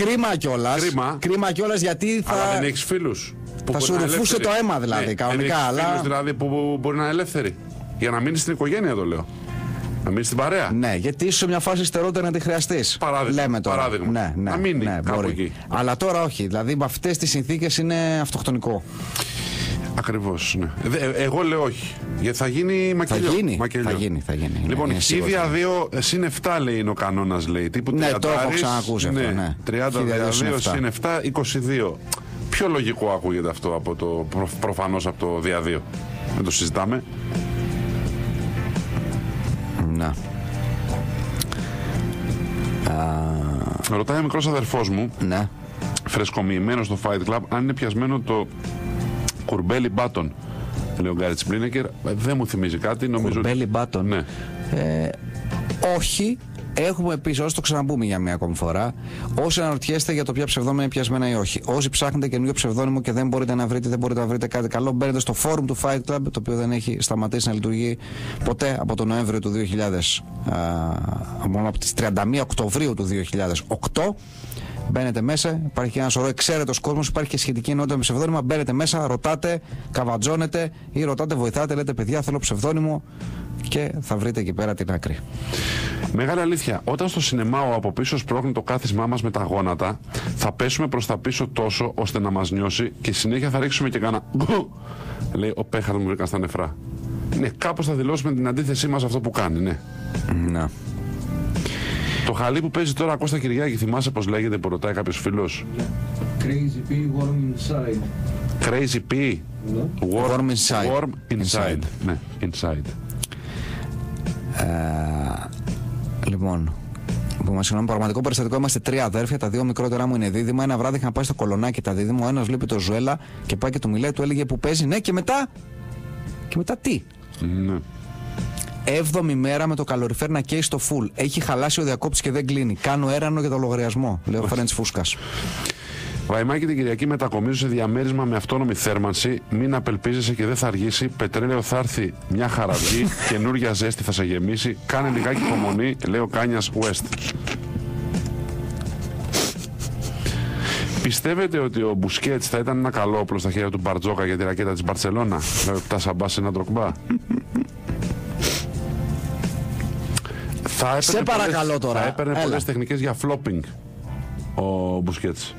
κρίμα κιόλας γιατί θα... Αλλά δεν έχεις φίλους. Θα σου ρουφούσε το αίμα δηλαδή, κανονικά. Αλλά... φίλους δηλαδή που μπορεί να είναι ελεύθεροι. Για να μείνει στην οικογένεια το λέω. Να μείνει στην παρέα. Ναι, γιατί είσαι σε μια φάση στερότερα να τη χρειαστείς. Παράδειγμα. Ναι, να μείνει κάπου εκεί. Αλλά τώρα όχι. Δηλαδή με αυτές τις συνθήκες είναι αυτοκτονικό. Ακριβώς, ναι. Εγώ λέω όχι. Γιατί θα γίνει μακελιό. Θα γίνει. Λοιπόν, χίδια 2 συν 7 λέει είναι ο κανόνας, λέει. Τύπου ναι, το έχω ξανακούσει αυτό. Ναι. 32 συν 7, 22. Πιο λογικό ακούγεται αυτό από το προφανώς από το δια 2. Δεν το συζητάμε. Να. Ρωτάει ο μικρός αδερφός μου, ναι, φρεσκομοιημένο στο Fight Club, αν είναι πιασμένο το κουρμπέλι μπάτον. Λέει ο Γκάριτς Μπλίνεκερ. Δεν μου θυμίζει κάτι. Κουρμπέλι μπάτον. Ναι. Όχι. Έχουμε επίσης, όσο το ξαναπούμε για μια ακόμη φορά, όσοι αναρωτιέστε για το ποια ψευδόνυμα είναι πιασμένα ή όχι. Όσοι ψάχνετε καινούργιο ψευδόνυμο και δεν μπορείτε να βρείτε κάτι καλό, μπαίνετε στο φόρουμ του Fight Club, το οποίο δεν έχει σταματήσει να λειτουργεί ποτέ από τον Νοέμβριο του 2000, από τις 31 Οκτωβρίου του 2008. Μπαίνετε μέσα, υπάρχει και ένα σωρό εξαίρετος κόσμος, υπάρχει και σχετική ενότητα με ψευδόνυμα. Μπαίνετε μέσα, ρωτάτε, καβατζώνετε ή ρωτάτε, βοηθάτε, λέτε παιδιά θέλω ψευδόνυμο και θα βρείτε εκεί πέρα την άκρη. Μεγάλη αλήθεια. Όταν στο σινεμάο από πίσω σπρώχνει το κάθισμά μας με τα γόνατα, θα πέσουμε προς τα πίσω τόσο ώστε να μας νιώσει και συνέχεια θα ρίξουμε και κάνα λέει ο Πέχαρ μου βρήκαν στα νεφρά. Ναι, κάπως θα δηλώσουμε την αντίθεσή μας αυτό που κάνει, ναι. Να. Το χαλί που παίζει τώρα Κώστα Κυριάκη, θυμάσαι πως λέγεται που ρωτάει κάποιος φίλος? Crazy P, warm inside. Crazy P, warm inside. Warm inside. Ναι, inside. Λοιπόν, συγγνώμη, πραγματικό περιστατικό. Είμαστε 3 αδέρφια. Τα 2 μικρότερα μου είναι δίδυμα. Ένα βράδυ είχαν πάει στο κολονάκι τα δίδυμα. Ο ένας βλέπει το Ζουέλα και πάει και του μιλάει, του έλεγε που παίζει. Ναι, και μετά. Και μετά τι? Ναι. 7η μέρα με το καλοριφέρ να καίει στο φουλ. Έχει χαλάσει ο διακόπτης και δεν κλείνει. Κάνω έρανο για το λογαριασμό, λέει ο Φρέντς Φούσκας. Βαϊμάκη την Κυριακή μετακομίζω σε διαμέρισμα με αυτόνομη θέρμανση. Μην απελπίζεσαι και δεν θα αργήσει. Πετρέλαιο θα έρθει μια χαραυγή. Καινούρια ζέστη θα σε γεμίσει. Κάνε λιγάκι υπομονή, λέει ο Κάνιας West. Πιστεύετε ότι ο Μπουσκέτς θα ήταν ένα καλό όπλο στα χέρια του Μπαρτζόκα για τη ρακέτα της Μπαρτσελώνα? Με 7 σαμπά σε ένα ντροκμπά. Σε παρακαλώ τώρα. Θα έπαιρνε πολλές τεχνικές για flopping ο Μπουσκέτς.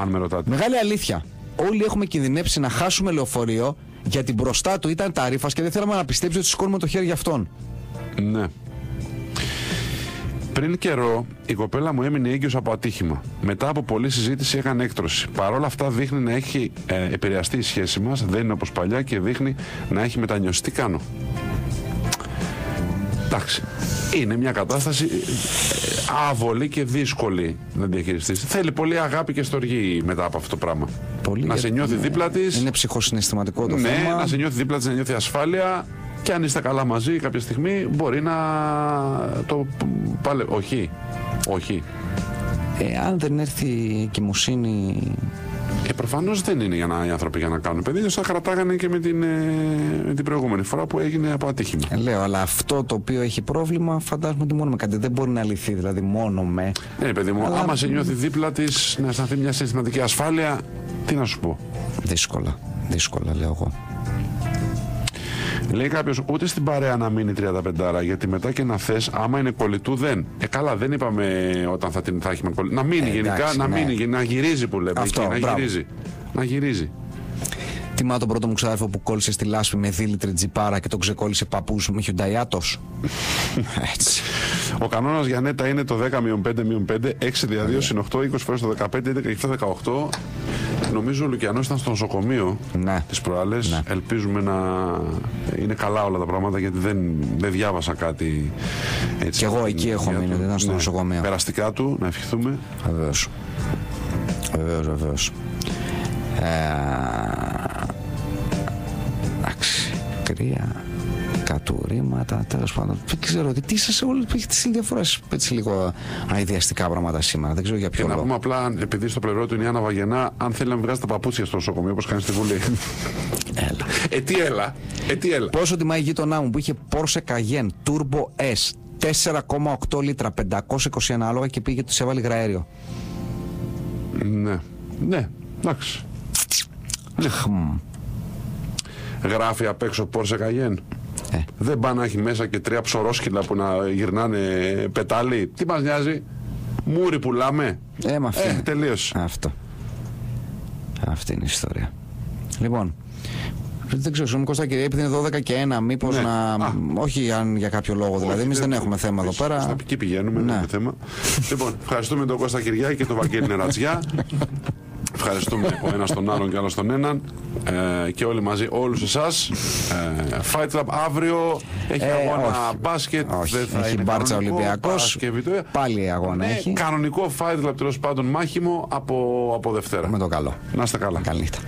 Αν με ρωτάτε. Μεγάλη αλήθεια. Όλοι έχουμε κινδυνεύσει να χάσουμε λεωφορείο γιατί μπροστά του ήταν τα ρήφας και δεν θέλαμε να πιστέψει ότι σηκώνουμε το χέρι για αυτόν. Ναι. Πριν καιρό, η κοπέλα μου έμεινε έγκυος από ατύχημα. Μετά από πολλή συζήτηση έκανε έκτρωση. Παρ' όλα αυτά δείχνει να έχει επηρεαστεί η σχέση μας, δεν είναι όπως παλιά και δείχνει να έχει μετανιώσει. Τι κάνω? Εντάξει, είναι μια κατάσταση άβολη και δύσκολη να διαχειριστείς. Θέλει πολύ αγάπη και στοργή μετά από αυτό το πράγμα. Πολύ, να σε νιώθει δίπλα της. Είναι ψυχοσυναισθηματικό το ναι, θέμα. να σε νιώθει δίπλα της, να νιώθει ασφάλεια. Και αν είστε καλά μαζί κάποια στιγμή μπορεί να το όχι. Όχι. Αν δεν έρθει η εγκυμοσύνη... Προφανώς δεν είναι οι άνθρωποι για να κάνουν παιδί, όσο θα κρατάγανε και με την προηγούμενη φορά που έγινε από ατύχημα. Λέω, αλλά αυτό το οποίο έχει πρόβλημα φαντάζομαι ότι μόνο με κάτι δεν μπορεί να λυθεί, δηλαδή μόνο με... Ναι, παιδί μου, αλλά... άμα σε νιώθει δίπλα της, να αισθανθεί μια συναισθηματική ασφάλεια, τι να σου πω. Δύσκολα λέω εγώ. Λέει κάποιος, ούτε στην παρέα να μείνει 35, γιατί μετά και να θες, άμα είναι κολλητού δεν. Καλά, δεν είπαμε όταν θα έχει κολλητού. Να μείνει γενικά, εντάξει, να μείνει, να γυρίζει που λέμε. Αυτό, εκεί, να γυρίζει. Τιμά τον πρώτο μου ξάδερφο που κόλλησε στη λάσπη με δίλητρη τζιπάρα και τον ξεκόλλησε παππούς με χιουνταϊάτος. Έτσι. Ο κανόνας για νέτα είναι το 10-5-5, 6 δια 2 συν 8, 20 φορές το 15, 11 18. Νομίζω ο Λουκιανός ήταν στο νοσοκομείο τις προάλλες. Ναι. Ελπίζουμε να είναι καλά όλα τα πράγματα, γιατί δεν διάβασα κάτι έτσι. Και εγώ εκεί έχω μείνει, δεν ήταν στο νοσοκομείο. Περαστικά του, να ευχηθούμε. Βεβαίως. Εντάξει, κρύα, κατουρήματα, τέλος πάντων. Δεν ξέρω τι σας όλοι έχετε τις διαφορές, έτσι λίγο αειδιαστικά πράγματα σήμερα. Δεν ξέρω για ποιο λόγο. Να πούμε απλά, επειδή στο πλευρό του είναι η Άννα Βαγενά, αν θέλει να βγάζει τα παπούτσια στο νοσοκομείο, όπως κάνει στη Βουλή. Έλα. Τι έλα. Πόσο τιμά η γείτονά μου που είχε Porsche Cayenne Turbo S 4,8 λίτρα, 521 άλογα και πήγε τους έβαλε υγραέριο. Ναι, εντάξει. Γράφει απ' έξω Porsche Cayenne. Δεν πάει να έχει μέσα και 3 ψωρόσκυλα που να γυρνάνε πετάλι. Τι μας νοιάζει? Μούρι πουλάμε. Τελείωσε. Αυτή είναι η ιστορία. Λοιπόν, δεν ξέρω, συγγνώμη Κώστα, επειδή είναι 12 και 1, μήπως να... Όχι αν για κάποιο λόγο, δηλαδή εμείς δεν έχουμε θέμα εδώ πέρα. Εκεί πηγαίνουμε, δεν έχουμε θέμα. Λοιπόν, ευχαριστούμε τον Κώστα Κυριάκη και τον Βαγγέλη Νερατζιά. Ευχαριστούμε ο ένας τον άλλον και ο άλλος τον έναν, και όλοι μαζί, όλους εσάς. Fight Club αύριο έχει αγώνα μπάσκετ. Έχει Μπάρτσα Ολυμπιακός. Πάλι αγώνα έχει. Κανονικό Fight Club, τέλος πάντων μάχημο από Δευτέρα. Με το καλό. Να είστε καλά. Καλή νύχτα.